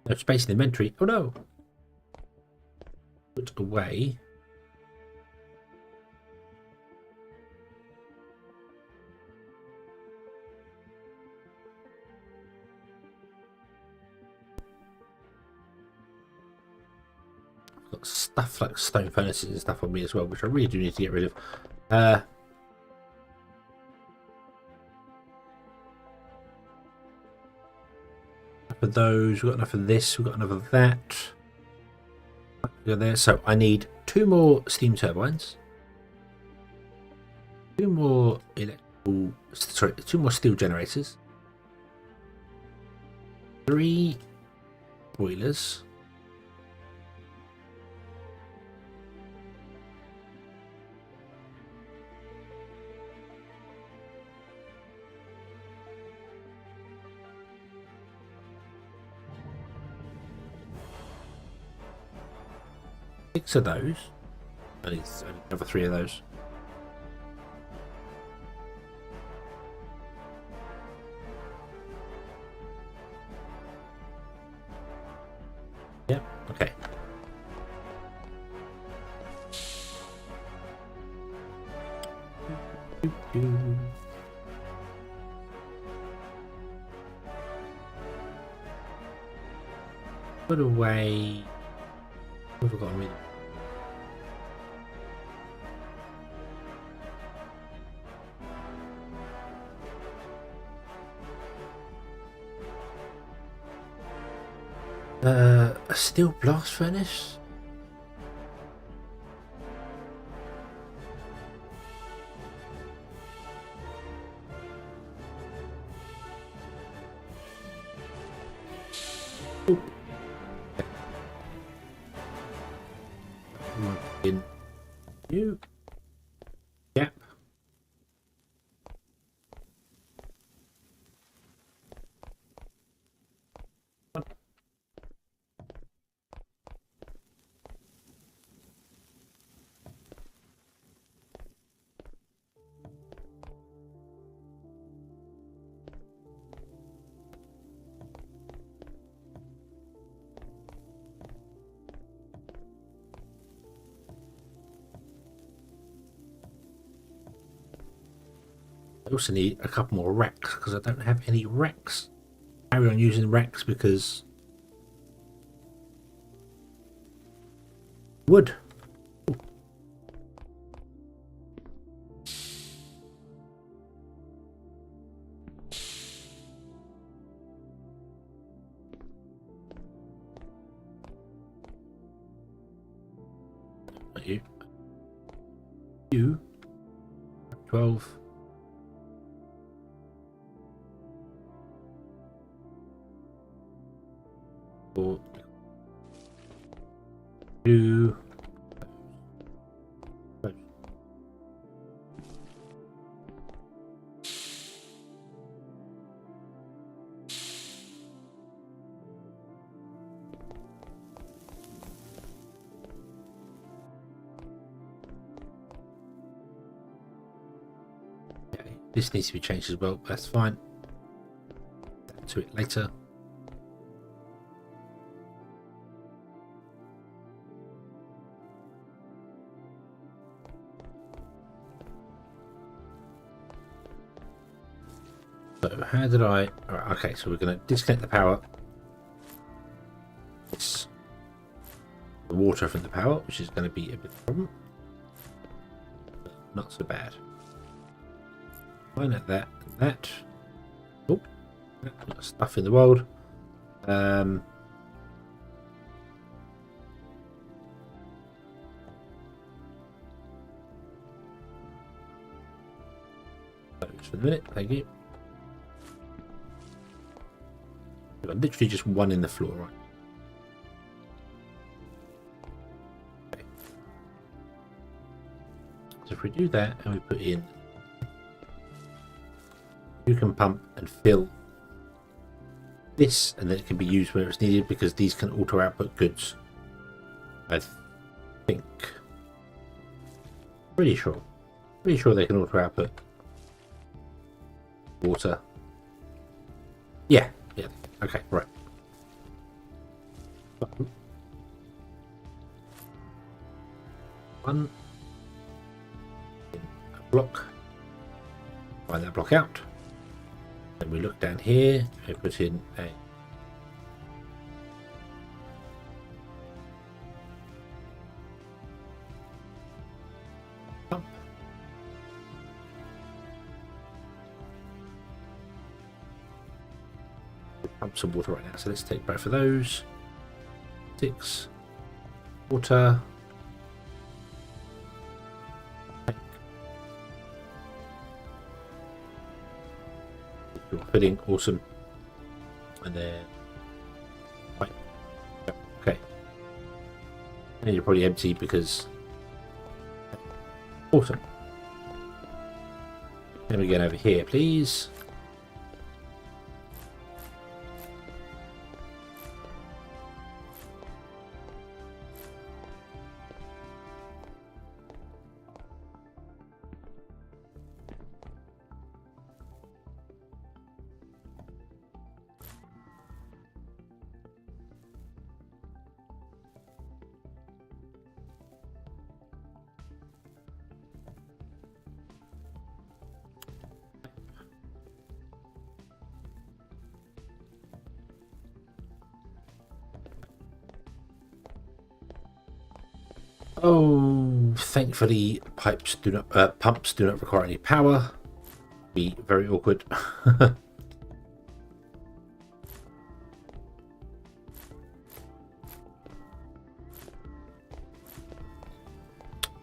No space in the inventory. Oh no! Put away. I've got stuff like stone furnaces and stuff on me as well, which I really do need to get rid of. Of those, we've got enough of this, we've got enough of that. Go there. So I need 2 more steam turbines, 2 more electrical, sorry, 2 more steel generators, 3 boilers, six of those. I need another 3 of those. Yep, okay. Put away. What have I got on me? A steel blast furnace? Ooh. In you. Yep. I also need a couple more racks because I don't have any racks. Carry on using racks because wood. Not you. You. 12. Or do okay. This needs to be changed as well. That's fine. To it later. So how did I... Alright, okay, so we're going to disconnect the power. This, the water from the power, which is going to be a bit of a problem. But not so bad. Find out that and that. Oh, stuff in the world. For the minute, thank you. We've got literally just one in the floor, right? Okay. So if we do that and we put in, you can pump and fill this, and then it can be used where it's needed because these can auto output goods. I think. Pretty sure they can auto output water. Yeah, okay, right. One in a block. Find that block out. Then we look down here and put in a pump. Pump some water right now, so let's take both of those. 6 water. Filling, awesome. And then right. Okay. And you're probably empty because awesome. Then we get over here, please. Oh, thankfully, pumps do not require any power. Be very awkward. But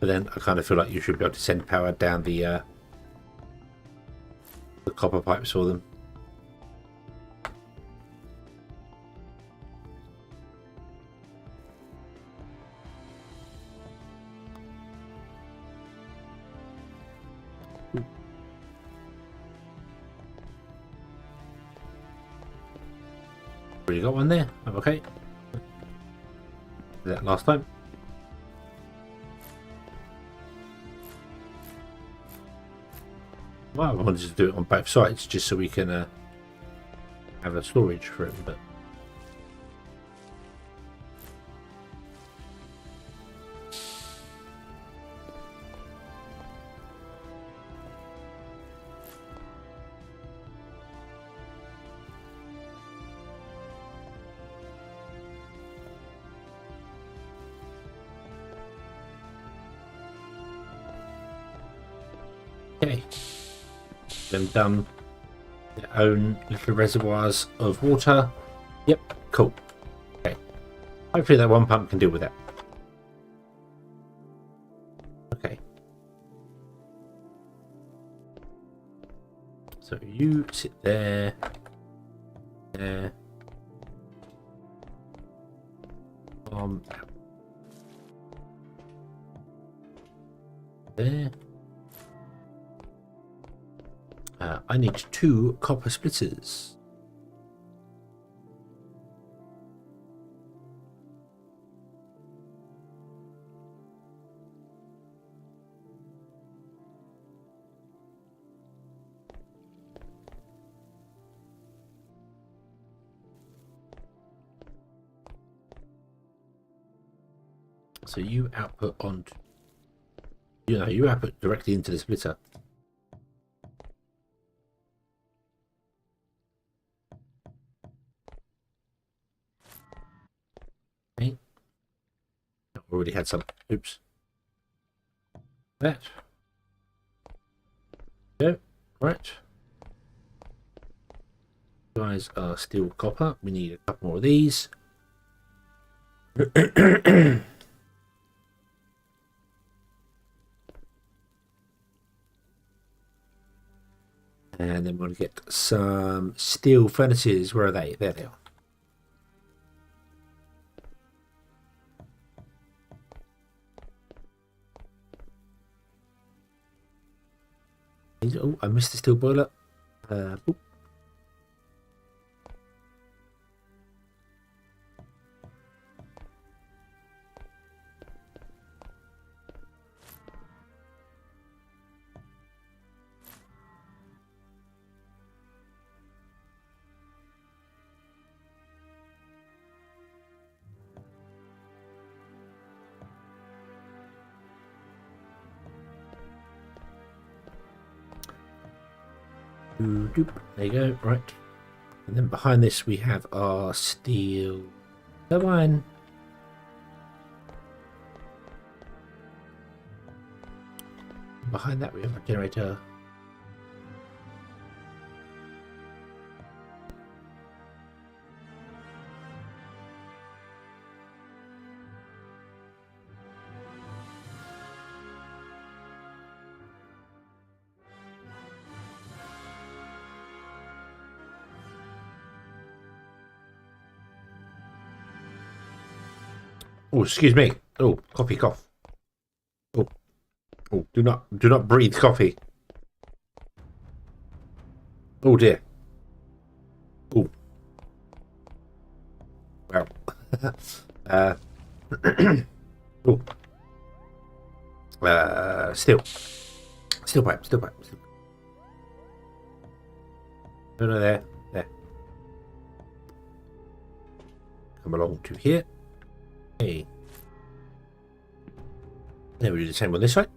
then I kind of feel like you should be able to send power down the copper pipes for them. Already got one there. I'm okay. Did that last time. Well, I wanted to do it on both sides just so we can have a storage for it, but okay. Them done their own little reservoirs of water. Yep, cool. Okay. Hopefully that one pump can deal with that. Okay. So you sit there. There. There. I need 2 copper splitters. So you output onto, you output directly into the splitter. already had some. Oops. That. Yeah, right. Guys are still copper. We need a couple more of these. And then we're going to get some steel furnaces. Where are they? There they are. Oh, I missed the steel boiler. Oop. There you go, right. And then behind this we have our steel turbine. Behind that we have a generator. Oh, excuse me. Oh, coffee cough. Oh, oh, do not breathe coffee. Oh dear. Oh. Well. Oh. Steel pipe. No, there. Come along to here. Hey. Then we do the same on this side.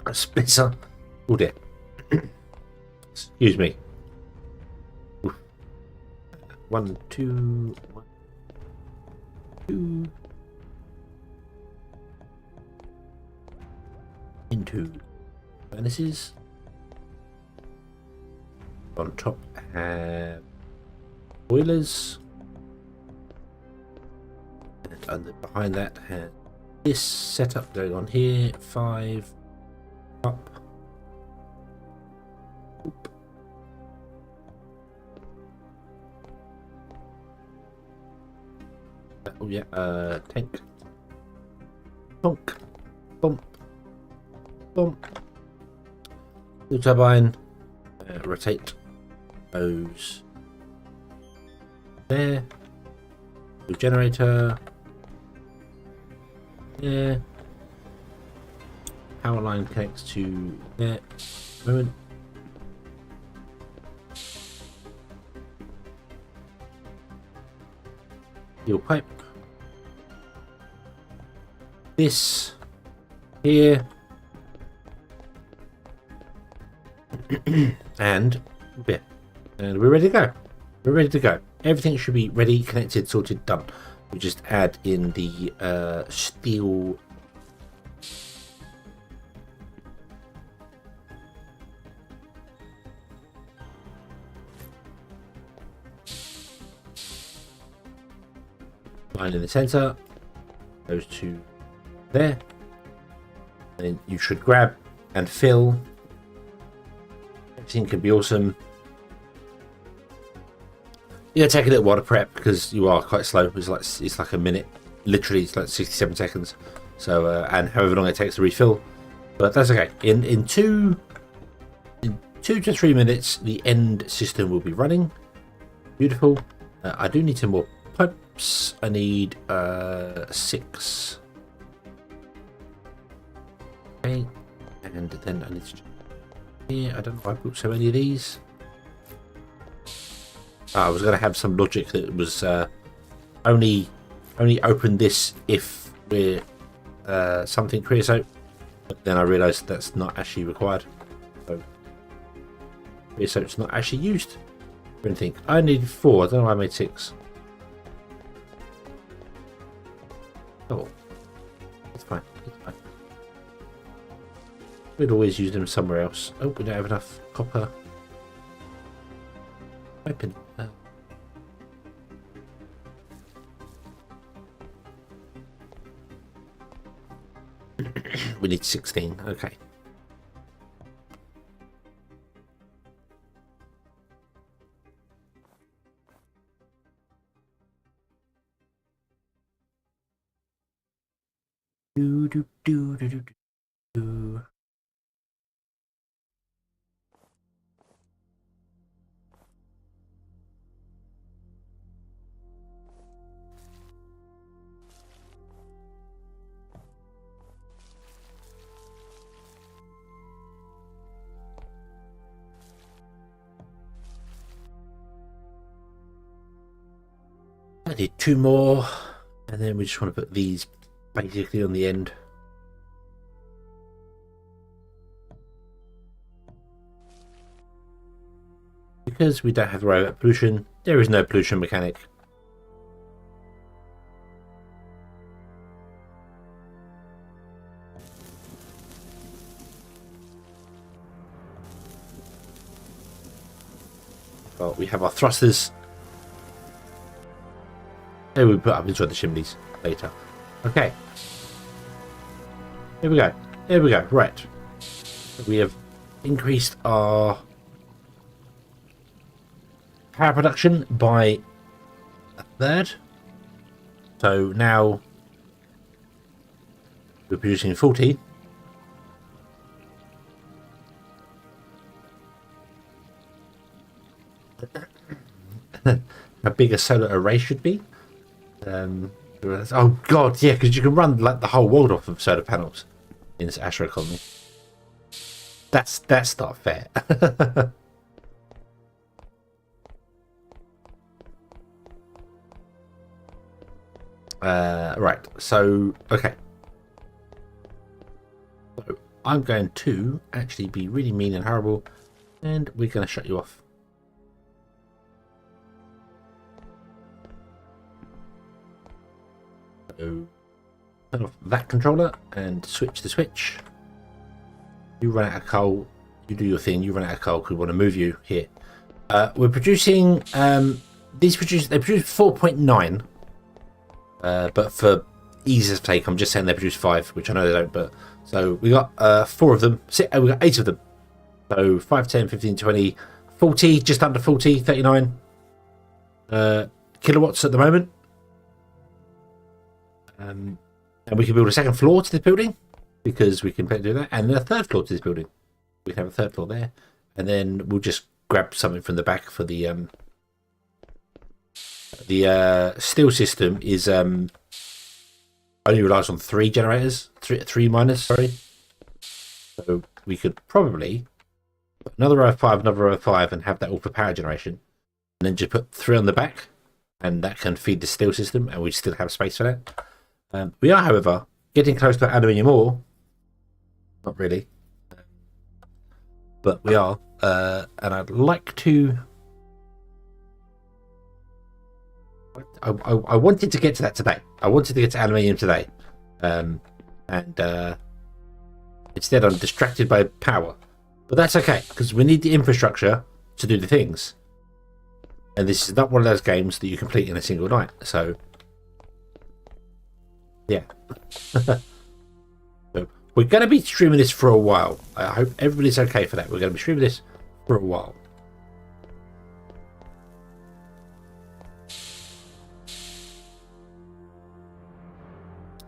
A Spencer. Oh dear. Excuse me. Oof. 1, 2, 1, 2. Into furnaces. On top have boilers, and behind that has this setup going on here. 5 up. Oop. Oh yeah, tank. Bonk. Bump. The turbine. Rotate those. There. The generator. There. Power line connects to there. Moment. Steel pipe. This here. And yeah. And we're ready to go. We're ready to go. Everything should be ready, connected, sorted, done. We just add in the steel. Line in the center. Goes to there. And then you should grab and fill. Everything can be awesome. Yeah, take a little while to prep because you are quite slow. It's like a minute, literally. It's like 67 seconds. So and however long it takes to refill, but that's okay. In 2 to 3 minutes, the end system will be running. Beautiful. I do need some more pipes. I need 6. Okay, and then I need to. Yeah, I don't know why I put so many of these. I was going to have some logic that was only open this if we're something creosote, but then I realised that's not actually required. So creosote's not actually used for anything. I needed 4. I don't know why I made 6. Oh, it's fine. It's fine. We'd always use them somewhere else. Oh, we don't have enough copper. Open. We need 16. Okay. Do do do do do do. I need 2 more, and then we just want to put these basically on the end. Because we don't have robot pollution, there is no pollution mechanic. Well, we have our thrusters. There we put up inside the chimneys later. Okay. Here we go. Here we go. Right. We have increased our power production by 1/3. So now we're producing 40. How big a solar array should be. Oh god, yeah, because you can run like the whole world off of solar panels in this Astro colony. That's not fair. Right, so okay. So I'm going to actually be really mean and horrible, and we're going to shut you off. So turn off that controller and switch the switch. You run out of coal, you do your thing, you run out of coal because we want to move you here. We're producing they produce 4.9, but for ease's sake I'm just saying they produce 5, which I know they don't, but so we got 4 of them, we got 8 of them, so 5, 10, 15, 20, 40, just under 40, 39 kilowatts at the moment. And we can build a second floor to this building because we can do that, and then a third floor to this building. We can have a third floor there, and then we'll just grab something from the back for the steel system is only relies on 3 generators, three miners, sorry. So we could probably put another row of 5, another row of 5, and have that all for power generation, and then just put 3 on the back, and that can feed the steel system, and we still have space for that. We are, however, getting close to aluminium ore. Not really, but we are, and I'd like to. I wanted to get to that today. I wanted to get to aluminium today, and instead I'm distracted by power. But that's okay because we need the infrastructure to do the things, and this is not one of those games that you complete in a single night. So. Yeah. So we're going to be streaming this for a while. I hope everybody's okay for that. We're going to be streaming this for a while.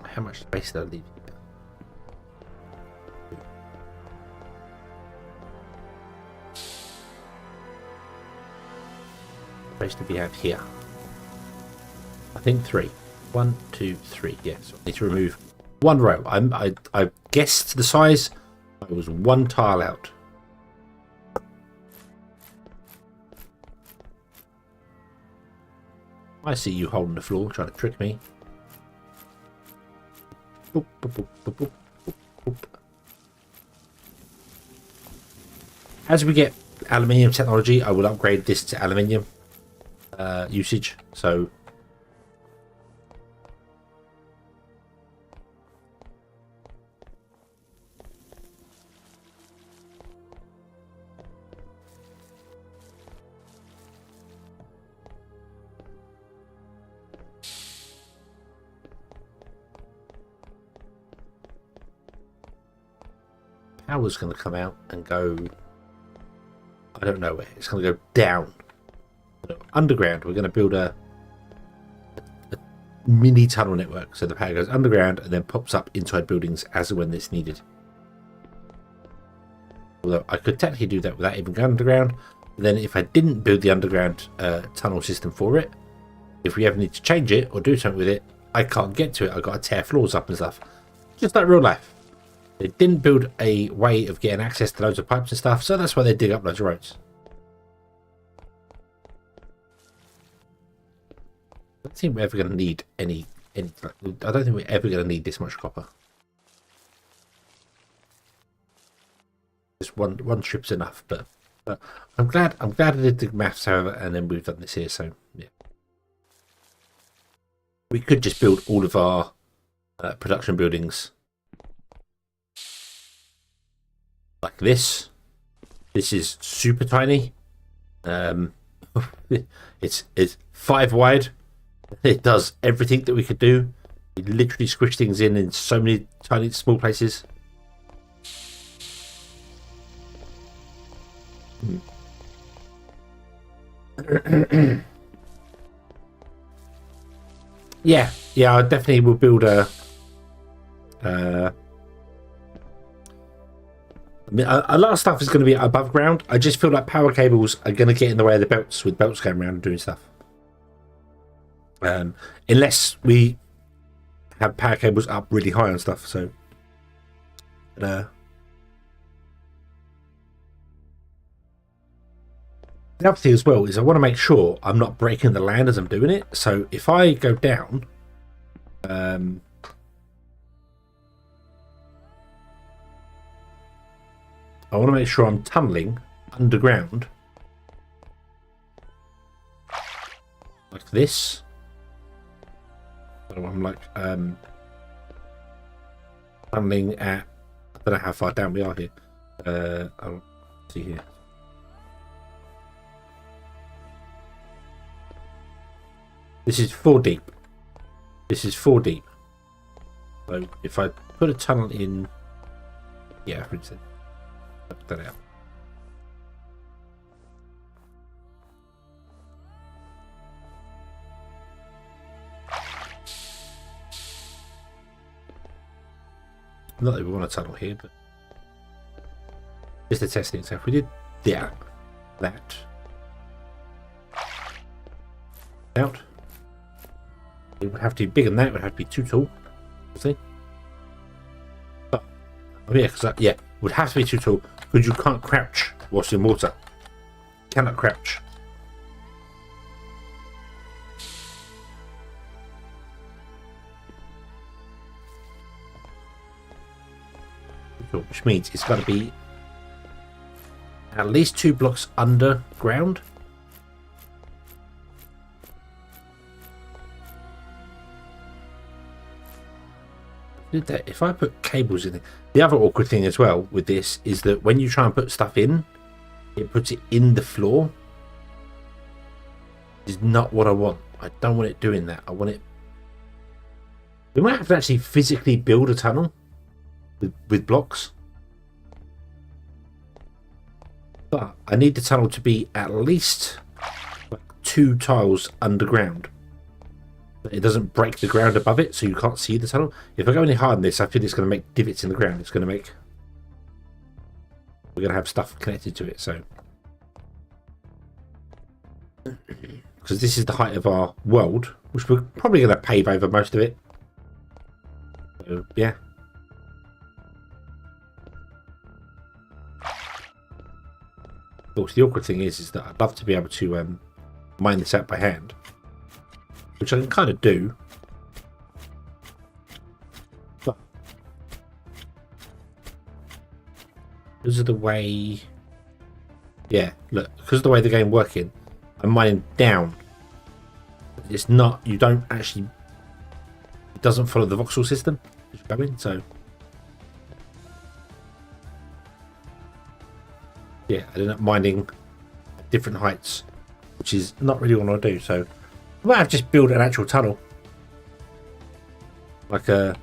How much space did I leave? Space to be out here. I think 3. 1, 2, 3. Yeah, so I need to remove 1 row. I guessed the size. I was 1 tile out. I see you holding the floor, trying to trick me. Boop, boop, boop, boop, boop, boop, boop. As we get aluminium technology, I will upgrade this to aluminium usage. So. power's going to come out and go, I don't know where. It's going to go down. Underground, we're going to build a mini tunnel network. So the power goes underground and then pops up inside buildings as and when it's needed. Although I could technically do that without even going underground. Then if I didn't build the underground tunnel system for it, if we ever need to change it or do something with it, I can't get to it. I've got to tear floors up and stuff. Just like real life. They didn't build a way of getting access to loads of pipes and stuff, so that's why they dig up loads of roads. I don't think we're ever going to need any. I don't think we're ever going to need this much copper. Just one strip's enough, but I'm glad I did the maths, however, and then we've done this here. So yeah, we could just build all of our production buildings like this. This is super tiny. It's 5 wide. It does everything that we could do. We literally squish things in so many tiny small places. yeah, I definitely will build a lot of stuff is going to be above ground. I just feel like power cables are going to get in the way of the belts, with belts going around and doing stuff. Unless we have power cables up really high and stuff. So, the other thing as well is I want to make sure I'm not breaking the land as I'm doing it. So if I go down, I want to make sure I'm tunneling underground like this. So I'm like tunneling at, I don't know how far down we are here. I'll see here. This is 4 deep. This is 4 deep. So if I put a tunnel in, yeah, for instance, put that out. Not that we want a tunnel here, but just to test it. So if we did that out, it would have to be bigger than that. It would have to be too tall. See? But yeah, because it would have to be too tall because you can't crouch whilst in water. You cannot crouch. Which means it's got to be at least 2 blocks underground. If I put cables in it, the other awkward thing as well with this is that when you try and put stuff in, it puts it in the floor. It's not what I want. I don't want it doing that. I want it. We might have to actually physically build a tunnel with blocks, but I need the tunnel to be at least like 2 tiles underground. It doesn't break the ground above it, so you can't see the tunnel. If I go any higher than this, I feel it's going to make divots in the ground. It's going to make... We're going to have stuff connected to it, so... Because this is the height of our world, which we're probably going to pave over most of it. So, yeah. Of course, the awkward thing is that I'd love to be able to mine this out by hand. Which I can kind of do. But because of the way... Yeah, look, because of the way the game working, I'm mining down. It's not... You don't actually... It doesn't follow the voxel system. So... Yeah, I ended up mining at different heights. Which is not really what I do, so... I might have just built an actual tunnel, like a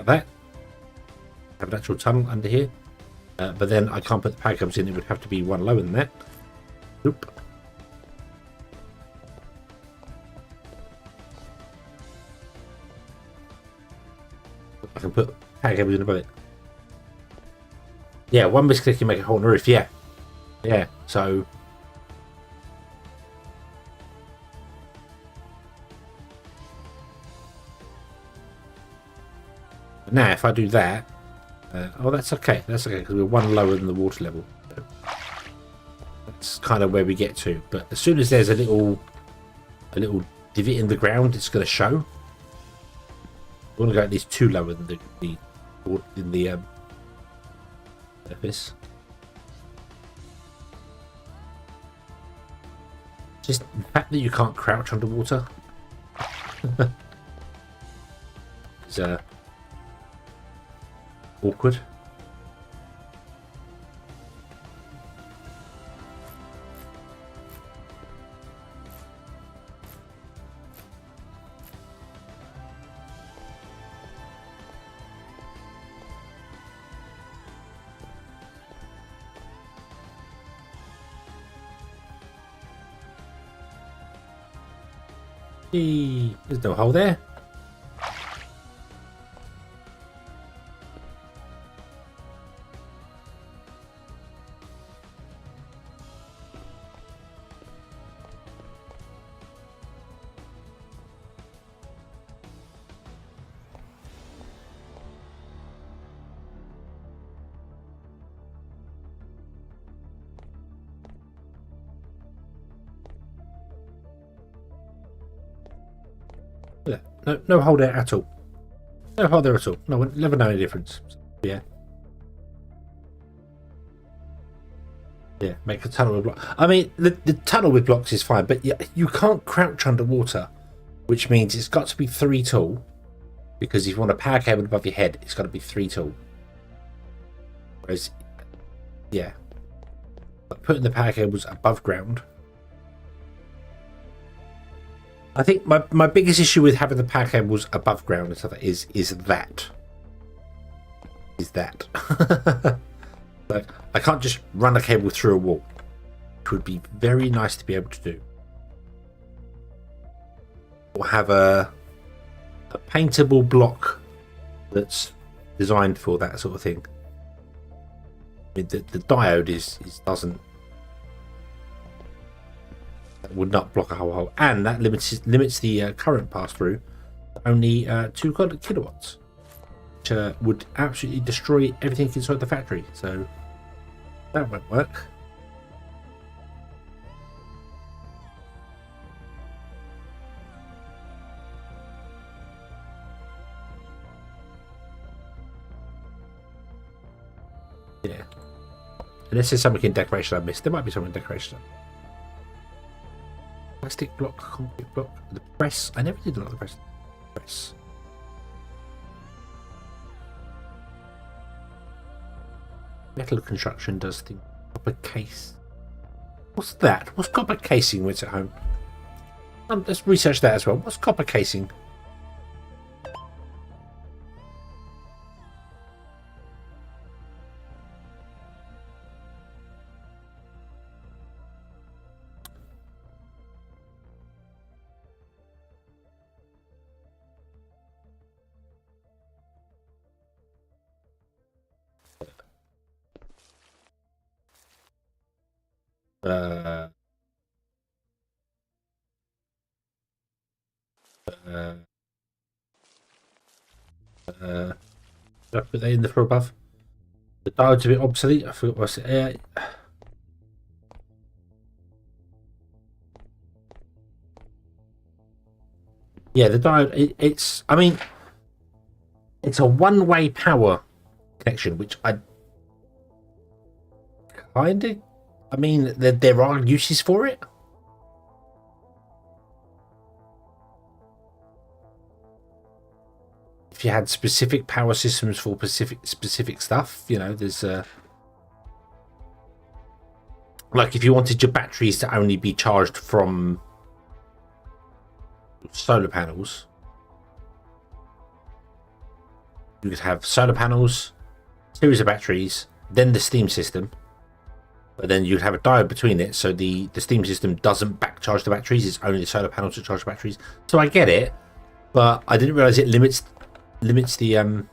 like that. Have an actual tunnel under here. But then I can't put the power cables in. It would have to be one lower than that. Nope. I can put power cables in above it. Yeah, one misclick can make a hole in the roof. Yeah. Yeah, so... Now, if I do that... oh, that's okay. That's okay, because we're one lower than the water level. So that's kind of where we get to. But as soon as there's a little divot in the ground, it's going to show. We want to go at least 2 lower than the surface. Just the fact that you can't crouch underwater is awkward. There's no hole there. No hole there at all. No hole there at all. No one never know any difference. So, yeah. Yeah, make a tunnel with blocks. I mean, the tunnel with blocks is fine, but yeah, you can't crouch underwater, which means it's got to be 3 tall. Because if you want a power cable above your head, it's got to be 3 tall. Whereas, yeah, but putting the power cables above ground. I think my biggest issue with having the power cables above ground and stuff is that. Like, I can't just run a cable through a wall, which would be very nice to be able to do. Or have a paintable block that's designed for that sort of thing. I mean, the diode doesn't. Would not block a whole hole, and that limits the current pass through only 2 kilowatts, which would absolutely destroy everything inside the factory. So that won't work. Yeah, unless there's something in decoration I missed. There might be something in decoration. Plastic block, concrete block, the press. I never did like the press. Metal construction does things. Copper case. What's that? What's copper casing when it's at home? Let's research that as well. What's copper casing? Did I put that in the floor above? The diode's a bit obsolete. I forgot what's it. Yeah, the diode. It's. I mean, it's a one-way power connection, which I kind of. I mean, there are uses for it. If you had specific power systems for specific stuff, you know, there's like if you wanted your batteries to only be charged from solar panels, you could have solar panels, series of batteries, then the steam system. But then you'd have a diode between it, so the steam system doesn't back charge the batteries. It's only the solar panels that charge the batteries. So I get it, but I didn't realize it limits the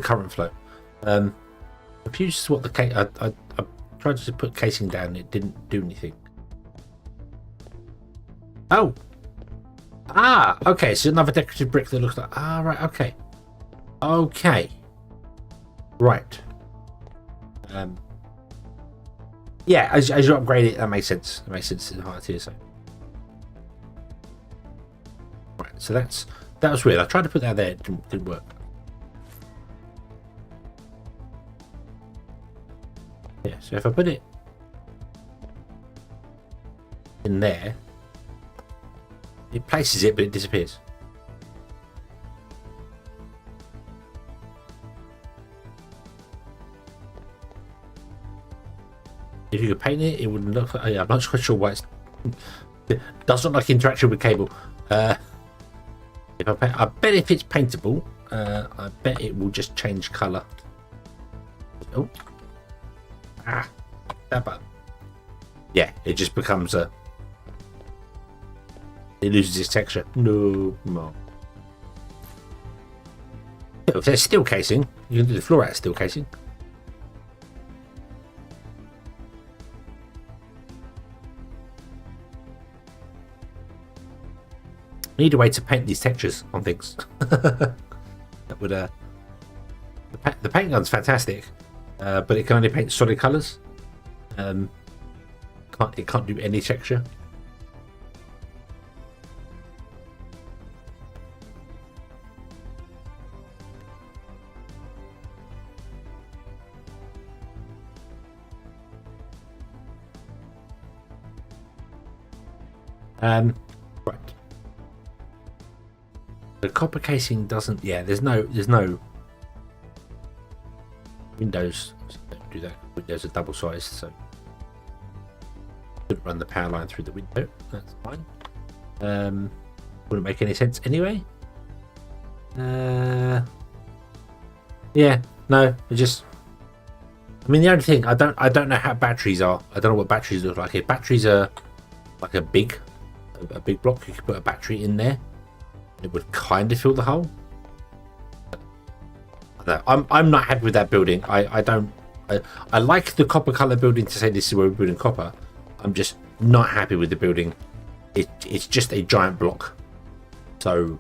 current flow. Confused as what the case. I tried to put casing down. It didn't do anything. Oh. Okay. So another decorative brick that looks like. Right. Okay. Okay. Right. Yeah, as you upgrade it, that makes sense. It makes sense in higher tier. So. Right. So that was weird. I tried to put that there. It didn't work. Yeah. So if I put it in there, it places it, but it disappears. If you could paint it, it wouldn't look like. I'm not quite sure why it does not like interaction with cable. If I paint, I bet if it's paintable, I bet it will just change color. Oh, that button. Yeah, it just becomes a. It loses its texture. No more. If there's steel casing, you can do the floor out of steel casing. I need a way to paint these textures on things. That would the paint gun's fantastic, but it can only paint solid colours. It can't do any texture. Right. The copper casing doesn't. Yeah, there's no windows. Don't do that. Windows are double sized, so couldn't run the power line through the window. That's fine. Wouldn't make any sense anyway. Yeah, no. It just. I mean, the only thing I don't know how batteries are. I don't know what batteries look like. If batteries are like a big block, you could put a battery in there. It would kind of fill the hole. I'm not happy with that building. I like the copper color building to say this is where we're building copper. I'm just not happy with the building. It's just a giant block. So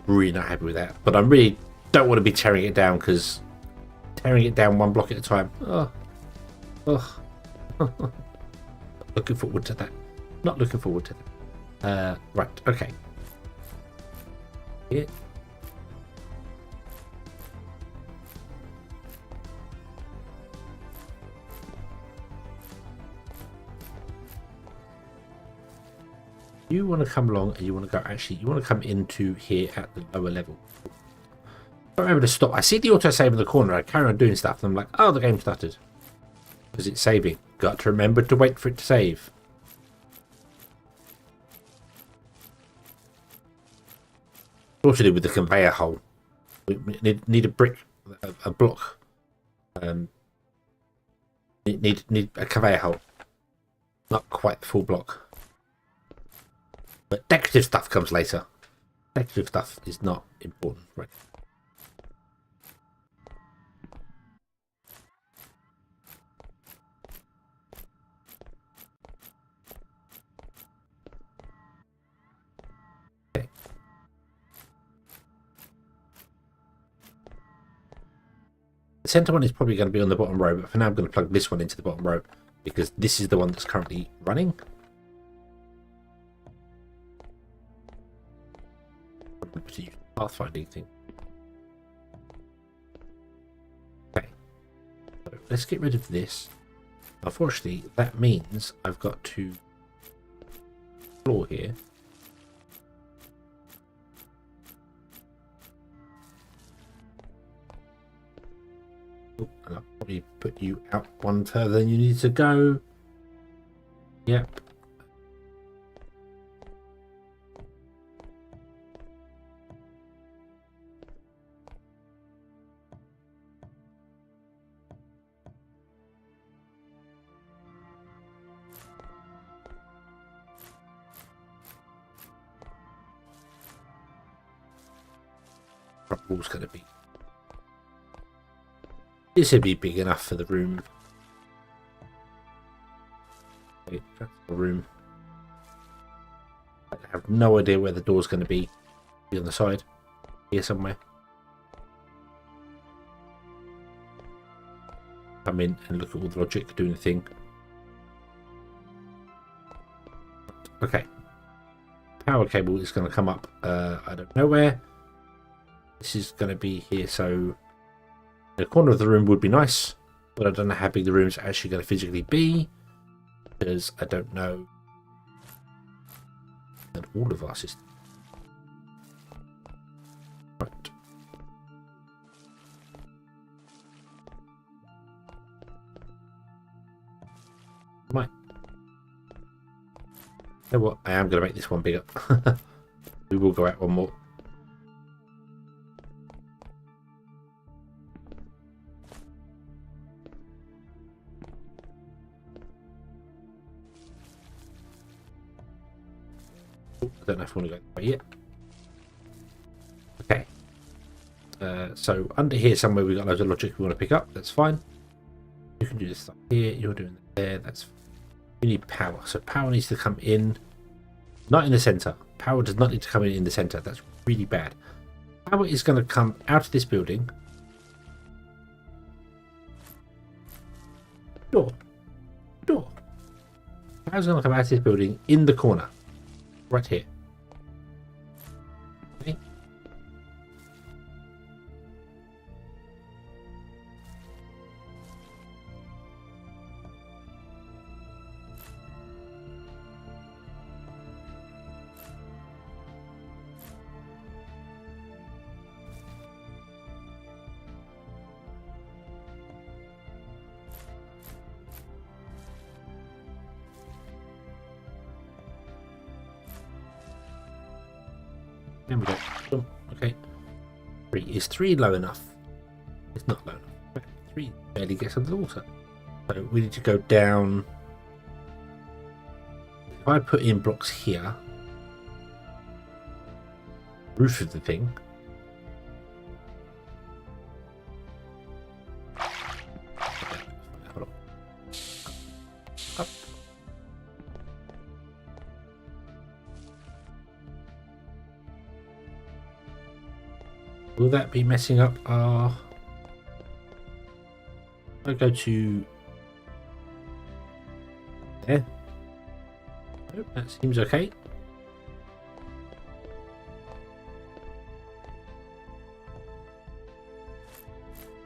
really not happy with that. But I really don't want to be tearing it down, because tearing it down one block at a time. Looking forward to that. Not looking forward to that. Right, okay. Here. You want to come along and you want to go, actually, you want to come into here at the lower level. I remember to stop. I see the auto save in the corner. I carry on doing stuff and I'm like, oh, the game started. Because it's saving. Got to remember to wait for it to save. Unfortunately, with the conveyor hole, we need a brick, a block. Need a conveyor hole. Not quite the full block. But decorative stuff comes later. Decorative stuff is not important, right? Okay. The center one is probably going to be on the bottom row, but for now I'm going to plug this one into the bottom row because this is the one that's currently running. Pathfinding thing. Okay, so let's get rid of this. Unfortunately, that means I've got to floor here. Oh, and I'll probably put you out one further than you need to go. Yep. front wall's going to be. This would be big enough for the room. Okay, that's the room. I have no idea where the door's going to be. Be on the side here somewhere. Come in and look at all the logic doing the thing. Okay. Power cable is going to come up. I don't know where. This is going to be here, so the corner of the room would be nice, but I don't know how big the room's actually going to physically be, because I don't know. And all of our systems. Right. Right. You know what? I am going to make this one bigger. We will go out one more. I don't know if I want to go that way yet. Okay. So under here somewhere we've got loads of logic we want to pick up. That's fine. You can do this stuff here. You're doing it there. That's fine. We need power. So power needs to come in. Not in the center. Power does not need to come in the center. That's really bad. Power is going to come out of this building. Door. Power's going to come out of this building in the corner. Right here. Okay. Then we go. Boom. Okay. 3. Is 3 low enough? It's not low enough. Okay. 3 barely gets under the water. So we need to go down. If I put in blocks here, roof of the thing. Hold on. Up. Will that be messing up our... I'll go to there. Nope, that seems okay.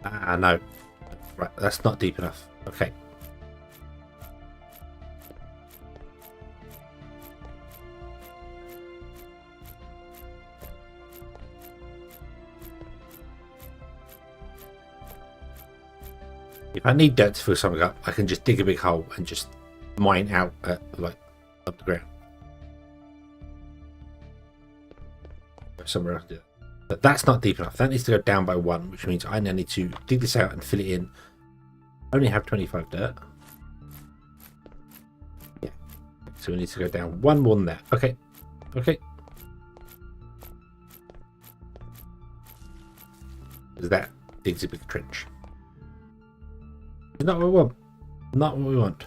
Ah, no. Right, that's not deep enough. Okay. If I need dirt to fill something up, I can just dig a big hole and just mine out at, like, up the ground. Somewhere else. But that's not deep enough. That needs to go down by 1, which means I now need to dig this out and fill it in. I only have 25 dirt. Yeah. So we need to go down 1 more than that. Okay. Okay. Because that digs a big trench. It's not what we want. Not what we want.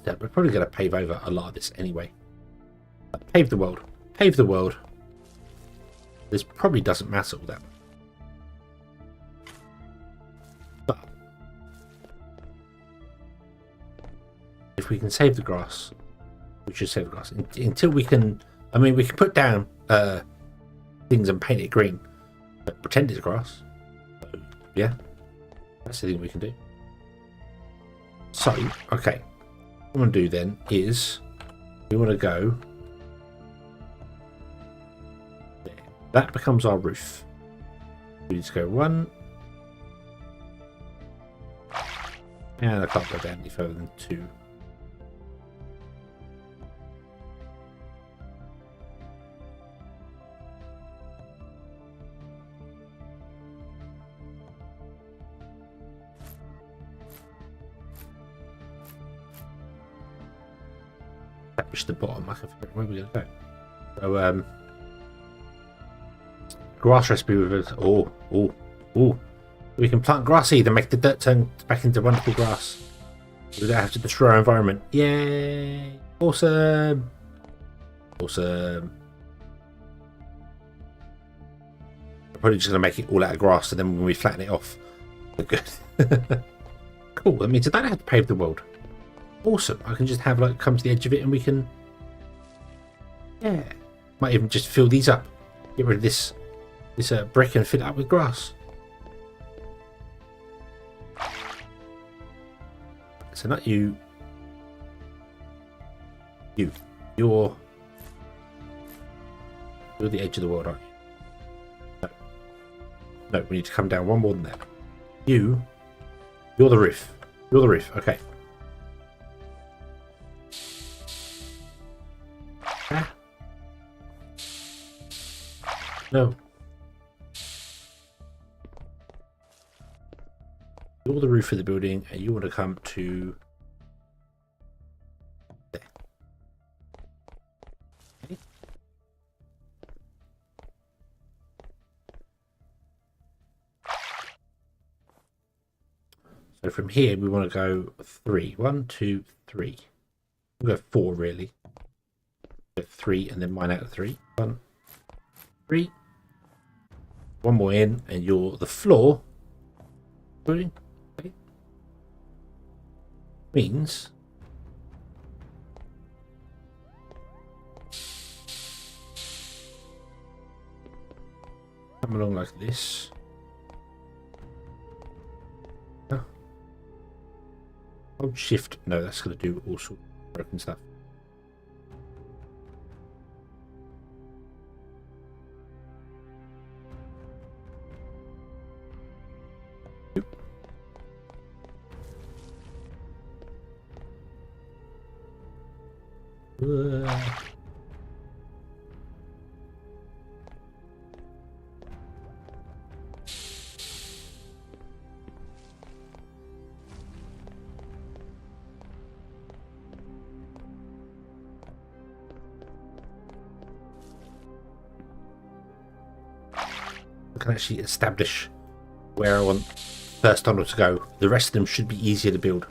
So we're probably going to pave over a lot of this anyway. Pave the world. Pave the world. This probably doesn't matter all that much. But if we can save the grass, we should save the grass. Until we can... I mean, we can put down things and paint it green. But pretend it's grass. So, yeah. That's the thing we can do. So, okay. What we want to do then is... we want to go... that becomes our roof. We need to go 1. And I can't go down any further than 2. Push the bottom. I can figure out where we're going to go. So, grass recipe with us. Oh. We can plant grass seed and make the dirt turn back into wonderful grass. We don't have to destroy our environment. Yay! Awesome. I'm probably just going to make it all out of grass, and then when we flatten it off, we're good. Cool. That means I don't have to pave the world. Awesome. I can just have like come to the edge of it, and we can. Yeah. Might even just fill these up. Get rid of this brick and fill it up with grass. So not you. You're the edge of the world, aren't you? No, we need to come down one more than that. You're the roof. You're the roof. Okay. Ah. No. You're the roof of the building, and you want to come to there. Okay. So from here, we want to go 3. 1, 2, 3. We'll go 4, really. Go 3, and then mine out of 3. 1, 3. One more in, and you're the floor. Building. Okay. Means come along like this. Oh. Hold shift. No, that's going to do all sorts of broken stuff. I can actually establish where I want first tunnel to go. The rest of them should be easier to build.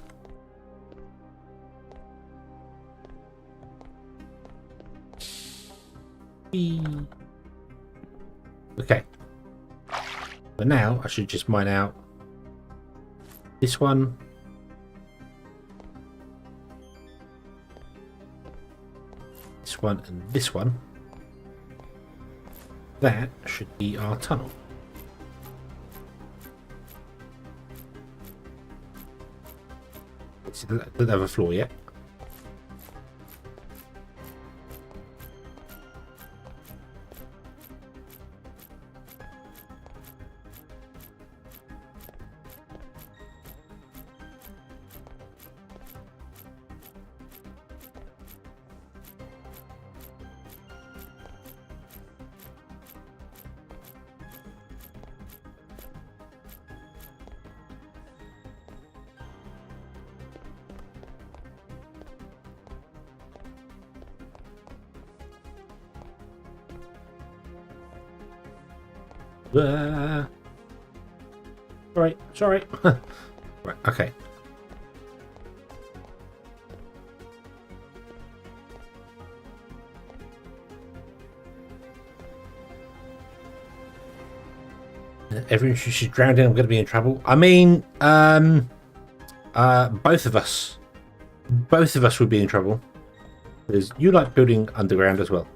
Okay. But now I should just mine out this one. This one and this one. That should be our tunnel. It doesn't have a floor yet. Sorry. Right, okay. Everyone should drown in. I'm going to be in trouble. I mean, both of us would be in trouble because you like building underground as well.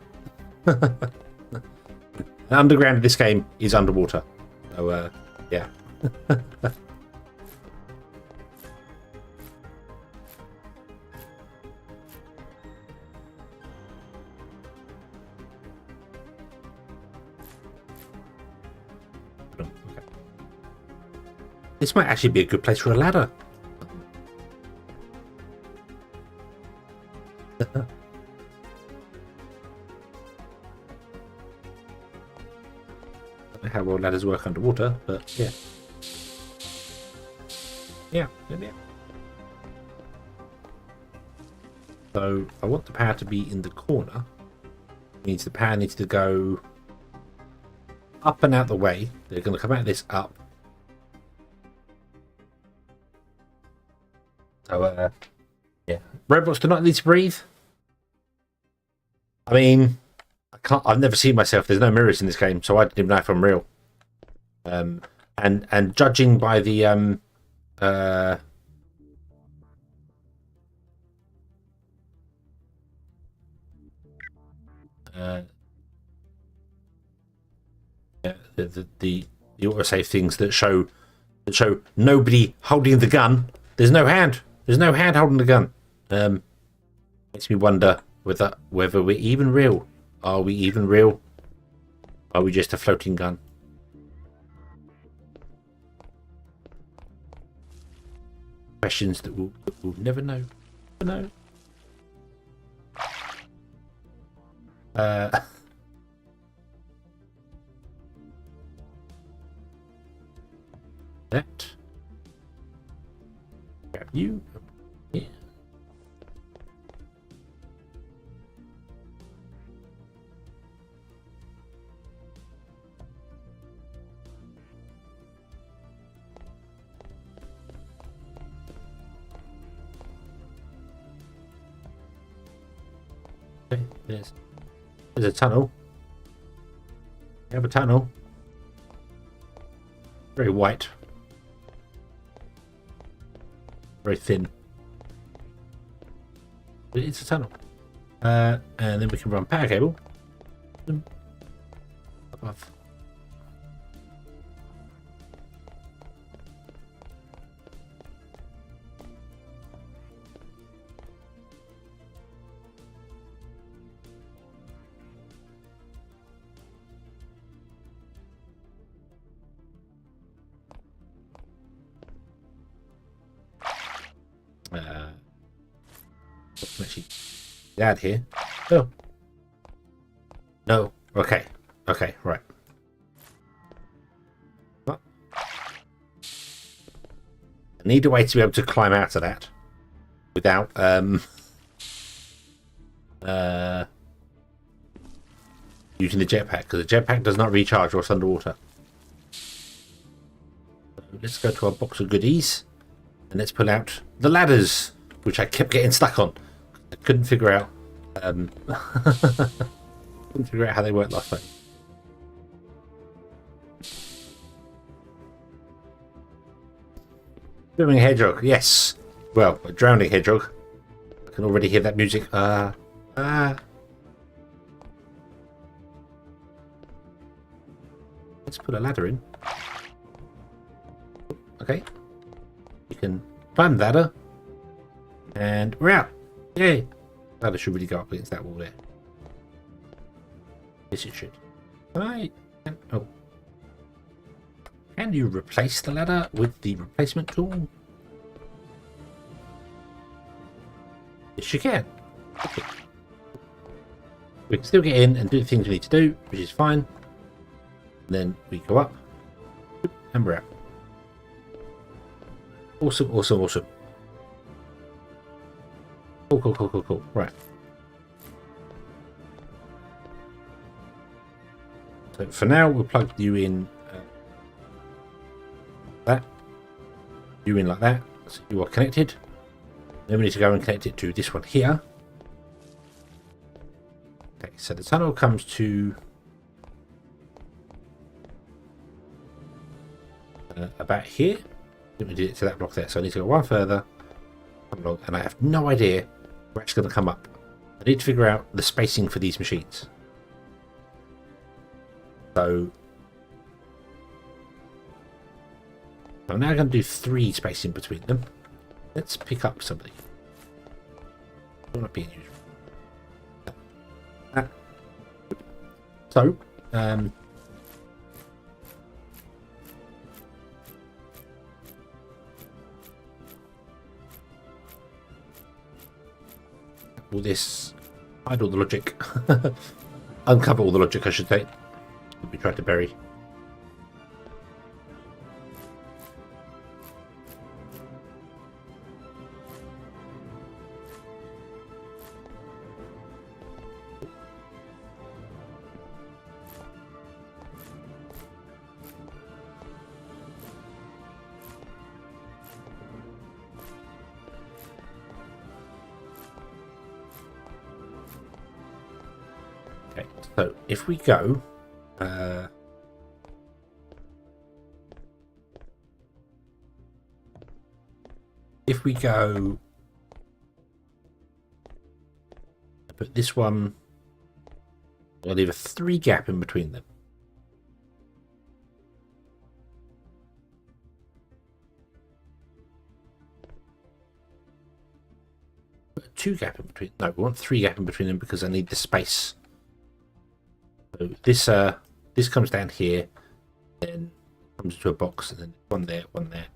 Underground in this game is underwater, so yeah. Okay. This might actually be a good place for a ladder. How well ladders work underwater, but yeah. Yeah. So I want the power to be in the corner. Means the power needs to go up and out the way. They're going to come out this up. So yeah, robots do not need to breathe. I mean, I've never seen myself. There's no mirrors in this game, so I didn't even know if I'm real. And judging by the yeah, the autosave things that show nobody holding the gun. There's no hand. There's no hand holding the gun. Makes me wonder whether we're even real. Are we even real? Are we just a floating gun? Questions that we'll never know. Never know. That. Grab you. Yeah. Okay, there's a tunnel. We have a tunnel. Very white. Very thin. But it's a tunnel. And then we can run power cable above. Actually get out here. Oh no. Okay, right. Well, I need a way to be able to climb out of that without using the jetpack, because the jetpack does not recharge whilst underwater. So let's go to our box of goodies and let's pull out the ladders, which I kept getting stuck on. I couldn't figure out how they worked last time. Swimming hedgehog, yes. Well, a drowning hedgehog. I can already hear that music. Let's put a ladder in. Okay. You can climb the ladder. And we're out. Yay. Ladder should really go up against that wall there. Yes, it should. Right. Oh. Can you replace the ladder with the replacement tool? Yes, you can. Okay. We can still get in and do the things we need to do, which is fine. And then we go up. And we're out. Awesome, awesome, awesome. Cool. Right. So for now, we'll plug you in that. You in like that. So you are connected. Then we need to go and connect it to this one here. Okay, so the tunnel comes to about here. Then we did it to that block there. So I need to go one further. Along, and I have no idea where it's going to come up. I need to figure out the spacing for these machines. So I'm now going to do 3 spacing between them. Let's pick up somebody. Don't want to be unusual. So all this, hide all the logic, uncover all the logic, I should say, that we tried to bury. Okay, so if we go put this one, I'll leave a 3 gap in between them. Put a 2 gap in between. No, we want 3 gap in between them because I need the space. So this comes down here, then comes into a box, and then one there, one there.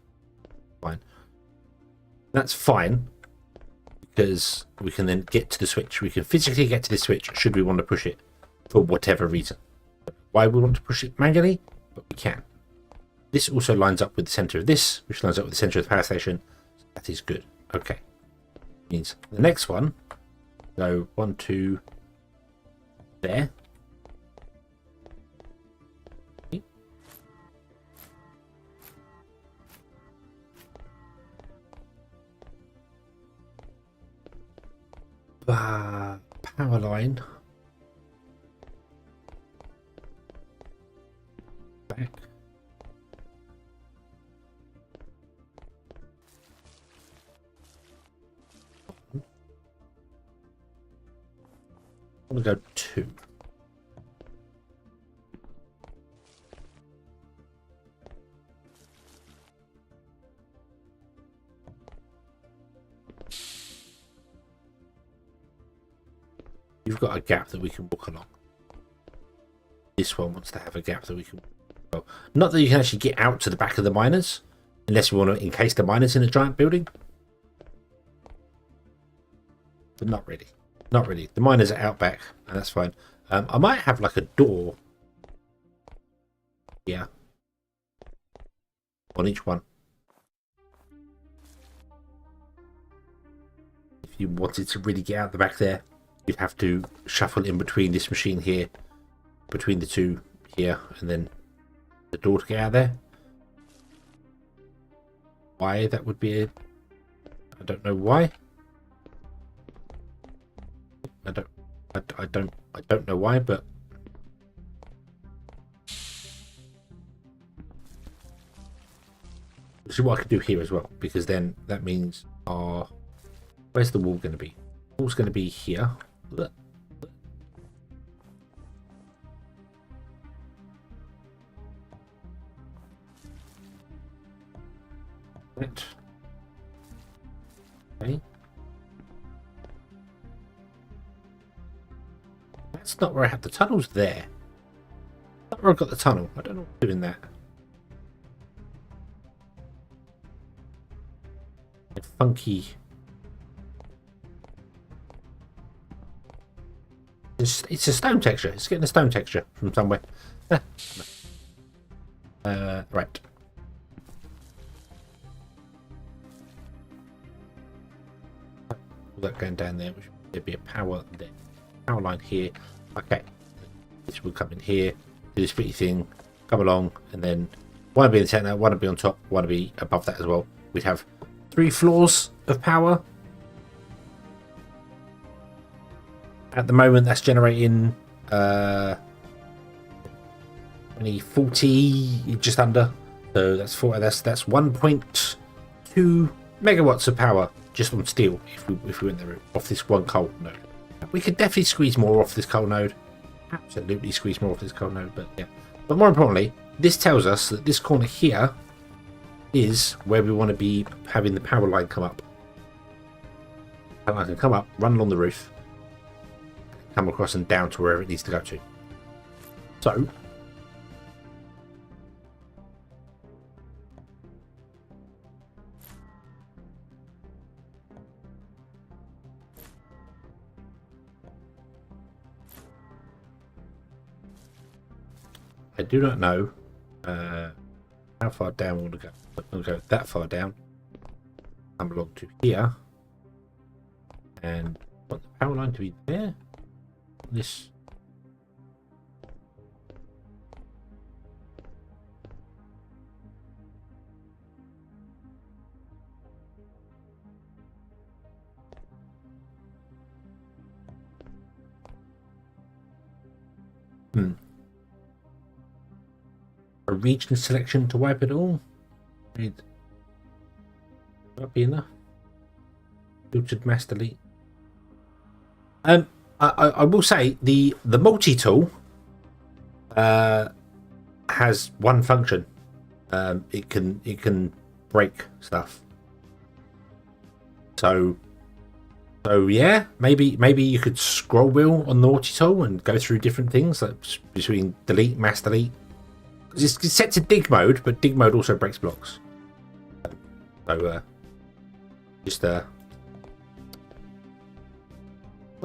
Fine. That's fine because we can then get to the switch. We can physically get to the switch should we want to push it for whatever reason. Why we want to push it manually, but we can. This also lines up with the center of this, which lines up with the center of the power station. So that is good. Okay. Means the next one, go 1, 2, there. Power line back. I want to go 2. You've got a gap that we can walk along. This one wants to have a gap that we can walk along. Not that you can actually get out to the back of the miners, unless we want to encase the miners in a giant building. But not really. Not really. The miners are out back, and that's fine. I might have like a door. Yeah. On each one. If you wanted to really get out the back there, you'd have to shuffle in between this machine here, between the 2 here, and then the door to get out there. Why that would be I don't know why. I don't know why, but see what I could do here as well, because then that means where's the wall going to be? The wall's going to be here. Look. Right. Okay. That's not where I have the tunnels there. Not where I've got the tunnel. I don't know what I'm doing that. Funky. It's a stone texture. It's getting a stone texture from somewhere. Right. All that going down there. There'd be a power there. Power line here. Okay. This will come in here. Do this pretty thing. Come along, and then one will be in the center. One will be on top. One will be above that as well. We'd have 3 floors of power. At the moment, that's generating 40, just under. So that's 1.2 megawatts of power just on steel. If we went there off this one coal node, we could definitely squeeze more off this coal node. Absolutely squeeze more off this coal node. But yeah, but more importantly, this tells us that this corner here is where we want to be having the power line come up. Power line can come up, run along the roof, come across and down to wherever it needs to go to. So I do not know how far down we want to go. We'll go that far down, come along to here, and want the power line to be there. This A region selection to wipe it all. Not be enough. Filtered mass delete. I will say the multi tool has one function. It can break stuff. So yeah, maybe you could scroll wheel on the multi tool and go through different things like between delete, mass delete. Because it's set to dig mode, but dig mode also breaks blocks. So just not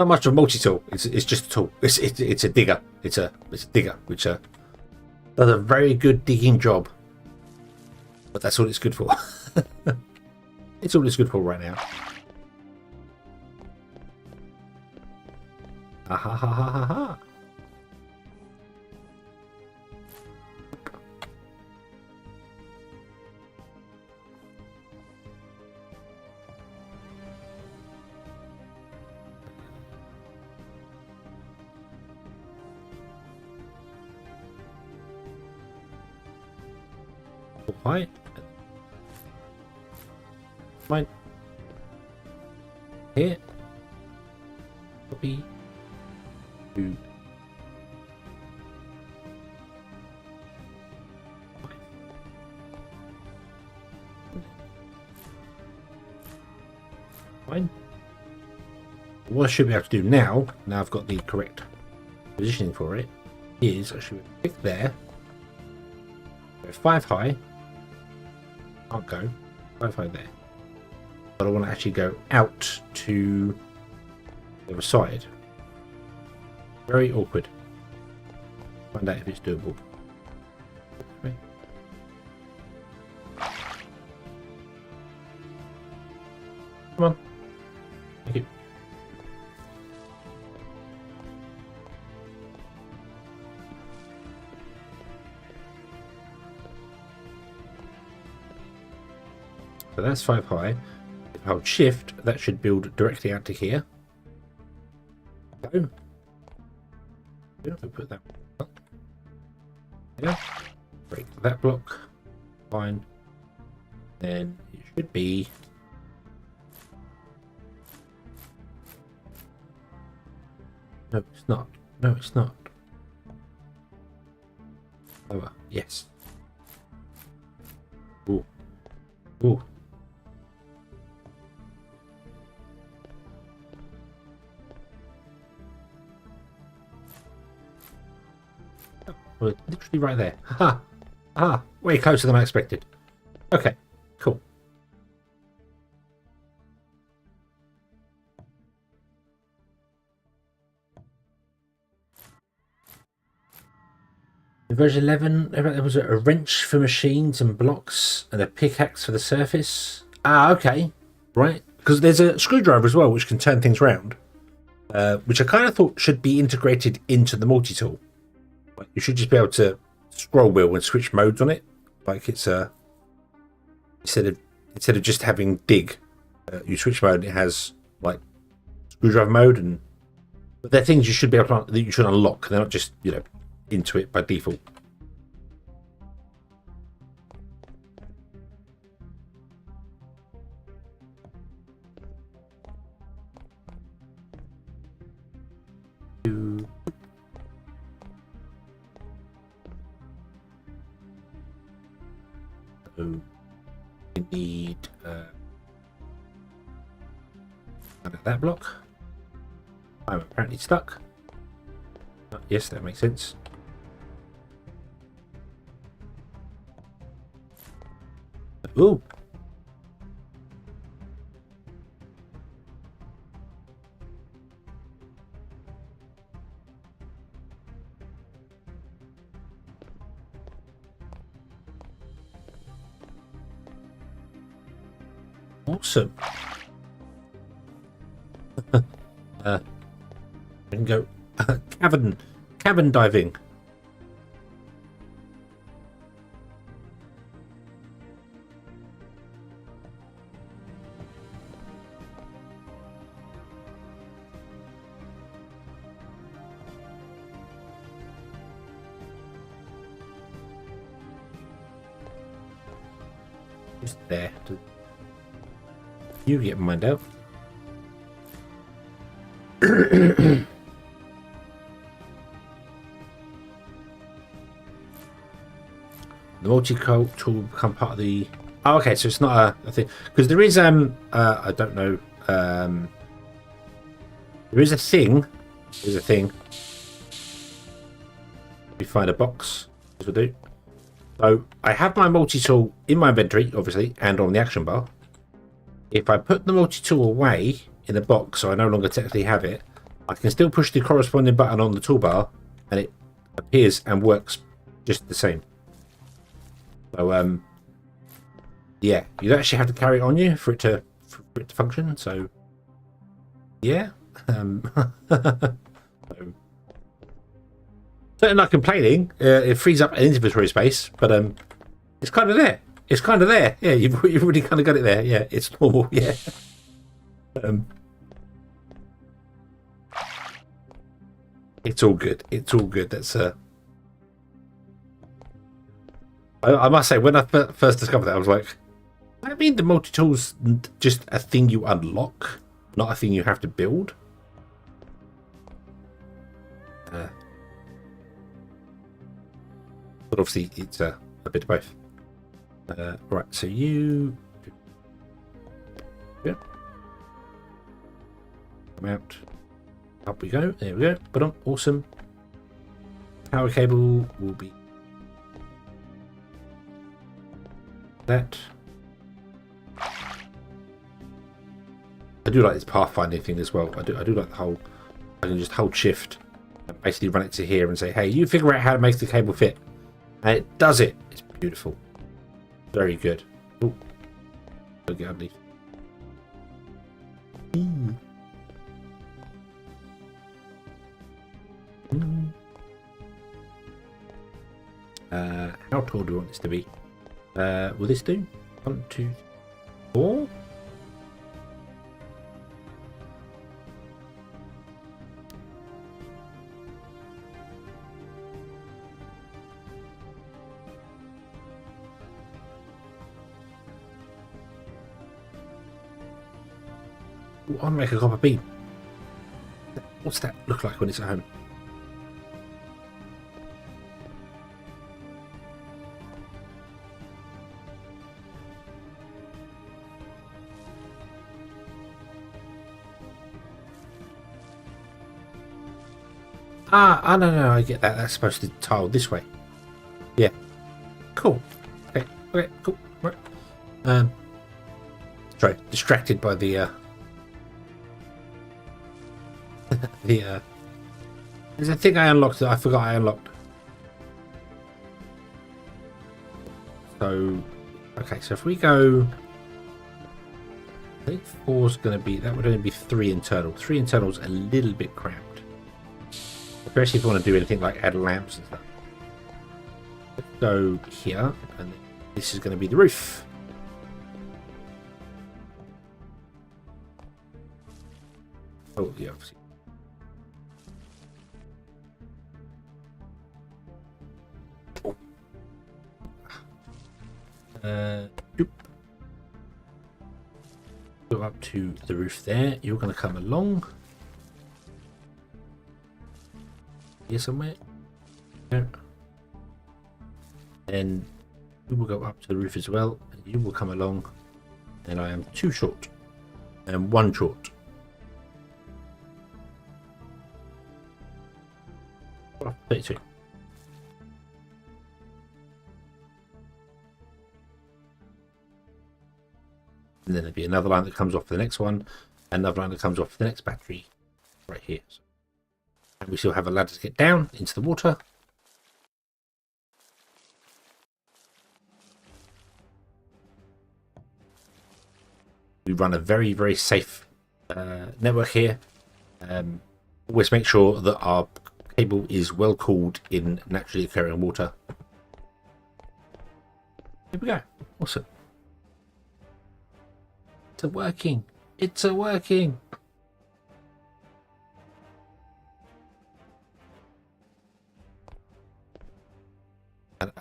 much of a multi tool. It's just a tool. It's a digger. It's a digger which does a very good digging job. But that's all it's good for. It's all it's good for right now. Ha ha ha ha ha ha. Why? Fine. Here. Copy. Two. Fine. What I should be able to do now I've got the correct positioning for it, is I should click there. Go 5 high. Can't go 5 high there. But I want to actually go out to the other side. Very awkward. Find out if it's doable. Okay. Come on. Thank you. So that's 5 high. If I hold shift, that should build directly out to here. So, yeah, I'll put that block. Yeah. Break that block. Fine. Then it should be no, it's not. No, it's not. Lower. Yes. Ooh. Ooh. We're literally right there. Ha! Ah, way closer than I expected. Okay, cool. In version 11, there was a wrench for machines and blocks and a pickaxe for the surface. Ah, okay. Right. Because there's a screwdriver as well, which can turn things around. Which I kind of thought should be integrated into the multi-tool. Like, you should just be able to scroll wheel and switch modes on it. Like it's a... Instead of just having dig, you switch mode, it has like screwdriver mode, and but they're things you should be able to, that you should unlock. They're not just, you know, into it by default. So we need out of that block. I'm apparently stuck. Yes, that makes sense. Ooh. Awesome. We can go cavern diving. Just there. You get mine out. The multi-tool will become part of the... Oh, okay, so it's not a thing. Because there is, I don't know, there is a thing. There's a thing. We find a box, as we do. So, I have my multi-tool in my inventory, obviously, and on the action bar. If I put the multi-tool away in the box, so I no longer technically have it, I can still push the corresponding button on the toolbar, and it appears and works just the same. So, yeah, you actually have to carry it on you for it to function. So, yeah, so, certainly not complaining. It frees up an inventory space, but it's kind of there. It's kind of there. Yeah, you've really kind of got it there. Yeah, it's normal. Yeah. It's all good. It's all good. That's I must say, when I first discovered that, I was like, I mean, the multi-tool's just a thing you unlock, not a thing you have to build. But obviously, it's a bit of both. Right, so you... Yeah. Come out. Up we go. There we go. But awesome. Power cable will be that. I do like this pathfinding thing as well. I do like the whole... I can just hold shift and basically run it to here and say, hey, you figure out how to make the cable fit. And it does it. It's beautiful. Very good. Oh, don't get underneath. How tall do we want this to be? Will this do? 1, 2, 4. Ooh, I want to make a copper beam. What's that look like when it's at home? No, I get that. That's supposed to tile this way. Yeah. Cool. Okay, cool. Right. Sorry, distracted by the there's a thing I unlocked that I forgot I unlocked. So, okay, so if we go, I think 4's going to be, that would only be 3 internal. 3 internal's a little bit cramped. Especially if you want to do anything like add lamps and stuff. Let's go here, and this is going to be the roof. Oh, yeah, obviously. Go up to the roof there. You're going to come along. Here somewhere. Yeah. And you will go up to the roof as well. And you will come along. And I am 2 short. And 1 short. Oh, 32. And then there'll be another line that comes off for the next one, another line that comes off for the next battery right here. So, and we still have a ladder to get down into the water. We run a very, very safe network here. Always make sure that our cable is well cooled in naturally occurring water. Here we go. Awesome. It's working. It's working.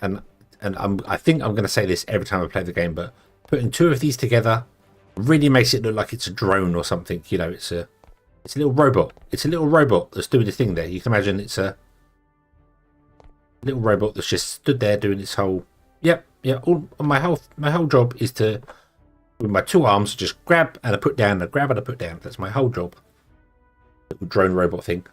And I think I'm going to say this every time I play the game, but putting two of these together really makes it look like it's a drone or something. You know, it's a little robot. It's a little robot that's doing the thing there. You can imagine it's a little robot that's just stood there doing this whole. Yep, yeah. All my whole job is to, with my two arms, just grab and I put down, and grab and I put down. That's my whole job. Little drone robot thing.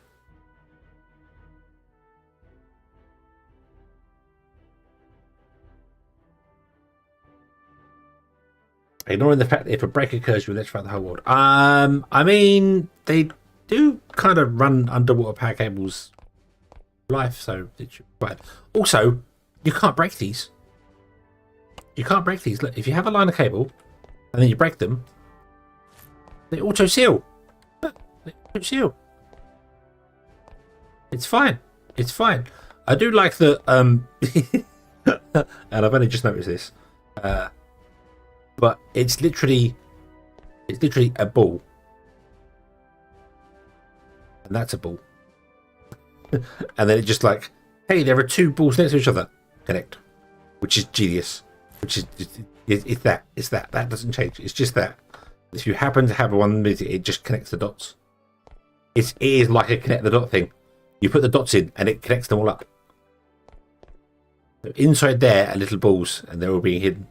Ignoring the fact that if a break occurs, you electrify the whole world. I mean, they do kind of run underwater power cables life, so it should be fine. Also, you can't break these. You can't break these. Look, if you have a line of cable and then you break them, they auto seal. Look, they auto seal. It's fine. It's fine. I do like the and I've only just noticed this. But it's literally a ball. And that's a ball. And then it just like, hey, there are two balls next to each other. Connect. Which is genius. Which is it's that. It's that. That doesn't change. It's just that. If you happen to have one, it just connects the dots. It is like a connect the dot thing. You put the dots in and it connects them all up. So inside there are little balls and they're all being hidden.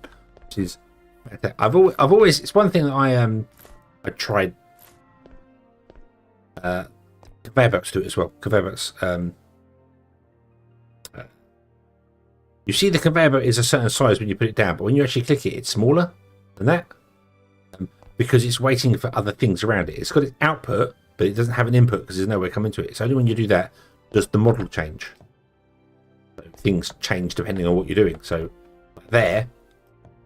Which is I've always it's one thing that I tried conveyor belts do it as well. Conveyor belts. You see the conveyor belt is a certain size when you put it down, but when you actually click it, it's smaller than that because it's waiting for other things around it. It's got its output, but it doesn't have an input because there's nowhere coming to it. It's only when you do that does the model change. So things change depending on what you're doing. So there,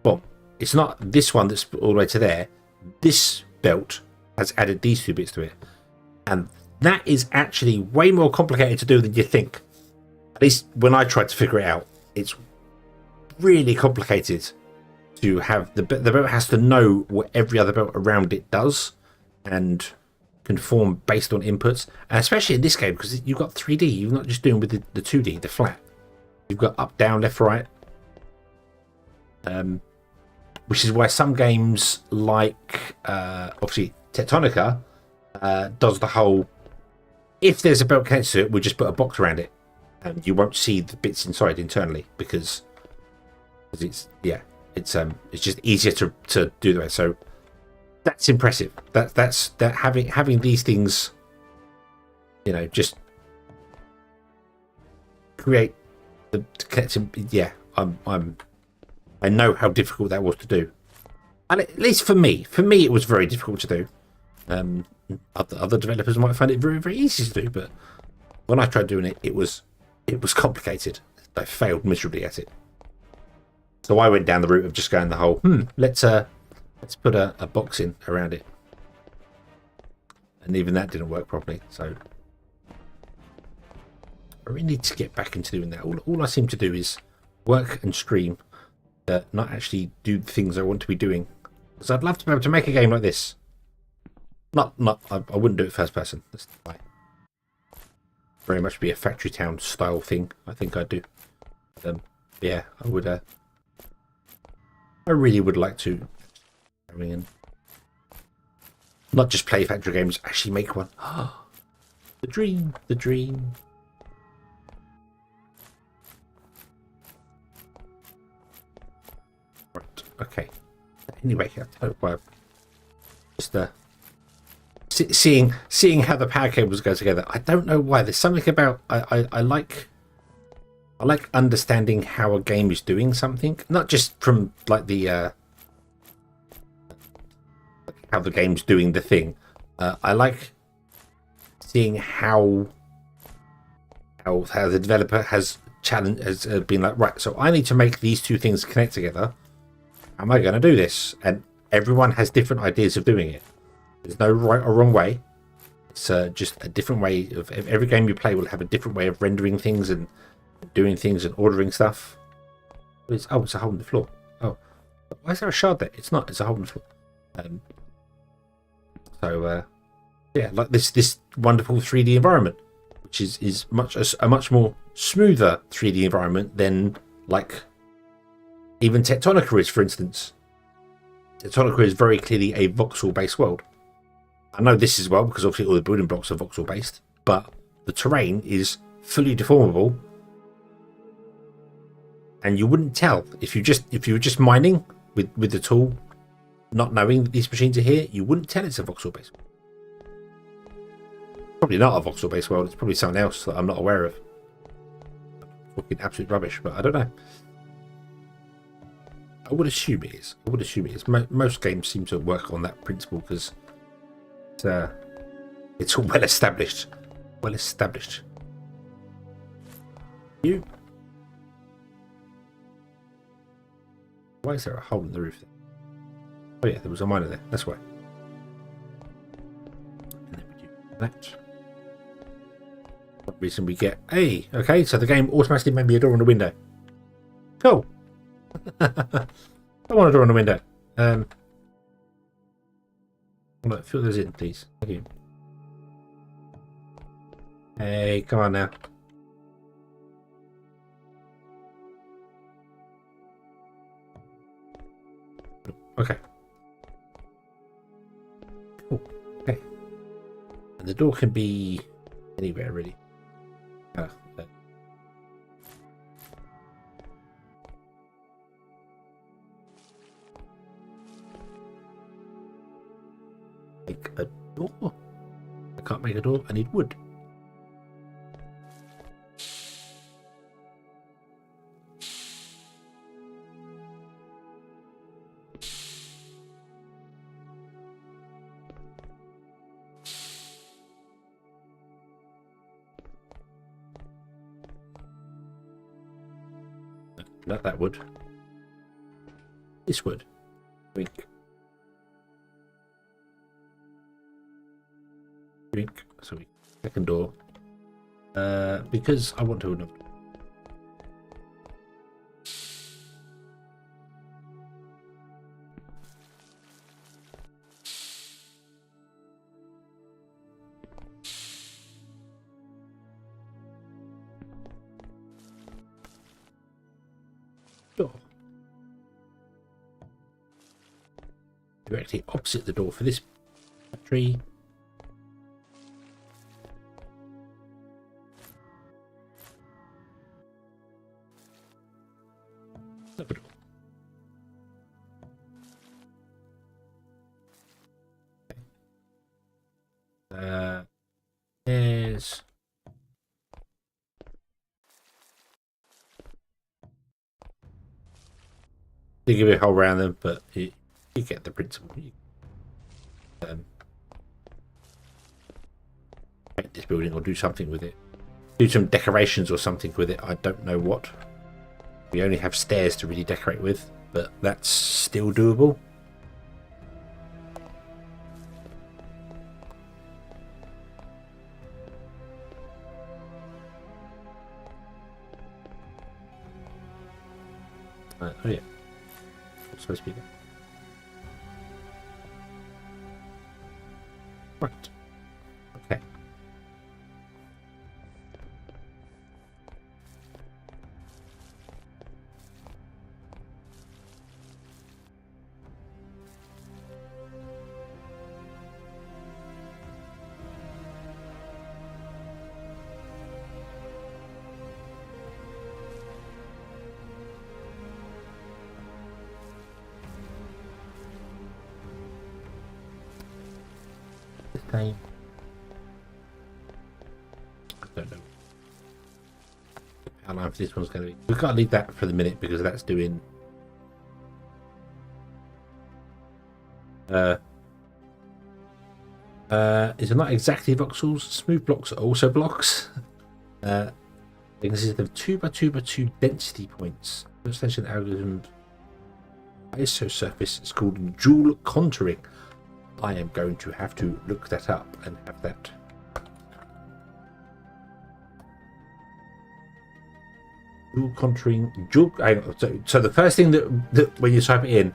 boom. It's not this one that's all the way to there. This belt has added these two bits to it. And that is actually way more complicated to do than you think. At least when I tried to figure it out, it's really complicated to have the belt has to know what every other belt around it does and conform based on inputs. And especially in this game, because you've got 3D, you're not just doing with the 2D, the flat. You've got up, down, left, right. Which is why some games like obviously Tectonica does the whole, if there's a belt connected to it, we'll just put a box around it and you won't see the bits inside internally because it's just easier to do that. So that's impressive. That's having these things, you know, just create the connection. Yeah, I know how difficult that was to do, and at least for me, it was very difficult to do. Other developers might find it very, very easy to do, but when I tried doing it, it was complicated. I failed miserably at it. So I went down the route of just going the whole, let's put a box in around it, and even that didn't work properly. So I really need to get back into doing that. All I seem to do is work and stream. Not actually do the things I want to be doing. Because I'd love to be able to make a game like this. I wouldn't do it first person. That's why. Very much be a Factory Town style thing. I think I'd do. Yeah, I would. I really would like to. I mean, not just play factory games, actually make one. The dream, the dream. Right. Okay. Anyway, just seeing how the power cables go together. I don't know why. There's something about I like understanding how a game is doing something, not just from like the how the game's doing the thing. I like seeing how the developer has been like, right, so I need to make these two things connect together. How am I going to do this? And everyone has different ideas of doing it. There's no right or wrong way. It's just a different way of every game you play will have a different way of rendering things and doing things and ordering stuff. It's a hole in the floor. Oh, why is there a shard there? It's not. It's a hole in the floor. Yeah, like this wonderful 3D environment, which is a much more smoother 3D environment than like even Tectonica is, for instance. Atomica is very clearly a voxel-based world. I know this as well because obviously all the building blocks are voxel-based, but the terrain is fully deformable, and you wouldn't tell if you were just mining with the tool, not knowing that these machines are here. You wouldn't tell it's a voxel-based world. Probably not a voxel-based world. It's probably something else that I'm not aware of. Fucking absolute rubbish, but I don't know. I would assume it is. Most games seem to work on that principle because it's all well established. You. Why is there a hole in the roof there? Oh yeah, there was a miner there. That's why. And then we do that. What reason we get? Hey, okay, so the game automatically made me a door and a window. Cool. I want a door and a window. Fill those in, please. Thank you. Hey, come on now. Okay. Cool. Okay. And the door can be anywhere, really. Ah, okay. Make a door? I can't make a door. I need wood. Not that wood. This wood. Wink. Wink. So we second door. Because I want to another. Door. Directly opposite the door for this tree. Another door. Okay. There's they give it a hole around them, but you get the principle. Paint this building or do something with it. Do some decorations or something with it. I don't know what. We only have stairs to really decorate with, but that's still doable. Oh yeah. Supposed to be there. Right. Okay. Time. I don't know how long for this one's going to be. We've got to leave that for the minute because that's doing is it not exactly voxels? Smooth blocks are also blocks. They consist of 2x2x2 density points. Extension algorithm ISO surface is called dual contouring. I am going to have to look that up and have that. Dual contouring. So the first thing that when you type it in,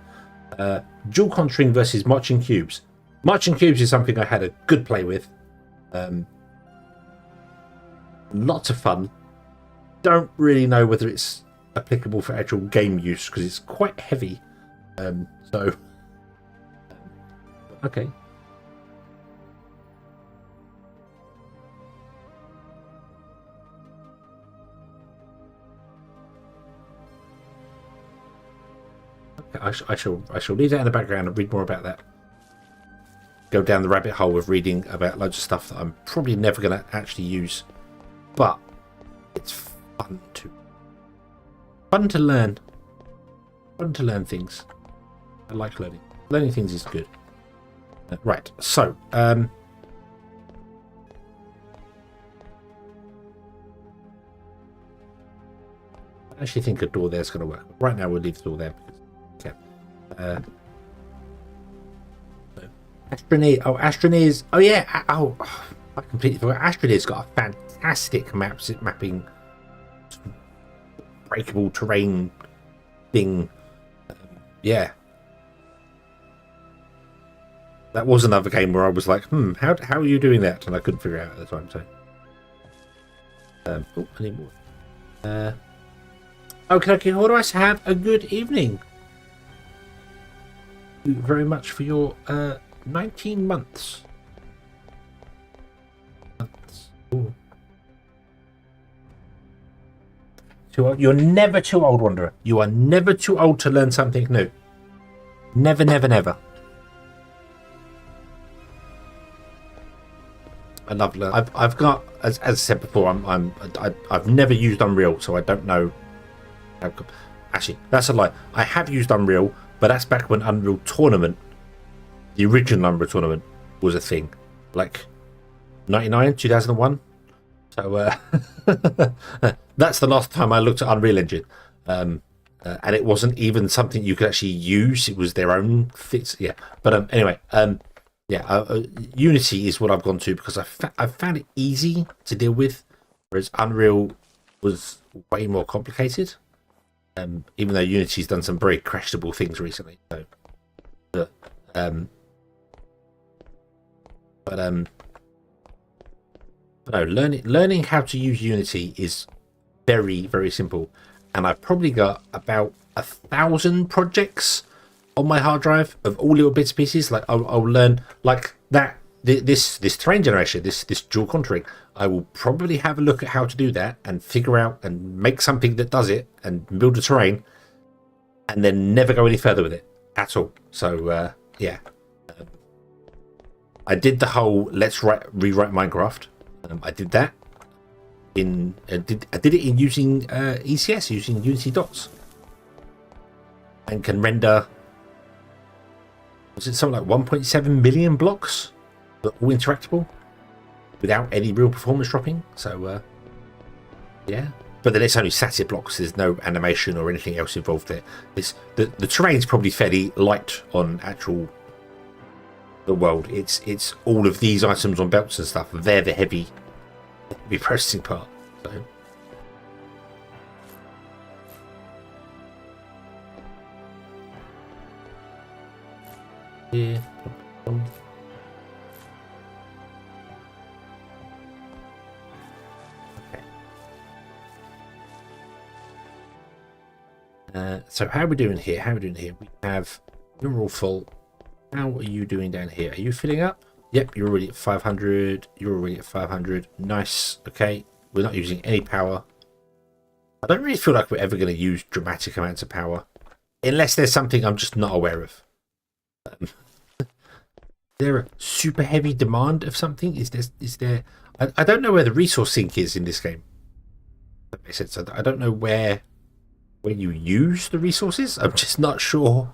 dual contouring versus marching cubes. Marching cubes is something I had a good play with. Lots of fun. Don't really know whether it's applicable for actual game use because it's quite heavy. So Okay. I shall leave that in the background and read more about that. Go down the rabbit hole of reading about loads of stuff that I'm probably never going to actually use, but it's fun to learn. Fun to learn things. I like learning. Learning things is good. Right. So, I actually think a door there's going to work. Right now, we'll leave the door there because Astroneer. Oh, Astroneer's. Oh, yeah. Oh, I completely forgot. Astroneer's got a fantastic mapping, breakable terrain thing. Yeah. That was another game where I was like, how are you doing that? And I couldn't figure it out at the time. So, oh, I need more. Okay, what do I say? Have a good evening. Thank you very much for your 19 months. Ooh. You're never too old, Wanderer. You are never too old to learn something new. Never, never, never. I love learning. I've got, as I said before, I've never used Unreal, so I don't know. Actually, that's a lie. I have used Unreal, but that's back when Unreal Tournament, the original Unreal Tournament, was a thing, like 99, 2001. So that's the last time I looked at Unreal Engine, and it wasn't even something you could actually use. It was their own fix. Yeah, but anyway, Unity is what I've gone to because I've found it easy to deal with, whereas Unreal was way more complicated. Even though Unity's done some very questionable things recently. So, no, learning how to use Unity is very, very simple, and I've probably got about 1,000 projects on my hard drive of all little bits and pieces. Like I'll learn like that. This terrain generation, this dual contouring, I will probably have a look at how to do that and figure out and make something that does it and build a terrain, and then never go any further with it at all. So yeah, I did the whole let's rewrite Minecraft. I did that I did it in using ECS, using Unity dots, and can render. Was it something like 1.7 million blocks? But all interactable without any real performance dropping. So yeah, but then it's only static blocks. There's no animation or anything else involved there. The terrain's probably fairly light on actual the world. It's all of these items on belts and stuff. They're the heavy processing part. So yeah. So how are we doing here? We have, you're all full. How are you doing down here? Are you filling up? Yep, you're already at 500. You're already at 500. Nice. Okay, we're not using any power. I don't really feel like we're ever going to use dramatic amounts of power, unless there's something I'm just not aware of. There a super heavy demand of something? Is there? I don't know where the resource sink is in this game. That makes sense. I don't know where you use the resources. I'm just not sure.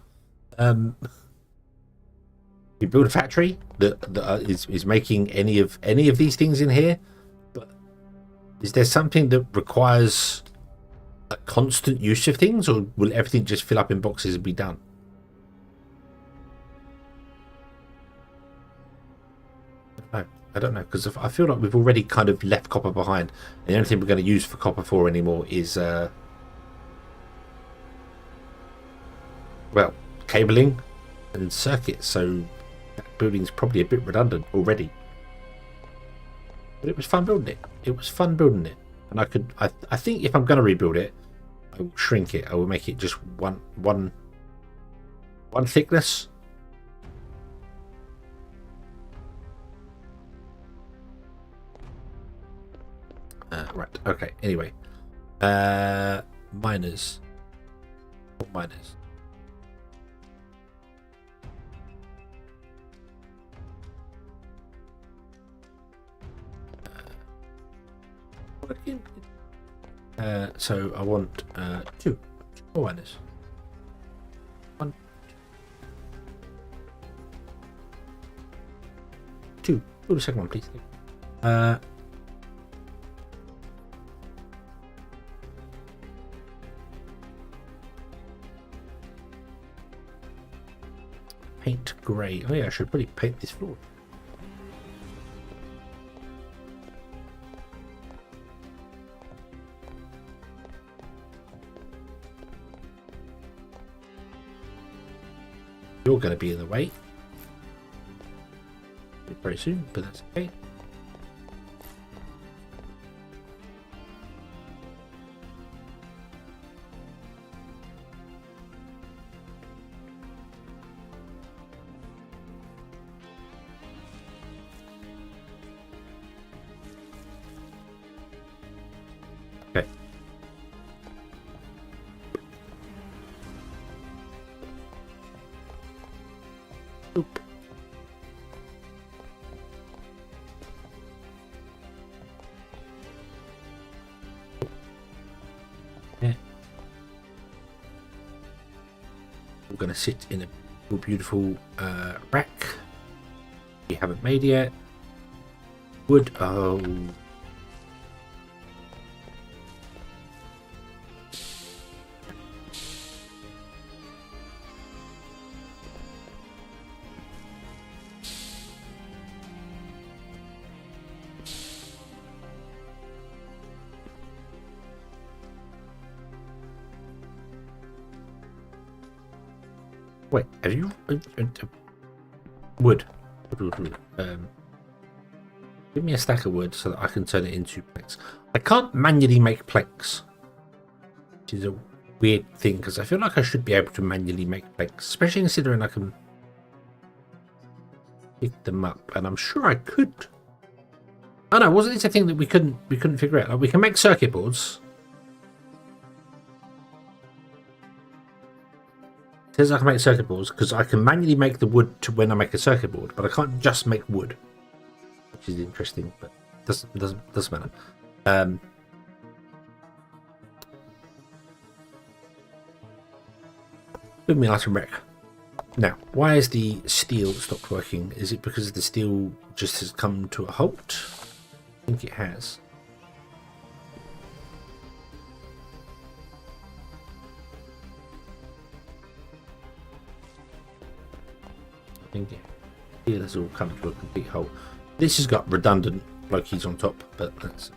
You build a factory that is making any of these things in here, but is there something that requires a constant use of things, or will everything just fill up in boxes and be done? I don't know, because I feel like we've already kind of left copper behind, and the only thing we're going to use for copper for anymore is well, cabling and circuits. So that building's probably a bit redundant already. But it was fun building it. And I think if I'm going to rebuild it, I will shrink it. I will make it just one thickness. Right. Okay. Anyway, miners. What miners? Working. So I want two more miners. One, two. Oh, the second one, please. Paint grey. Oh yeah, I should probably paint this floor. You're going to be in the way very soon, but that's okay. Okay. Oop. Yeah. We're going to sit in a beautiful rack. We haven't made yet. Wood. Oh. Wait, have you wood? Give me a stack of wood so that I can turn it into planks. I can't manually make planks, which is a weird thing because I feel like I should be able to manually make planks, especially considering I can pick them up, and I'm sure I could. Oh no, wasn't this a thing that we couldn't figure out? Like, we can make circuit boards. It says I can make circuit boards because I can manually make the wood to when I make a circuit board, but I can't just make wood, which is interesting, but doesn't matter. Give me an item wreck. Now, why has the steel stopped working? Is it because the steel just has come to a halt? I think it has. I think steel has all come to a complete halt. This has got redundant blokies on top, but that's...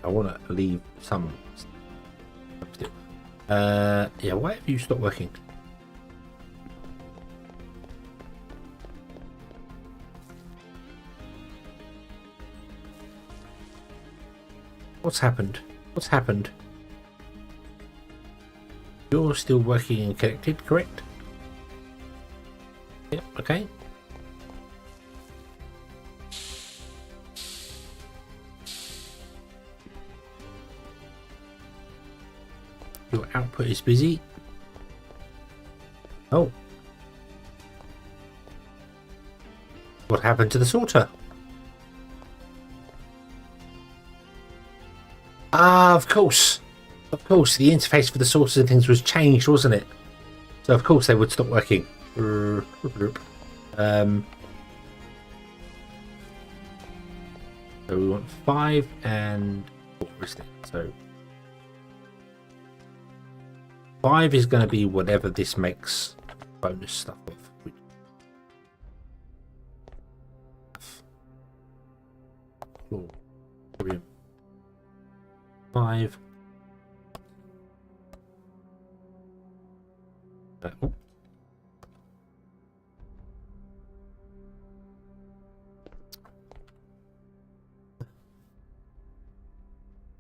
I want to leave some still. Yeah, why have you stopped working? What's happened? What's happened? You're still working and connected, correct? Yep, okay. Your output is busy. Oh. What happened to the sorter? Ah, of course. Of course, the interface for the sorters and things was changed, wasn't it? So of course they would stop working. So we want 5 and 4 is it? So 5 is going to be whatever this makes bonus stuff of. 5. Oh.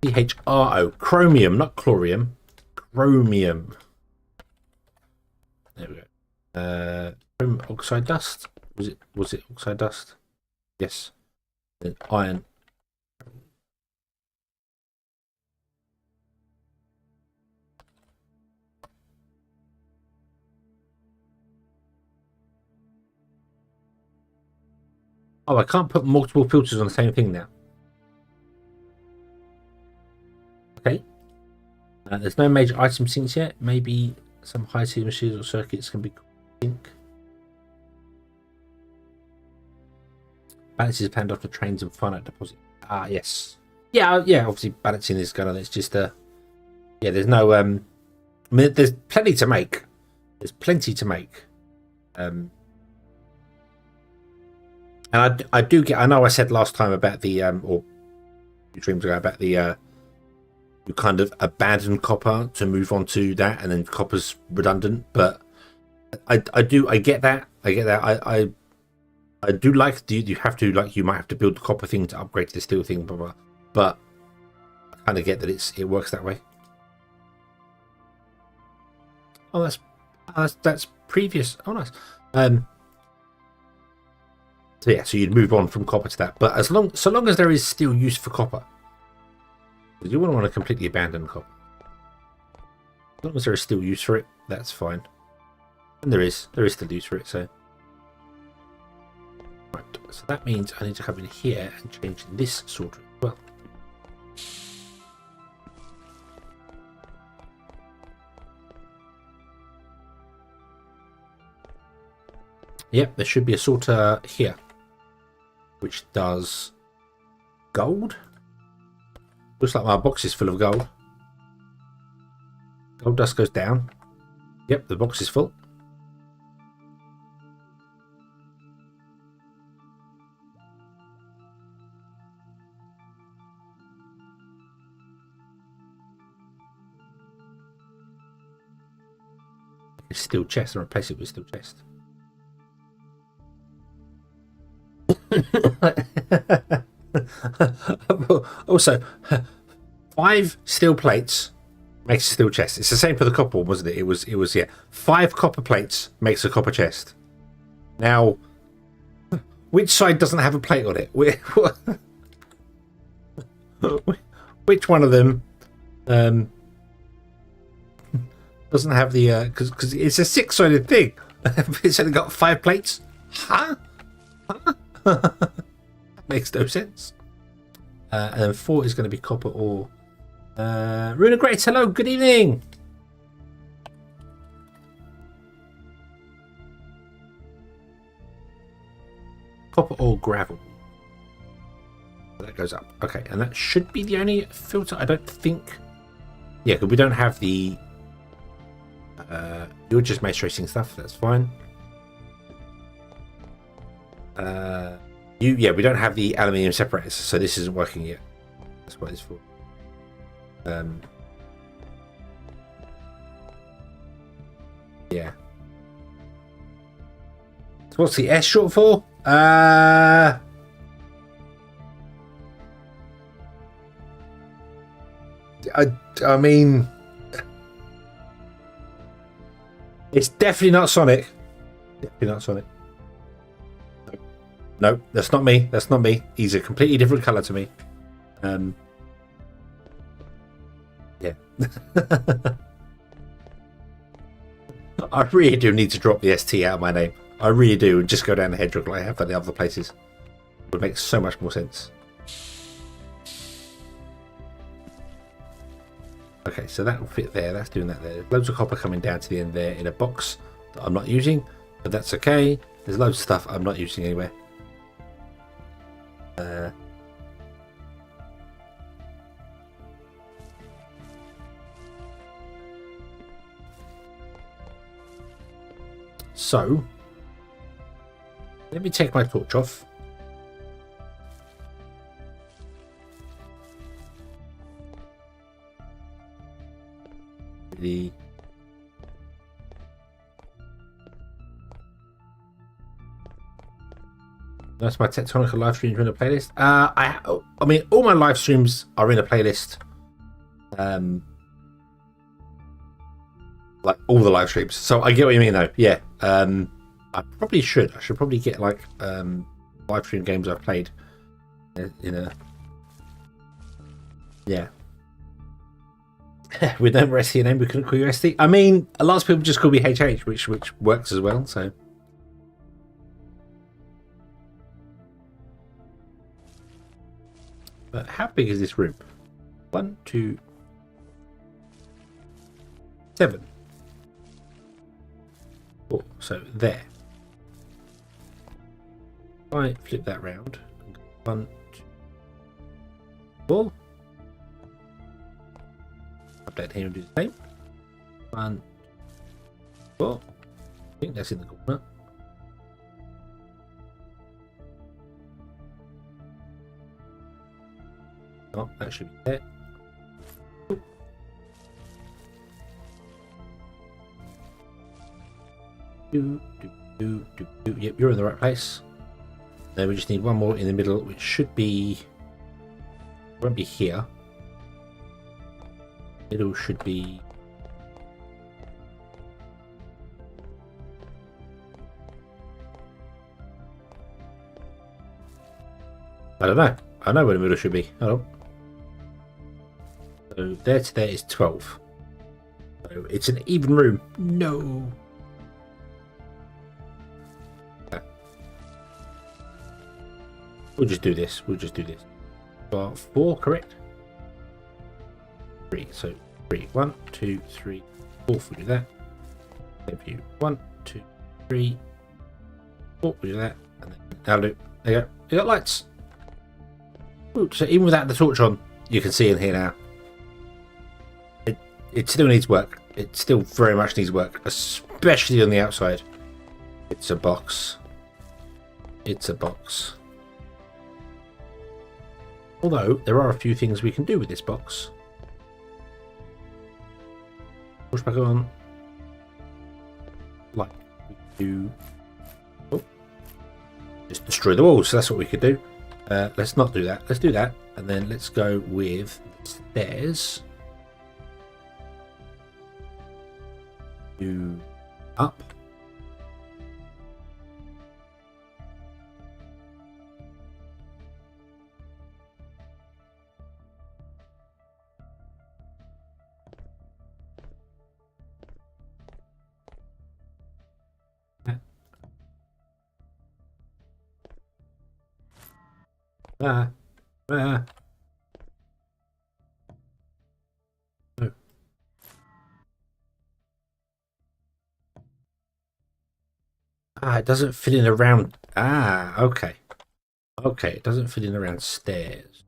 CHRO. Chromium, not chlorium. Chromium. There we go. Chrome oxide dust. Was it oxide dust? Yes. Then iron. Oh, I can't put multiple filters on the same thing now. Okay. There's no major item sinks yet. Maybe some high-speed machines or circuits can be sync. Balance is planned after trains and finite deposit. Ah, yes. Yeah, yeah. Obviously, balancing is going on. It's just yeah. There's no I mean, there's plenty to make. There's plenty to make. And I do get. I know I said last time about the or 2 streams ago about the you kind of abandon copper to move on to that, and then copper's redundant. But I get that. I do like you have to, like, you might have to build the copper thing to upgrade to the steel thing, blah, blah. But I kind of get that it works that way. Oh, that's previous. Oh, nice. So yeah, so you'd move on from copper to that, but so long as there is still use for copper, you wouldn't want to completely abandon copper. As long as there is still use for it, that's fine. And there is still use for it. So right, so that means I need to come in here and change this sorter as well. Yep, there should be a sorter here, which does gold. Looks like my box is full of gold. Gold dust goes down. Yep, the box is full. Steel chest and replace it with steel chest. Also, 5 steel plates makes a steel chest. It's the same for the copper one, wasn't it? It was yeah. 5 copper plates makes a copper chest. Now, which side doesn't have a plate on it? Which one of them doesn't have the because it's a 6-sided thing. It's only got 5 plates. Huh? Makes no sense. And then 4 is going to be copper ore. Runa Great, hello, good evening. Copper ore gravel. That goes up. Okay, and that should be the only filter. I don't think. Yeah, because we don't have the. You're just mace racing stuff. That's fine. Yeah, we don't have the aluminium separators, so this isn't working yet. That's what it's for. Yeah. So what's the S short for? I mean, it's definitely not Sonic. Definitely not Sonic. No, that's not me. That's not me. He's a completely different color to me. Yeah. I really do need to drop the ST out of my name. I really do, and just go down the Hedgehog like I have at the other places. It would make so much more sense. Okay, so that will fit there. That's doing that there. There's loads of copper coming down to the end there in a box that I'm not using, but that's okay. There's loads of stuff I'm not using anywhere. So let me take my torch off. That's my Tectonica live streams are in a playlist. I mean, all my live streams are in a playlist Like all the live streams. So I get what you mean though. Yeah. I probably should. I should probably get like live stream games I've played in a yeah. With no more SE name, we couldn't call you SD. I mean, a lot of people just call me HH, which works as well. So, but how big is this room? 1, 2, 7, 4. So there. If I flip that round. 1, 2, 4. Update here and do the same. 1, 4. I think that's in the corner. Oh, that should be there. Yep, you're in the right place. Then we just need one more in the middle, which should be. Won't be here. Middle should be. I don't know. I know where the middle should be. Hold on. So there to there is 12. So it's an even room. No. Okay. We'll just do this. We'll just do this. 4, correct? 3. So 3. 1, 2, 3, 4. We do that. Then view 1, 2, 3, 4. We do that. And then now look. There you go. You got lights. Ooh, so even without the torch on, you can see in here now. It still needs work. It still very much needs work, especially on the outside. It's a box. It's a box. Although there are a few things we can do with this box. Push back on. Like we do. Oh, just destroy the walls. So that's what we could do. Let's not do that. Let's do that, and then let's go with stairs. Do up. Ah. No. Ah, it doesn't fit in around. Ah, okay. Okay, it doesn't fit in around stairs.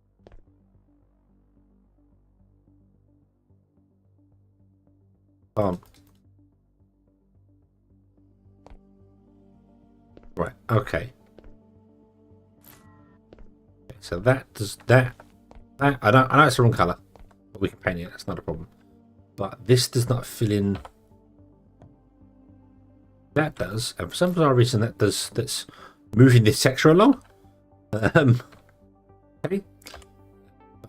Right, okay. So that does that. I know it's the wrong colour, but we can paint it. That's not a problem. But this does not fill in. That does, and for some bizarre reason that does. That's moving this texture along. Okay.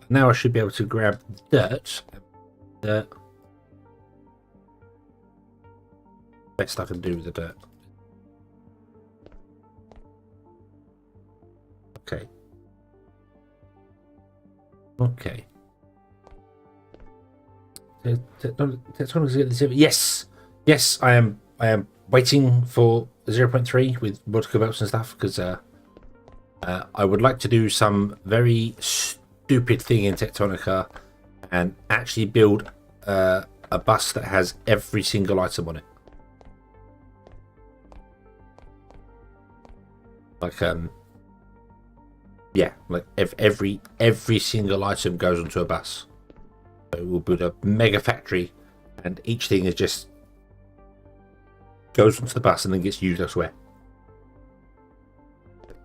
Now I should be able to grab dirt. Dirt. Best I can do with the dirt. Okay. Okay. Yes, yes, I am waiting for 0.3 with multiple maps and stuff because I would like to do some very stupid thing in Tectonica and actually build a bus that has every single item on it. Like yeah, like every single item goes onto a bus. So we'll build a mega factory, and each thing is just goes onto the bus and then gets used elsewhere.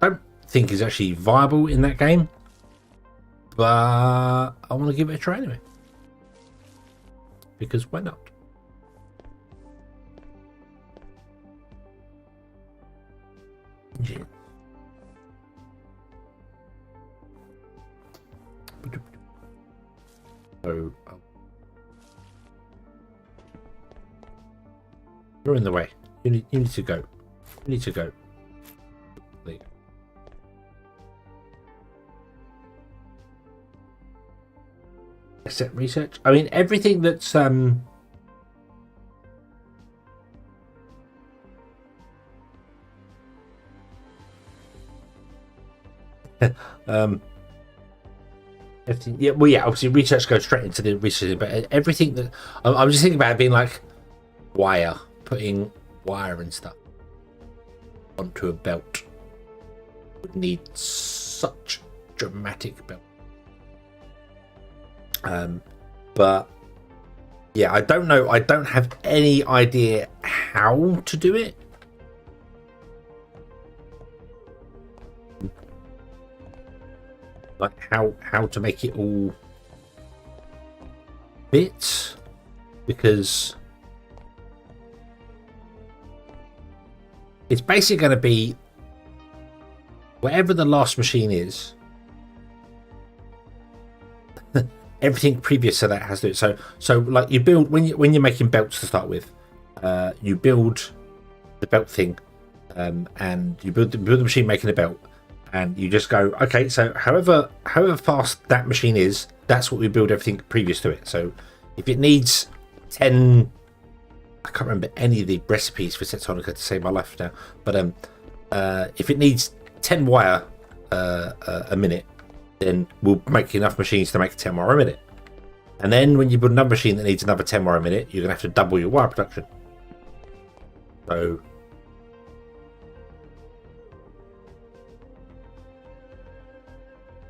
I don't think is actually viable in that game, but I want to give it a try anyway. Because why not? Yeah. So You're in the way. You need to go. You need to go. There you go. Asset research. I mean, everything that's everything, yeah, well, yeah, obviously research goes straight into the research, but everything that I'm just thinking about it being like wire, putting wire and stuff onto a belt would need such dramatic belt. But yeah, I don't know. I don't have any idea how to do it. Like how to make it all fit, because it's basically going to be whatever the last machine is. Everything previous to that has to do it. So like you build when you're making belts to start with, you build the belt thing, and you build the machine making the belt. And you just go, okay, so however fast that machine is, that's what we build everything previous to it. So if it needs 10, I can't remember any of the recipes for Setsonica to save my life now, but if it needs 10 wire a minute, then we'll make enough machines to make 10 wire a minute. And then when you build another machine that needs another 10 wire a minute, you're going to have to double your wire production. So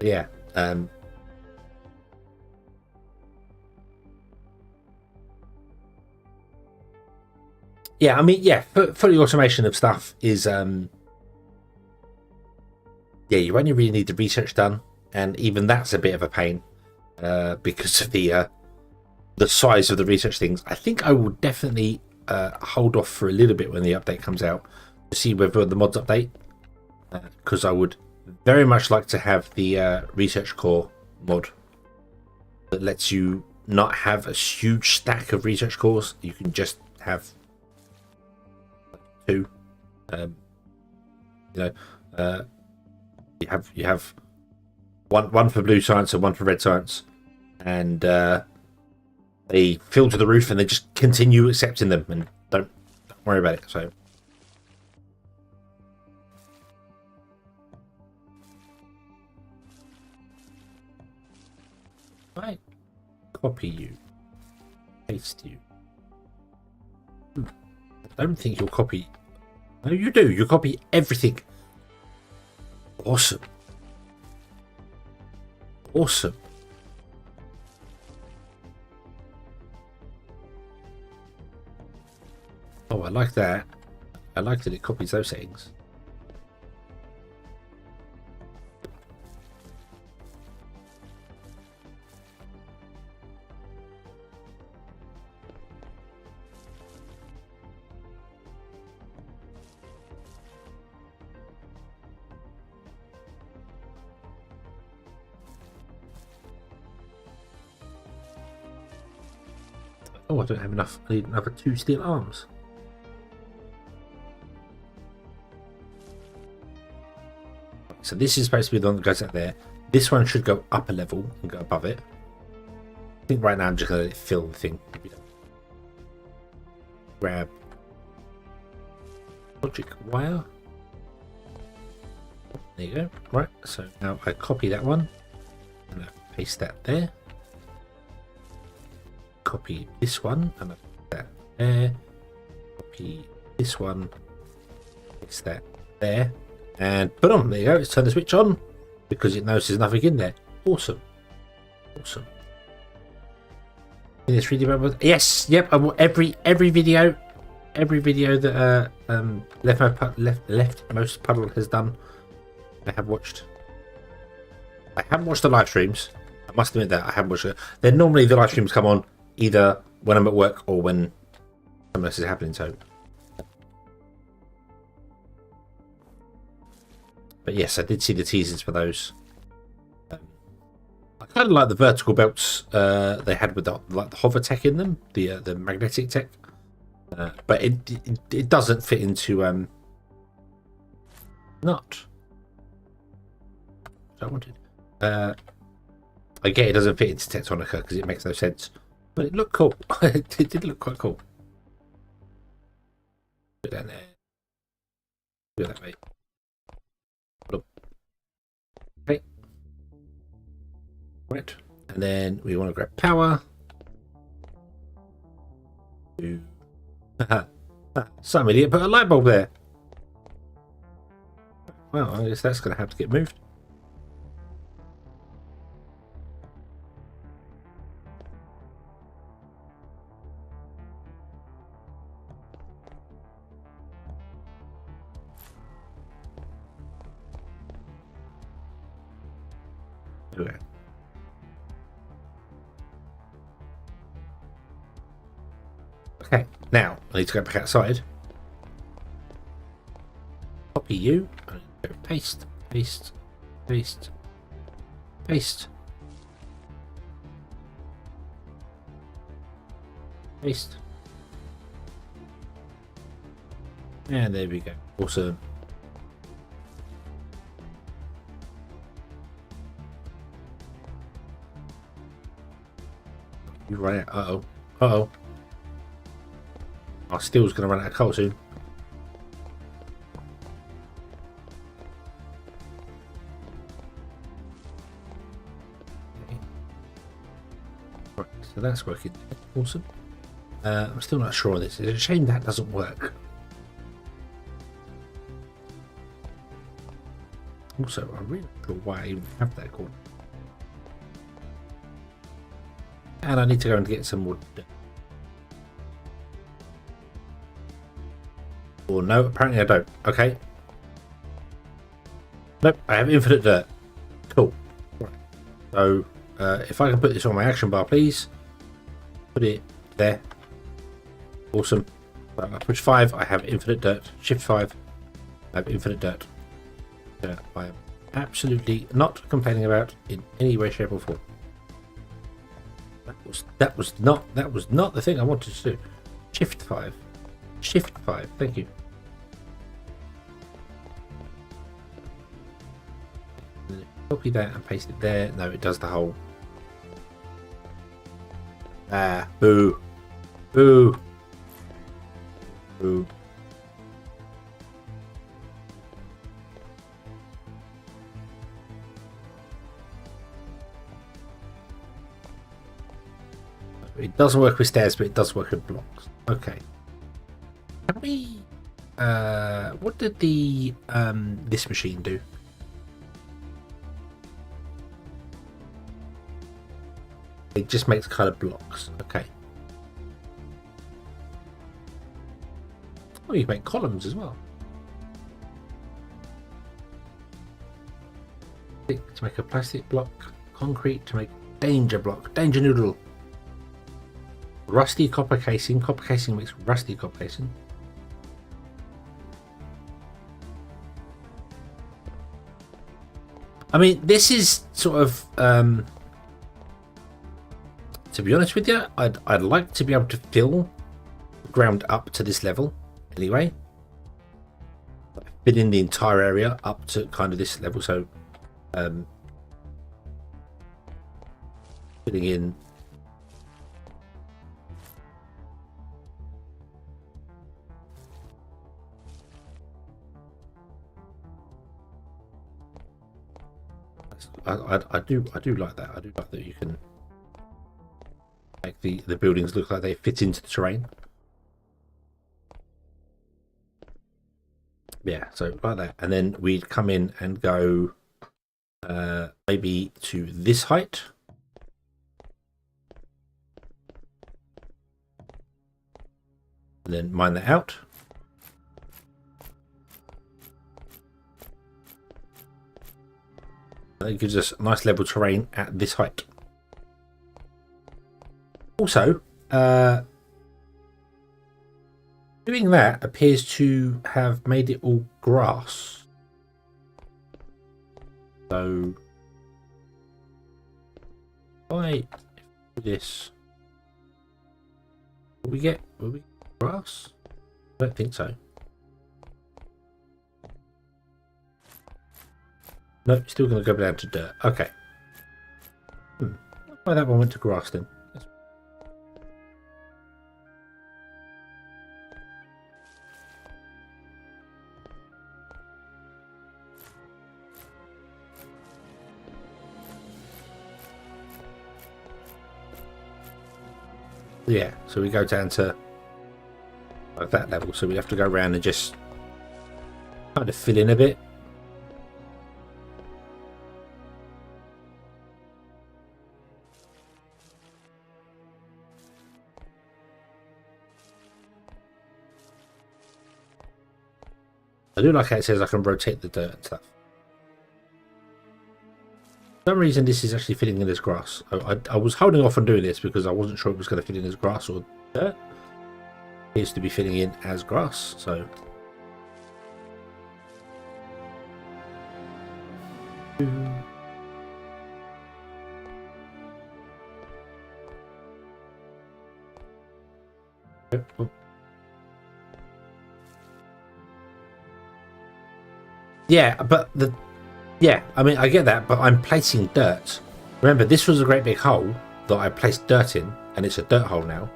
yeah, yeah, I mean, yeah, fully automation of stuff is yeah, you only really need the research done, and even that's a bit of a pain because of the size of the research things. I think I will definitely hold off for a little bit when the update comes out to see whether the mods update, because I would very much like to have the research core mod that lets you not have a huge stack of research cores. You can just have two. You have one for blue science and one for red science, and they fill to the roof, and they just continue accepting them and don't worry about it. So I copy you, paste you. I don't think you'll copy. No, you do. You copy everything. Awesome. Awesome. Oh, I like that. I like that it copies those settings. Oh, I don't have enough. I need another 2 steel arms. So this is supposed to be the one that goes out there. This one should go up a level and go above it. I think right now I'm just going to let it fill the thing. Grab logic wire. There you go. Right, so now I copy that one and I paste that there. Copy this one and I put that there. Copy this one, paste that there, and put on. There you go. Let's turn the switch on because it knows there's nothing in there. Awesome, awesome. In this 3D mode, yes, yep. I want every video that leftmost puddle has done. I have watched. I haven't watched the live streams. I must admit that I haven't watched it. Then normally the live streams come on either when I'm at work or when something else is happening. So, but yes, I did see the teasers for those. I kind of like the vertical belts they had with the hover tech in them, the magnetic tech. But it doesn't fit into not what I wanted. I get it doesn't fit into Tectonica because it makes no sense, but it looked cool. It did look quite cool. Put that there. Do that, mate. Okay. Right, and then we want to grab power. Some idiot put a light bulb there. Well, I guess that's going to have to get moved. Okay. Okay, now I need to go back outside. Copy you. Paste, paste, paste, paste, paste. And there we go. Awesome. You run out. Uh-oh. Uh-oh. Our steel's going to run out of coal soon. Okay. Right, so that's working. Awesome. I'm still not sure on this. It's a shame that doesn't work. Also, I'm really not sure why I even have that corner. And I need to go and get some wood. Or no, apparently I don't. Okay. Nope, I have infinite dirt. Cool. Right. So, if I can put this on my action bar, please. Put it there. Awesome. I push 5, I have infinite dirt. Shift 5, I have infinite dirt. I am absolutely not complaining about in any way, shape, or form. That was not the thing I wanted to do. Shift 5. Shift 5. Thank you. Copy that and paste it there. No, it does the whole. Ah, boo, boo, boo. It doesn't work with stairs, but it does work with blocks. Okay. Can we? What did the this machine do? It just makes colored blocks. Okay. Oh, you can make columns as well. Stick to make a plastic block. Concrete to make danger block. Danger noodle. Rusty copper casing. Copper casing makes rusty copper casing. I mean, this is sort of, to be honest with you, I'd like to be able to fill the ground up to this level anyway. Fill in the entire area up to kind of this level. So, filling in. I do like that. I do like that you can make the buildings look like they fit into the terrain. Yeah, so like that, and then we'd come in and go maybe to this height. And then mine that out. That gives us nice level terrain at this height. Also, doing that appears to have made it all grass. So, if I do this, will we get Grass? I don't think so. Nope, still going to go down to dirt. Okay. Why that one went to grass then? Yeah, so we go down to like that level, so we have to go around and just kind of fill in a bit. I do like how it says I can rotate the dirt and stuff. For some reason this is actually fitting in as grass. I was holding off on doing this because I wasn't sure it was going to fit in as grass or dirt. It appears to be fitting in as grass, so... Yeah, but yeah, I mean, I get that, but I'm placing dirt. Remember, this was a great big hole that I placed dirt in, and it's a dirt hole now.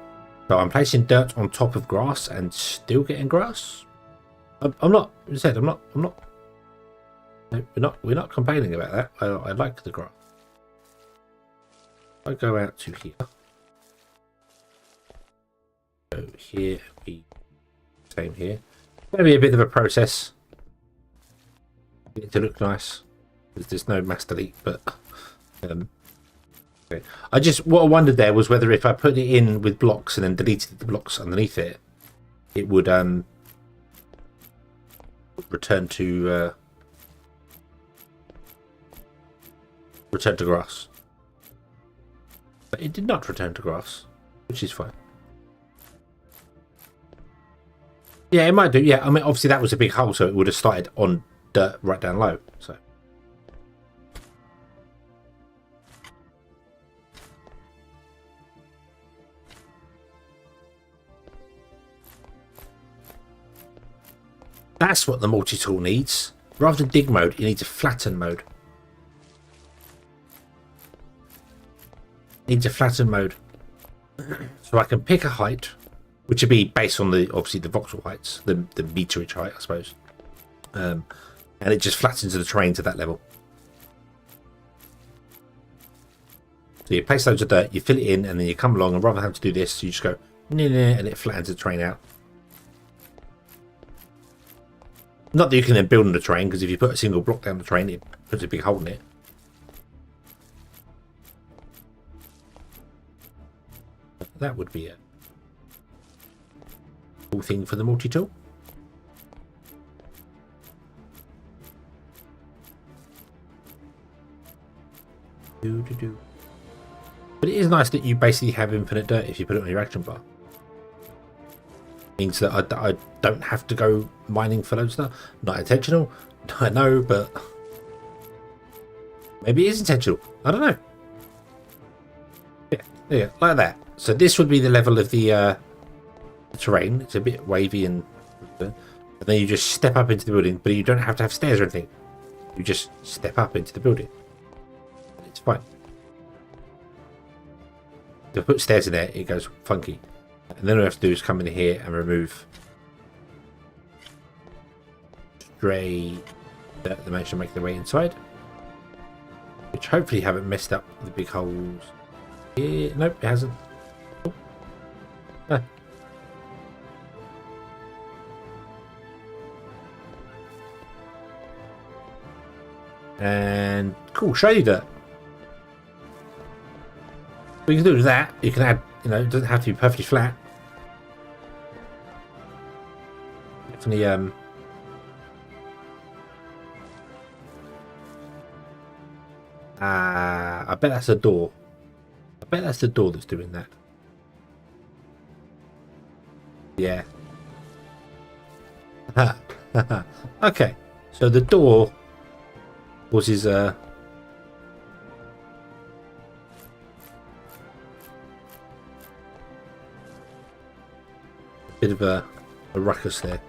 So I'm placing dirt on top of grass and still getting grass. I'm not. As I said, I'm not. No, we're not complaining about that. I like the grass. I go out to here. So here we same here. It's going to be a bit of a process. Get it to look nice. There's no mass delete, but okay. What I wondered there was whether if I put it in with blocks and then deleted the blocks underneath it, it would return to grass. But it did not return to grass, which is fine. Yeah, it might do. Yeah, I mean, obviously that was a big hole, so it would have started on dirt right down low. So. That's what the multi-tool needs. Rather than dig mode, it needs a flatten mode. It needs a flatten mode. So I can pick a height, which would be based on the obviously the voxel heights, the meterage height, I suppose. And it just flattens the terrain to that level. So you place loads of dirt, you fill it in, and then you come along, and rather than have to do this, you just go, nah, nah, and it flattens the terrain out. Not that you can then build on the terrain, because if you put a single block down the terrain, it puts a big hole in it. That would be a cool thing for the multi-tool. But it is nice that you basically have infinite dirt if you put it on your action bar. Means that I don't have to go mining for loads of stuff. Not intentional, I know, but maybe it is intentional. I don't know. Yeah, like that. So this would be the level of the terrain. It's a bit wavy and then you just step up into the building, but you don't have to have stairs or anything. You just step up into the building. It's fine. If I put stairs in there, it goes funky. And then all we have to do is come in here and remove stray dirt that managed to make their way inside. Which hopefully haven't messed up the big holes here. Nope, it hasn't. Oh. Ah. And cool, shady dirt. What you can do with that, you can add, you know, it doesn't have to be perfectly flat. Definitely, I bet that's a door. I bet that's the door that's doing that. Yeah. Okay, so the door was his, bit of a ruckus there.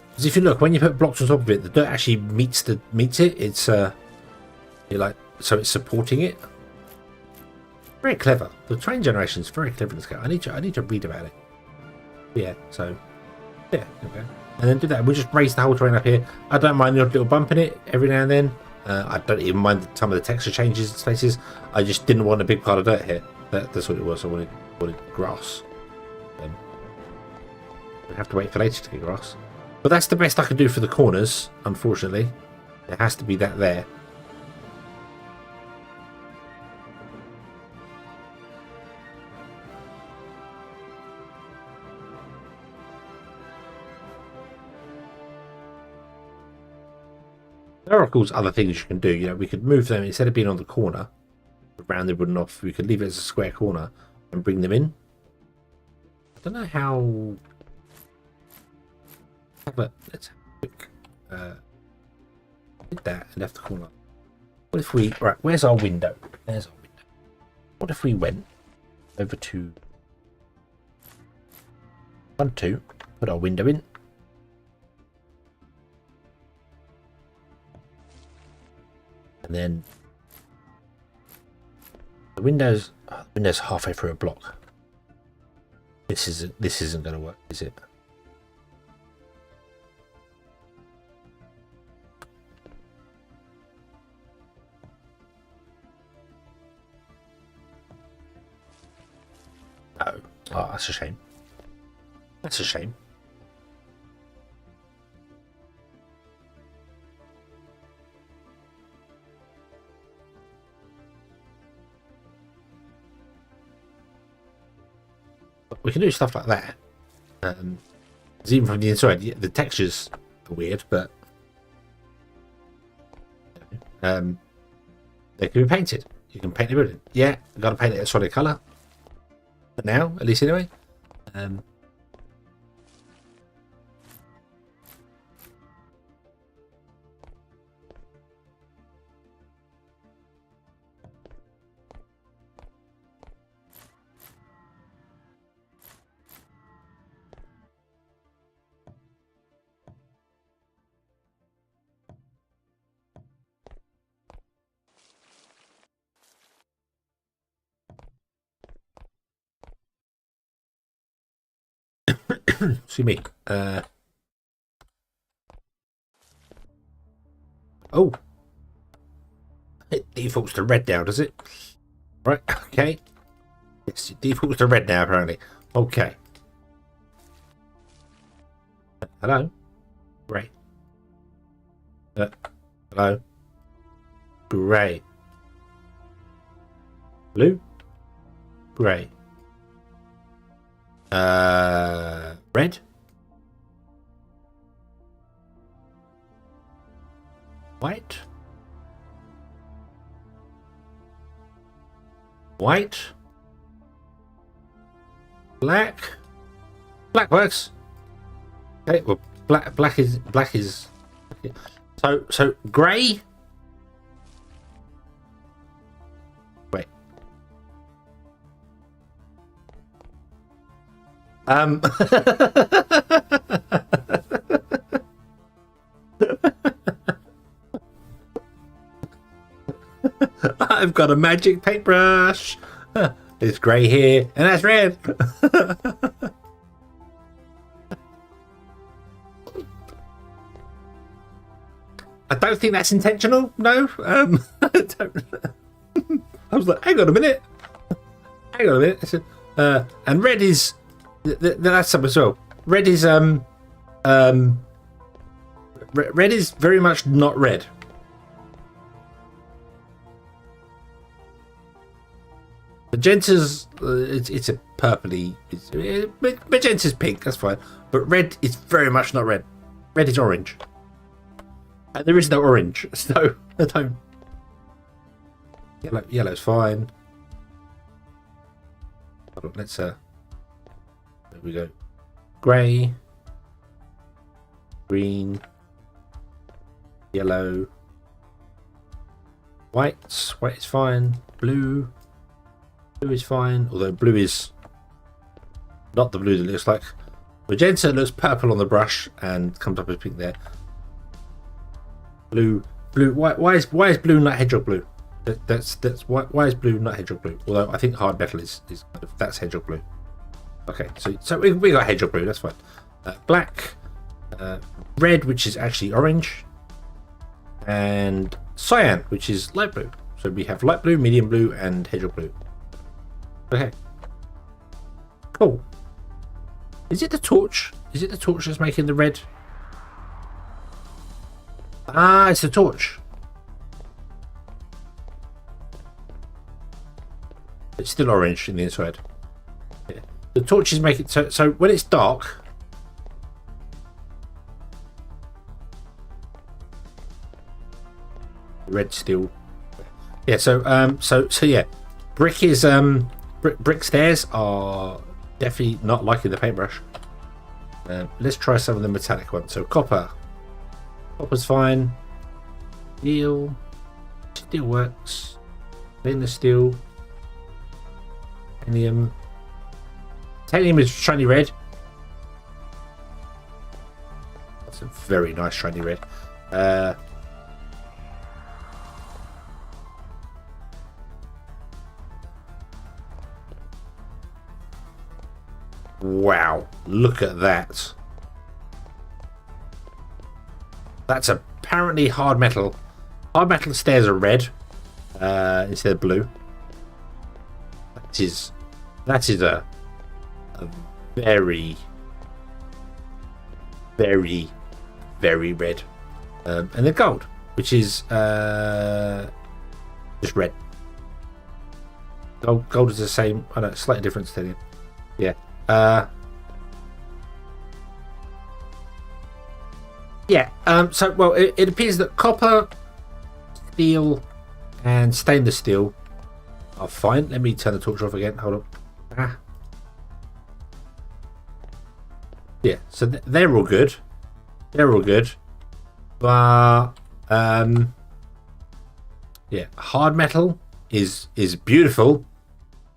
Because if you look, when you put blocks on top of it, the dirt actually meets it. It's like, so it's supporting it. Very clever. The train generation is very clever in this game. I need to read about it. Yeah. So yeah. Okay. And then do that. We'll just raise the whole terrain up here. I don't mind the odd little bump in it every now and then. I don't even mind some of the texture changes in spaces. I just didn't want a big pile of dirt here. That's what it was. I wanted grass. We have to wait for later to get grass. But that's the best I can do for the corners, unfortunately. There has to be that there. There are, of course, other things you can do. You know, we could move them instead of being on the corner, around the wooden off. We could leave it as a square corner and bring them in. I don't know how. Let's have a quick. Did that and left the corner. What if we? Right, where's our window? There's our window. What if we went over to 1, 2, put our window in. And then the window's halfway through a block. This isn't going to work, is it? No. Oh, that's a shame. That's a shame. We can do stuff like that. Even from the inside, the textures are weird, but they can be painted. You can paint the building. Yeah, I've got to paint it a solid colour. But now, at least anyway. See me. Oh. It defaults to red now, does it? Right, okay. Yes, it defaults to red now, apparently. Okay. Hello? Grey. Hello? Grey. Blue? Grey. Red? White? White? Black? Black works. Okay, well, black is so grey. Wait. I've got a magic paintbrush. It's grey here, and that's red. I don't think that's intentional. No, I don't. I was like, hang on a minute. Hang on a minute. I said, and red is that's something as well. Red is red is very much not red. Magenta's it's a purpley. Magenta's pink. That's fine, but red is very much not red. Red is orange, and there is no orange, so I don't. Yellow's fine. Hold on, let's there we go. Grey, green, yellow, White is fine. Blue is fine. Although blue is not the blue that it looks like. Magenta looks purple on the brush and comes up as pink there. Blue. Why is blue not hedgehog blue? That's why is blue not hedgehog blue? Although I think hard metal is kind of, that's hedgehog blue. Okay, so we got hedgehog blue. That's fine. Black, red, which is actually orange, and cyan, which is light blue. So we have light blue, medium blue, and hedgehog blue. Okay. Cool. Is it the torch? Is it the torch that's making the red? Ah, it's the torch. It's still orange in the inside. Yeah. The torch is making so when it's dark. Red steel. Yeah. So yeah. Brick is brick stairs are definitely not liking the paintbrush. Let's try some of the metallic ones. So copper. Copper's fine. Steel works. Stainless steel. Titanium. Titanium is shiny red. That's a very nice shiny red. Wow, look at that. That's apparently hard metal. Hard metal stairs are red instead of blue. That is a very, very, very red. And then gold, which is just red. Gold is the same. I know, slightly different stadium. Yeah. Yeah. So, well, it appears that copper, steel, and stainless steel are fine. Let me turn the torch off again. Hold on. Yeah. So they're all good. They're all good. But yeah, hard metal is beautiful,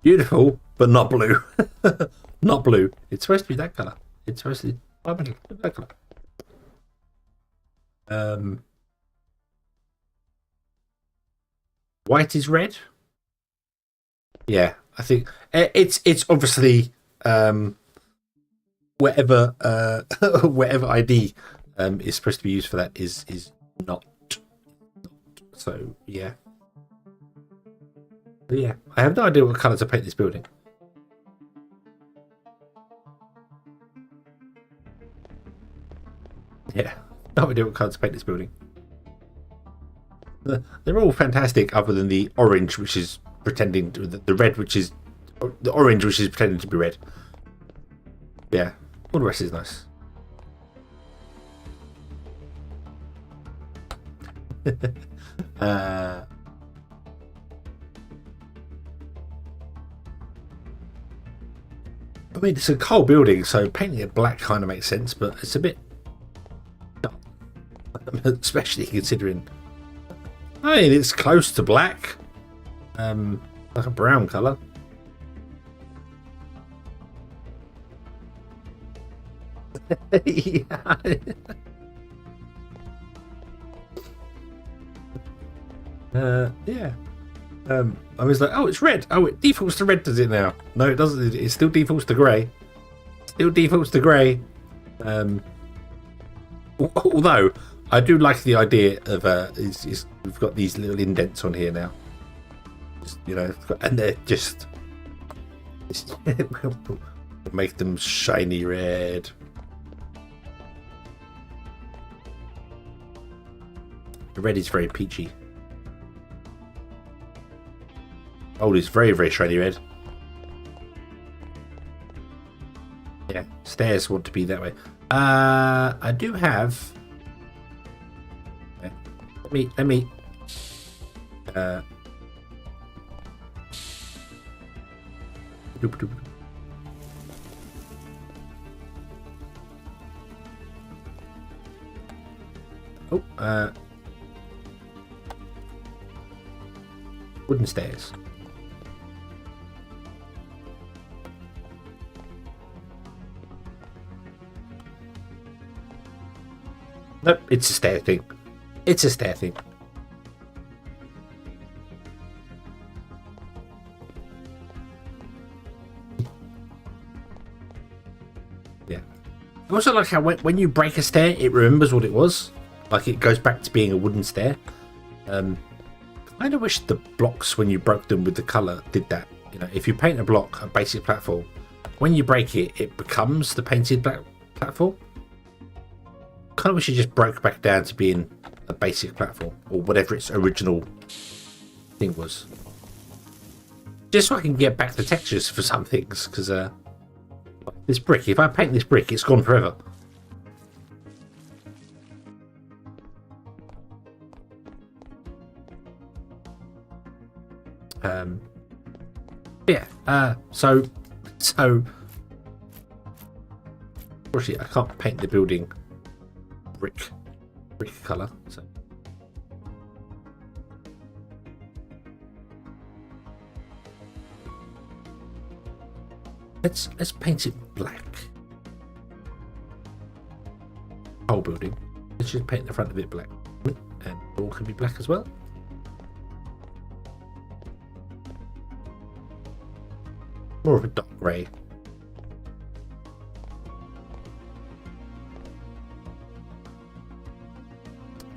but not blue. Not blue. It's supposed to be that color. It's supposed to be that color. White is red. Yeah, I think it's obviously whatever whatever ID is supposed to be used for that is not. So yeah. But yeah, I have no idea what color to paint this building. Yeah, no idea what color to paint this building. They're all fantastic, other than the orange, which is pretending to the red, which is the orange, which is pretending to be red. Yeah, all the rest is nice. I mean, it's a coal building, so painting it black kind of makes sense, but it's a bit, especially considering. I mean, it's close to black, like a brown color. Yeah. Yeah. I was like, oh, it's red. Oh, it defaults to red, does it now? No, it doesn't. It still defaults to grey. Still defaults to grey. Although I do like the idea of we've got these little indents on here now. Just, you know, and they're just make them shiny red. The red is very peachy. Gold is very, very shiny red. Yeah, stairs want to be that way. I do have. Okay. Let me. Wooden stairs. Nope, it's a stair thing. It's a stair thing. Yeah. I also like how when you break a stair, it remembers what it was. Like it goes back to being a wooden stair. I kind of wish the blocks, when you broke them with the colour, did that. You know, if you paint a block, a basic platform, when you break it, it becomes the painted black platform. Kind of wish it just broke back down to being a basic platform or whatever its original thing was. Just so I can get back the textures for some things, because this brick, if I paint this brick, it's gone forever. Yeah. So unfortunately, I can't paint the building brick color. So let's paint it black. Whole building. Let's just paint the front of it black, and the wall can be black as well. More of a dark grey.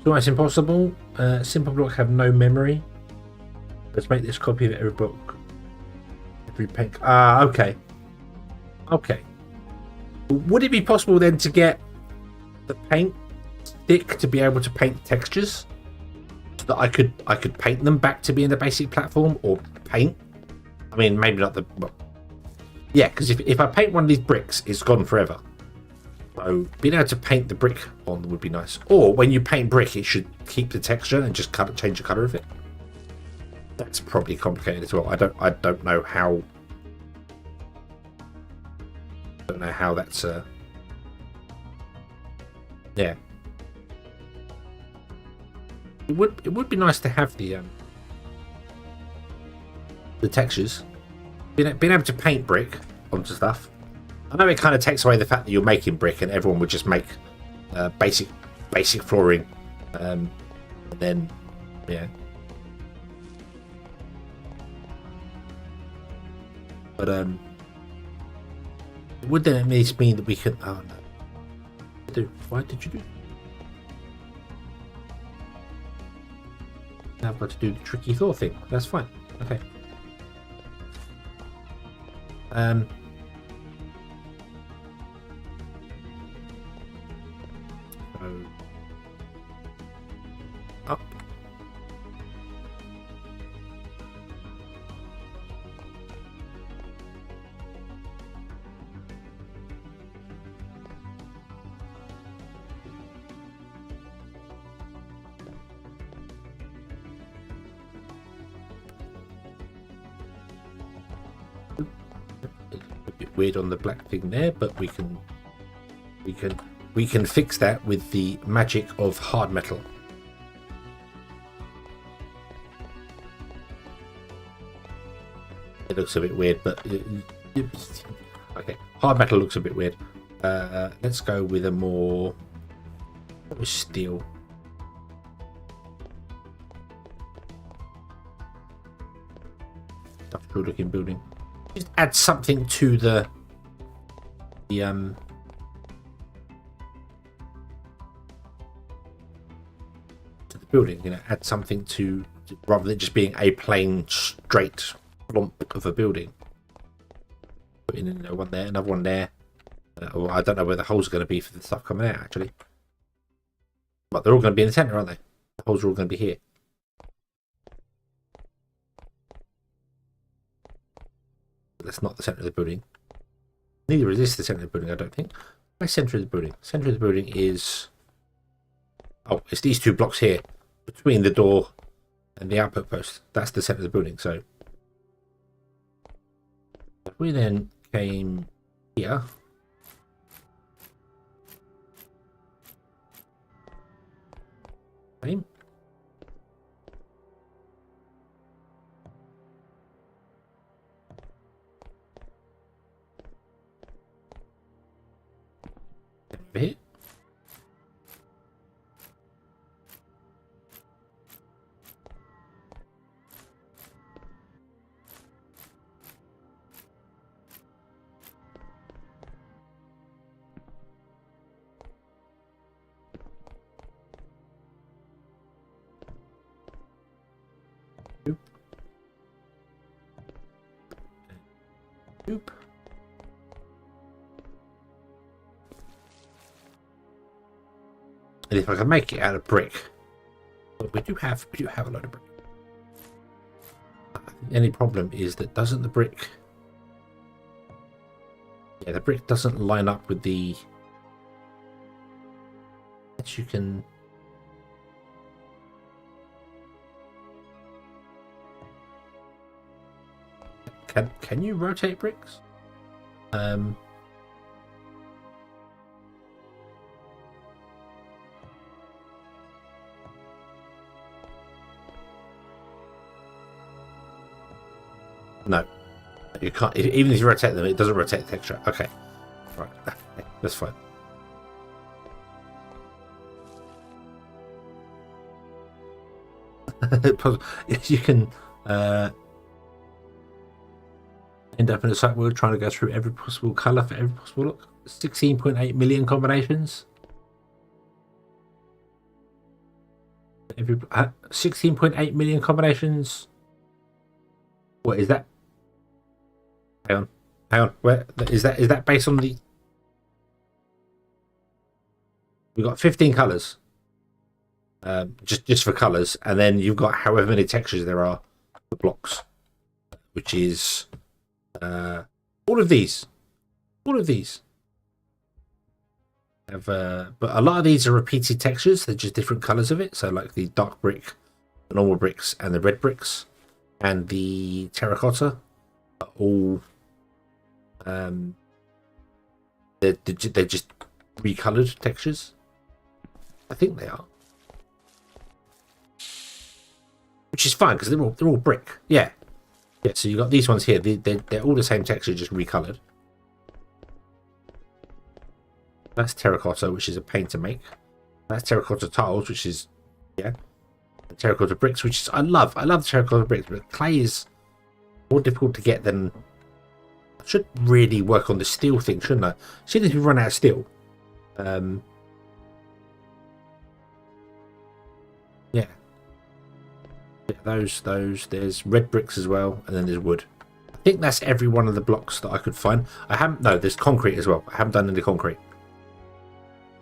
So it's impossible. Simple block have no memory. Let's make this copy of every block. Every paint. Okay. Okay. Would it be possible then to get the paint stick to be able to paint textures, so that I could paint them back to being the basic platform, or paint? I mean, maybe not the. Well, yeah, because if I paint one of these bricks, it's gone forever. So being able to paint the brick on would be nice. Or when you paint brick, it should keep the texture and just change the color of it. That's probably complicated as well. I don't know how. Don't know how that's. Yeah. It would be nice to have the textures. Being able to paint brick onto stuff. I know it kind of takes away the fact that you're making brick, and everyone would just make basic flooring, and then yeah. But would then at least mean that we can? Oh no! Why did you do? Now I've got to do the tricky Thor thing. That's fine. Okay. Up. A bit weird on the black thing there, but we can fix that with the magic of hard metal. It looks a bit weird, but okay, hard metal looks a bit weird. Let's go with a more steel. Industrial looking building. Just add something to the to the building, you know, add something to rather than just being a plain straight lump of a building. Put in one there, another one there. I don't know where the holes are going to be for the stuff coming out actually, but they're all going to be in the center, aren't they? The holes are all going to be here. That's not the center of the building. Neither is this the center of the building, I don't think. Where's center of the building? Center of the building is... Oh, it's these two blocks here, between the door and the output post. That's the center of the building, so... If we then came here... Same. over here. Oop. And if I can make it out of brick, but we do have a lot of brick. The only problem is that doesn't the brick? Yeah, the brick doesn't line up with the. Yes, you can. Can you rotate bricks? No, you can't. Even if you rotate them, it doesn't rotate the texture. Okay, right, that's fine. You can end up in a site where we're trying to go through every possible color for every possible look. 16.8 million combinations. 16.8 million combinations. What is that? Hang on. Where is that? Is that based on the? We've got 15 colors. Just for colors, and then you've got however many textures there are for blocks, which is all of these have but a lot of these are repeated textures. They're just different colors of it. So like the dark brick, the normal bricks, and the red bricks, and the terracotta are all they're just recolored textures. I think they are. Which is fine because they're all brick. Yeah. So you got these ones here. They're all the same texture, just recolored. That's terracotta, which is a pain to make. That's terracotta tiles, which is terracotta bricks, which is I love terracotta bricks, but clay is more difficult to get than. I should really work on the steel thing, shouldn't I? See if we run out of steel. Those there's red bricks as well, and then there's wood. I think that's every one of the blocks that I could find. There's concrete as well. I haven't done any concrete,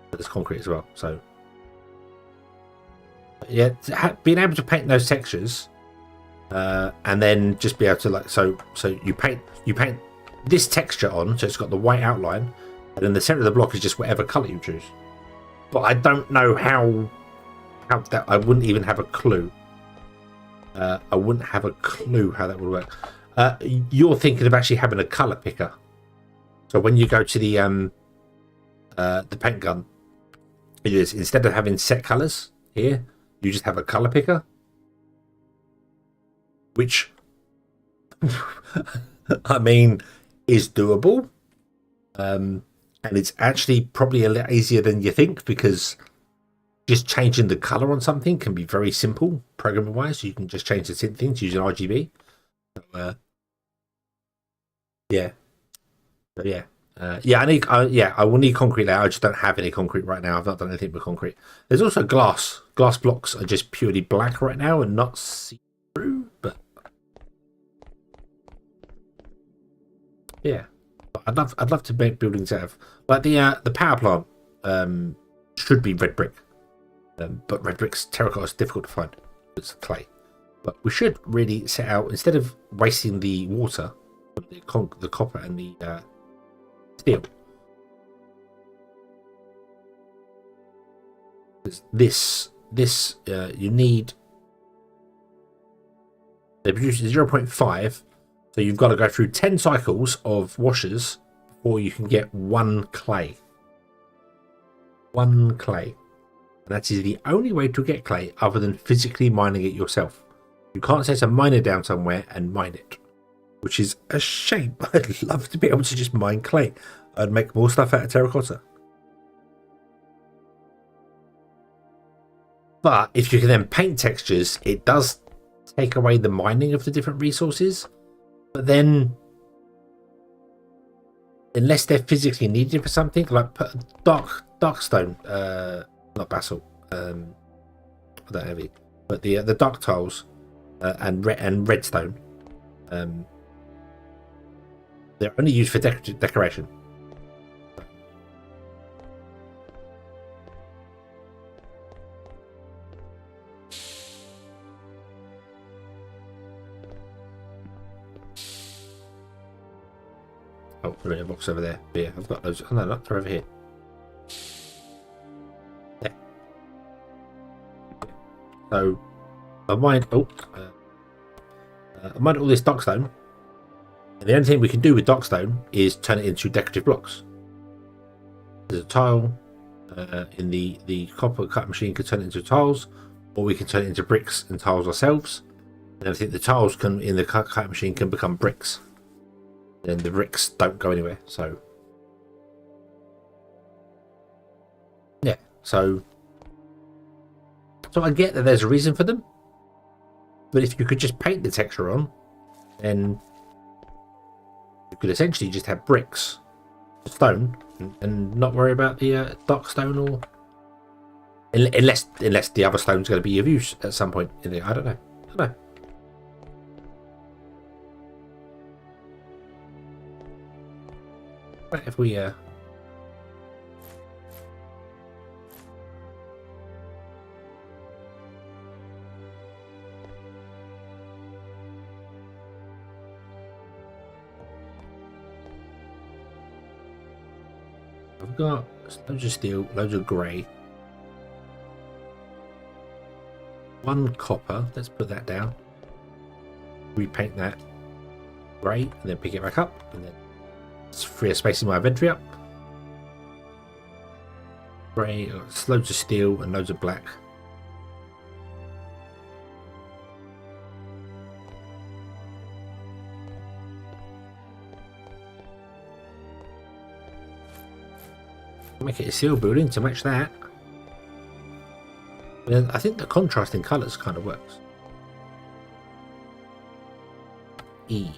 but there's concrete as well. So yeah, being able to paint those textures and then just be able to so you paint this texture on, so it's got the white outline, and then the center of the block is just whatever color you choose. But I don't know how that. I wouldn't even have a clue. I wouldn't have a clue how that would work. You're thinking of actually having a color picker. So when you go to the paint gun, it is instead of having set colors here, you just have a color picker, which I mean is doable, and it's actually probably a little easier than you think, because just changing the color on something can be very simple programming wise. You can just change the things using RGB. I will need concrete layer. I just don't have any concrete right now. I've not done anything with concrete. There's also glass blocks are just purely black right now and not see through, but yeah, I'd love to make buildings out of like the power plant should be red brick. But red bricks, terracotta is difficult to find. It's clay. But we should really set out, instead of wasting the water, the copper and the steel. This you need. They produce 0.5, so you've got to go through 10 cycles of washers before you can get one clay. One clay. That is the only way to get clay other than physically mining it yourself. You can't set a miner down somewhere and mine it, which is a shame. I'd love to be able to just mine clay. I'd make more stuff out of terracotta. But if you can then paint textures, it does take away the mining of the different resources. But then, unless they're physically needed for something, like dark stone, not basalt, I don't have it, but the dark tiles and redstone, they're only used for decoration. Oh, there is a box over there. But yeah, I've got those. Oh no, they're over here. Yeah. So I mined. I mined all this darkstone, and the only thing we can do with darkstone is turn it into decorative blocks. There's a tile in the copper cut machine can turn it into tiles, or we can turn it into bricks and tiles ourselves. And I think the tiles can in the cut machine can become bricks. Then the bricks don't go anywhere. So yeah, so I get that there's a reason for them, but if you could just paint the texture on, then you could essentially just have bricks, stone, and not worry about the dark stone, or unless the other stone's going to be of use at some point in it. I don't know. If we we've got loads of steel, loads of grey, one copper. Let's put that down, repaint that grey, and then pick it back up, and then free a space in my inventory up. Grey, loads of steel and loads of black. Make it a steel building to match that. And I think the contrasting colours kind of works. Steel.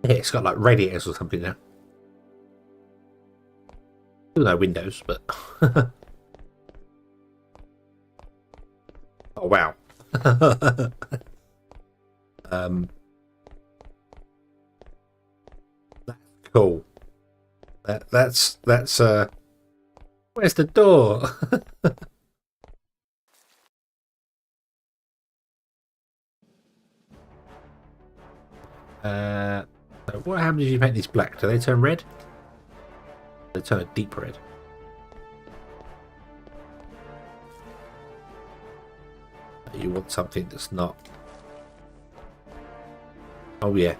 Yeah, it's got like radiators or something now. Still no windows, but oh wow. That's cool. That's where's the door? So what happens if you paint these black? Do they turn red? They turn a deep red. You want something that's not. Oh yeah.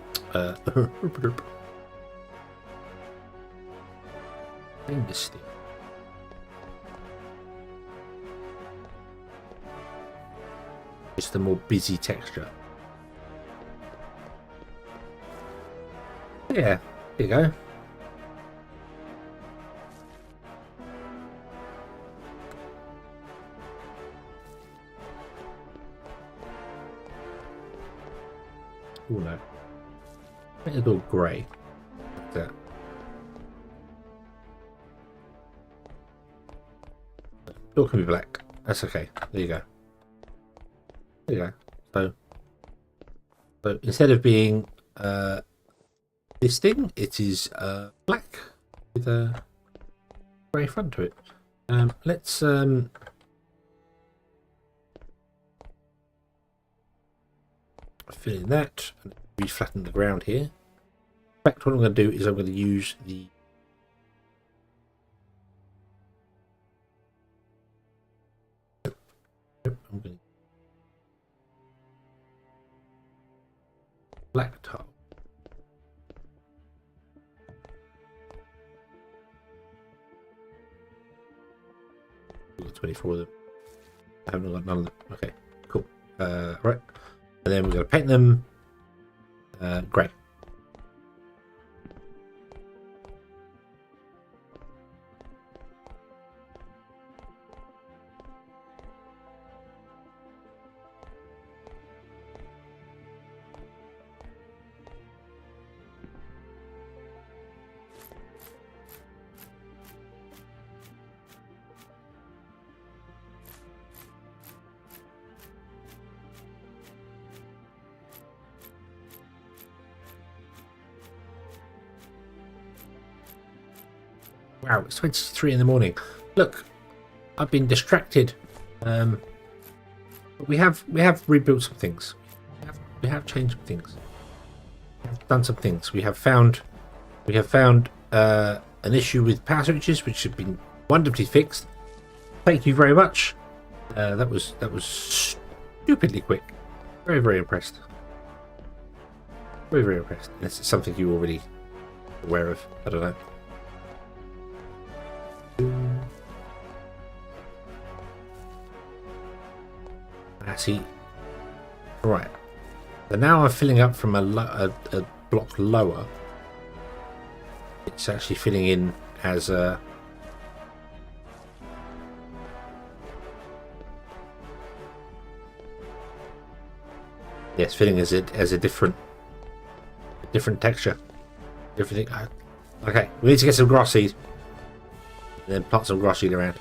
Stainless steel. Just a more busy texture. Yeah, there you go. Oh no. Make it all grey. Like that. Door can be black. That's okay. There you go. There you go. So instead of being this thing, it is black with a grey front to it. Let's fill in that and reflatten the ground here. In fact, what I'm going to do is I'm going to use the black tile. 24 of them. I haven't got none of them. Okay, cool. Right. And then we're going to paint them grey. Wow, it's 23 in the morning. Look, I've been distracted. But we have rebuilt some things. We have changed some things. We have done some things. We have found an issue with power switches, which have been wonderfully fixed. Thank you very much. That was stupidly quick. Very, very impressed. Very, very impressed. This is something you're already aware of. I don't know. I see. Right. So now I'm filling up from a block lower. It's actually filling in as a. Yes, filling as a different texture. Everything. Okay, we need to get some grass seed. And then plant some grass seed around.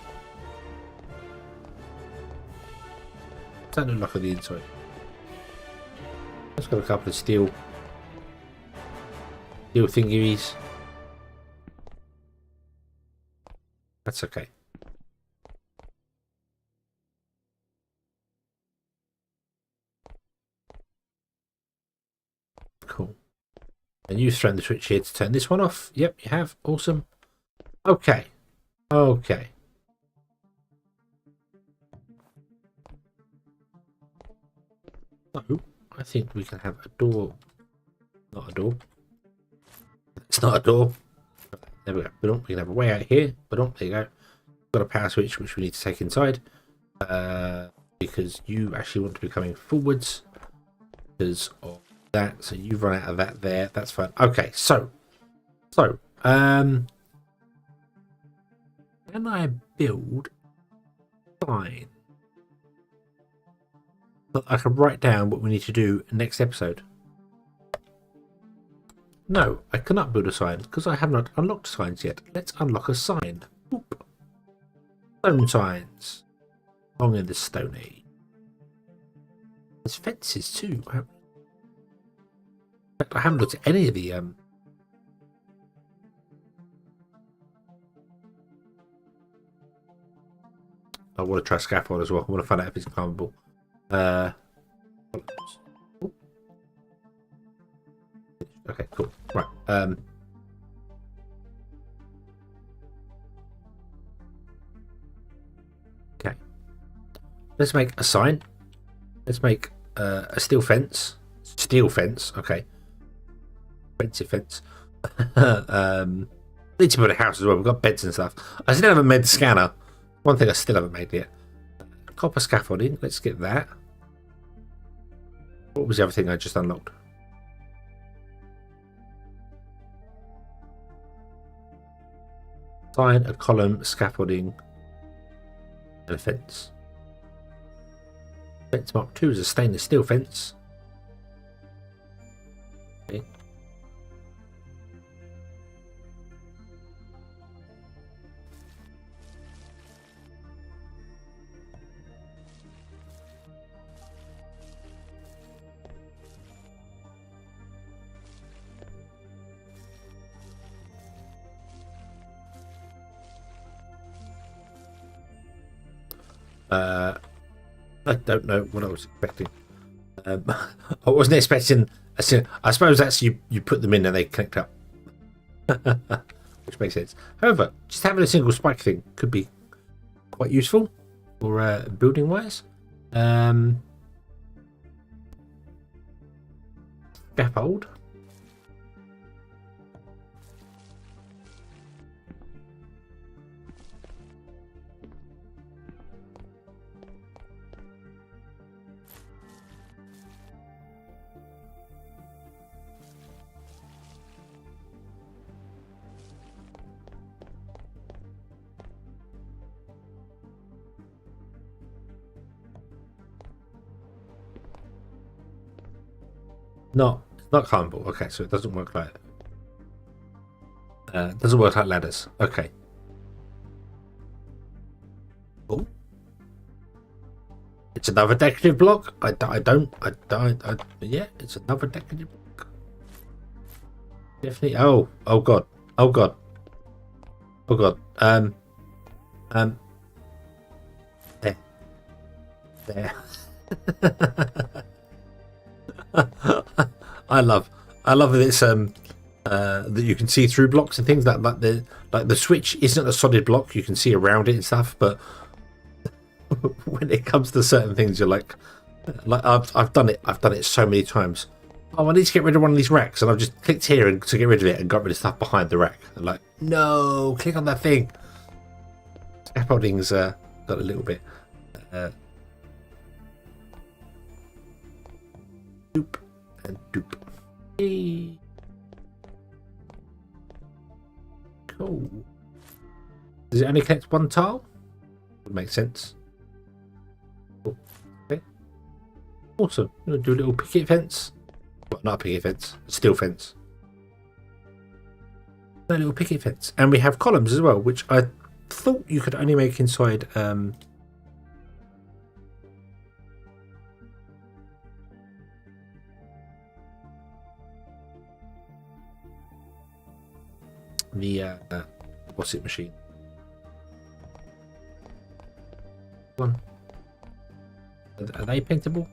What's that look like on the inside? It's got a couple of steel thingies. That's okay. Cool. And you've thrown the switch here to turn this one off. Yep, you have. Awesome. Okay. Okay. So, I think we can have a door. Not a door. It's not a door. There we go. We can have a way out here. There you go. Got a power switch which we need to take inside. Because you actually want to be coming forwards. Because of that. So you run out of that there. That's fine. Okay, so can I build fine? But I can write down what we need to do next episode. No, I cannot build a sign because I have not unlocked signs yet. Let's unlock a sign. Boop. Stone signs. Long in the Stone Age. There's fences too. In fact, I haven't looked at any of the I want to try scaffold as well. I want to find out if it's climbable. Okay, cool. Right. Okay. Let's make a sign. Let's make a steel fence. Steel fence. Okay. Fancy fence. Need to build a house as well. We've got beds and stuff. I still haven't made the scanner. One thing I still haven't made yet. Copper scaffolding. Let's get that. What was the other thing I just unlocked? Sign, a column, scaffolding, and a fence. Fence mark 2 is a stainless steel fence. Okay. I don't know what I was expecting. I wasn't expecting. I suppose that's you put them in and they connect up, which makes sense. However, just having a single spike thing could be quite useful for building wise. Scaffold. Not, it's not climbable. Okay, so it doesn't work like doesn't work like ladders. Okay. Oh, it's another decorative block. Yeah, it's another decorative block. Definitely. Oh god. Oh god. Oh god. There. There. I love that it's that you can see through blocks and things like the switch isn't a solid block, you can see around it and stuff, but when it comes to certain things you're like I've done it so many times. Oh, I need to get rid of one of these racks, and I've just clicked here and to get rid of it and got rid of stuff behind the rack. And like, no, click on that thing. Scaffolding's got a little bit doop and doop. Yay. Cool. Does it only connect one tile? Would make sense. Okay. Awesome. I'm gonna do a little picket fence. Well, not a picket fence, a steel fence. A little picket fence. And we have columns as well, which I thought you could only make inside the what's it machine. One. Are they paintable?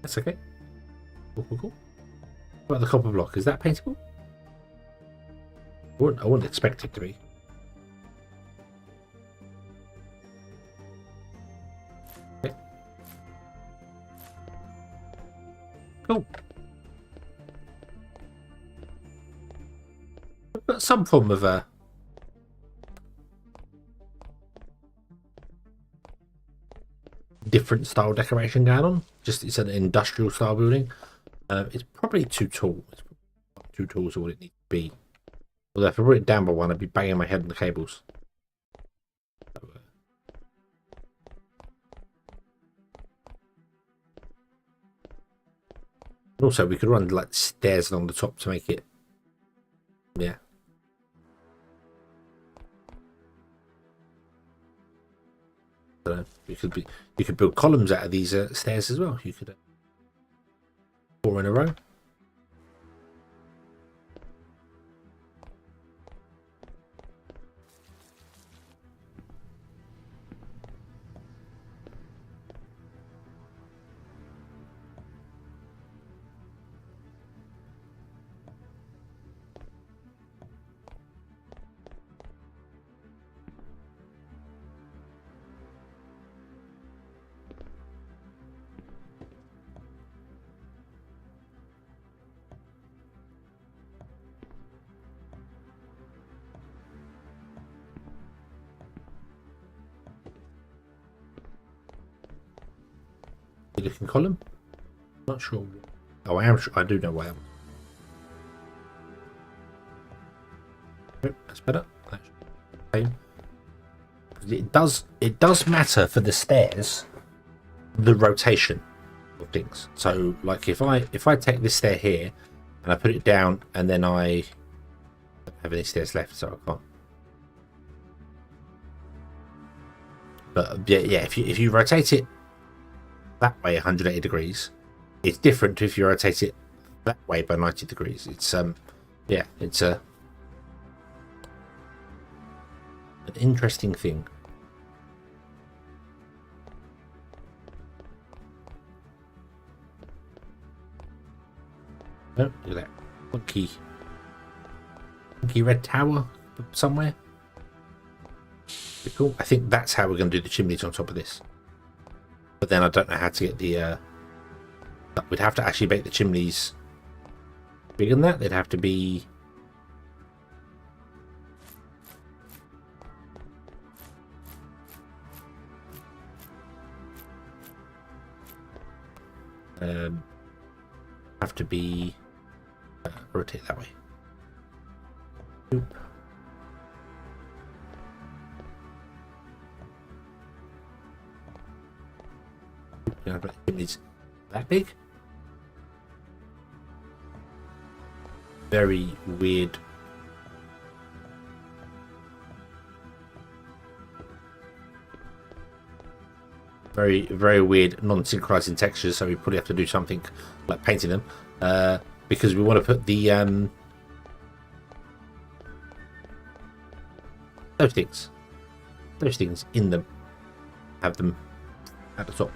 That's okay. Cool. What about the copper block? Is that paintable? I wouldn't expect it to be. Okay. Cool. We've got some form of different style decoration going on. Just it's an industrial style building. It's probably too tall. Too tall is all it needs to be. Although if I brought it down by one, I'd be banging my head on the cables. Also, we could run like stairs along the top to make it. Yeah. You could build columns out of these stairs as well. You could 4 in a row. Looking column. Not sure. Oh, I am sure. I do know why. That's better. It does matter for the stairs, the rotation of things. So, like if I take this stair here and I put it down, and then I don't have any stairs left, so I can't. But yeah, if you rotate it that way 180 degrees, it's different to if you rotate it that way by 90 degrees. It's yeah, it's an interesting thing. Oh, look at that funky red tower somewhere. Pretty cool. I think that's how we're going to do the chimneys on top of this. But then I don't know how to get the we'd have to actually make the chimneys bigger than that. They'd have to be rotate that way. Oop. You know, but the chimney's that big. Very weird. Very, very weird, non-synchronizing textures, so we probably have to do something like painting them, because we want to put the those things in them, have them at the top.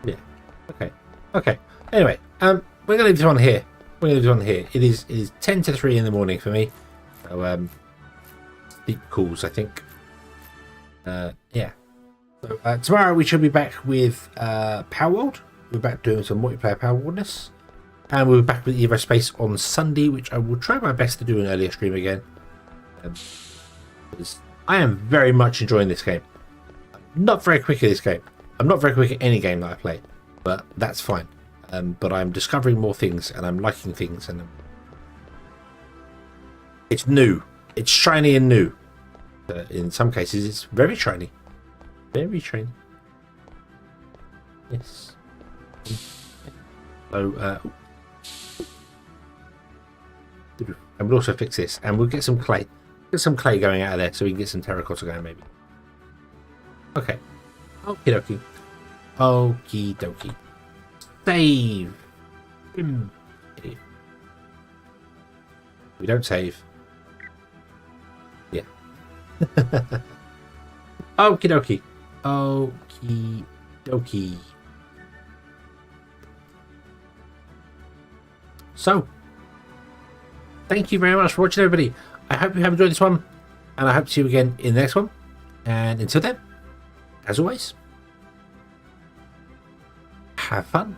Yeah. Okay. Anyway, we're gonna leave this one here. It is 10 to 3 in the morning for me. So sleep calls, I think. Yeah. So tomorrow we should be back with Power World. We're back doing some multiplayer Power Worldness. And we'll be back with EVOSPACE on Sunday, which I will try my best to do an earlier stream again. I am very much enjoying this game. I'm not very quick at this game. I'm not very quick at any game that I play, but that's fine. But I'm discovering more things, and I'm liking things, and it's new. It's shiny and new. In some cases, it's very shiny. Very shiny. Yes. So, and we'll also fix this, and we'll get some clay. Get some clay going out of there, so we can get some terracotta going, maybe. Okay. Okie dokie. Okie dokie. Save. We don't save. Yeah. Okie dokie. Okie dokie. So, thank you very much for watching, everybody. I hope you have enjoyed this one, and I hope to see you again in the next one. And until then, as always, have fun.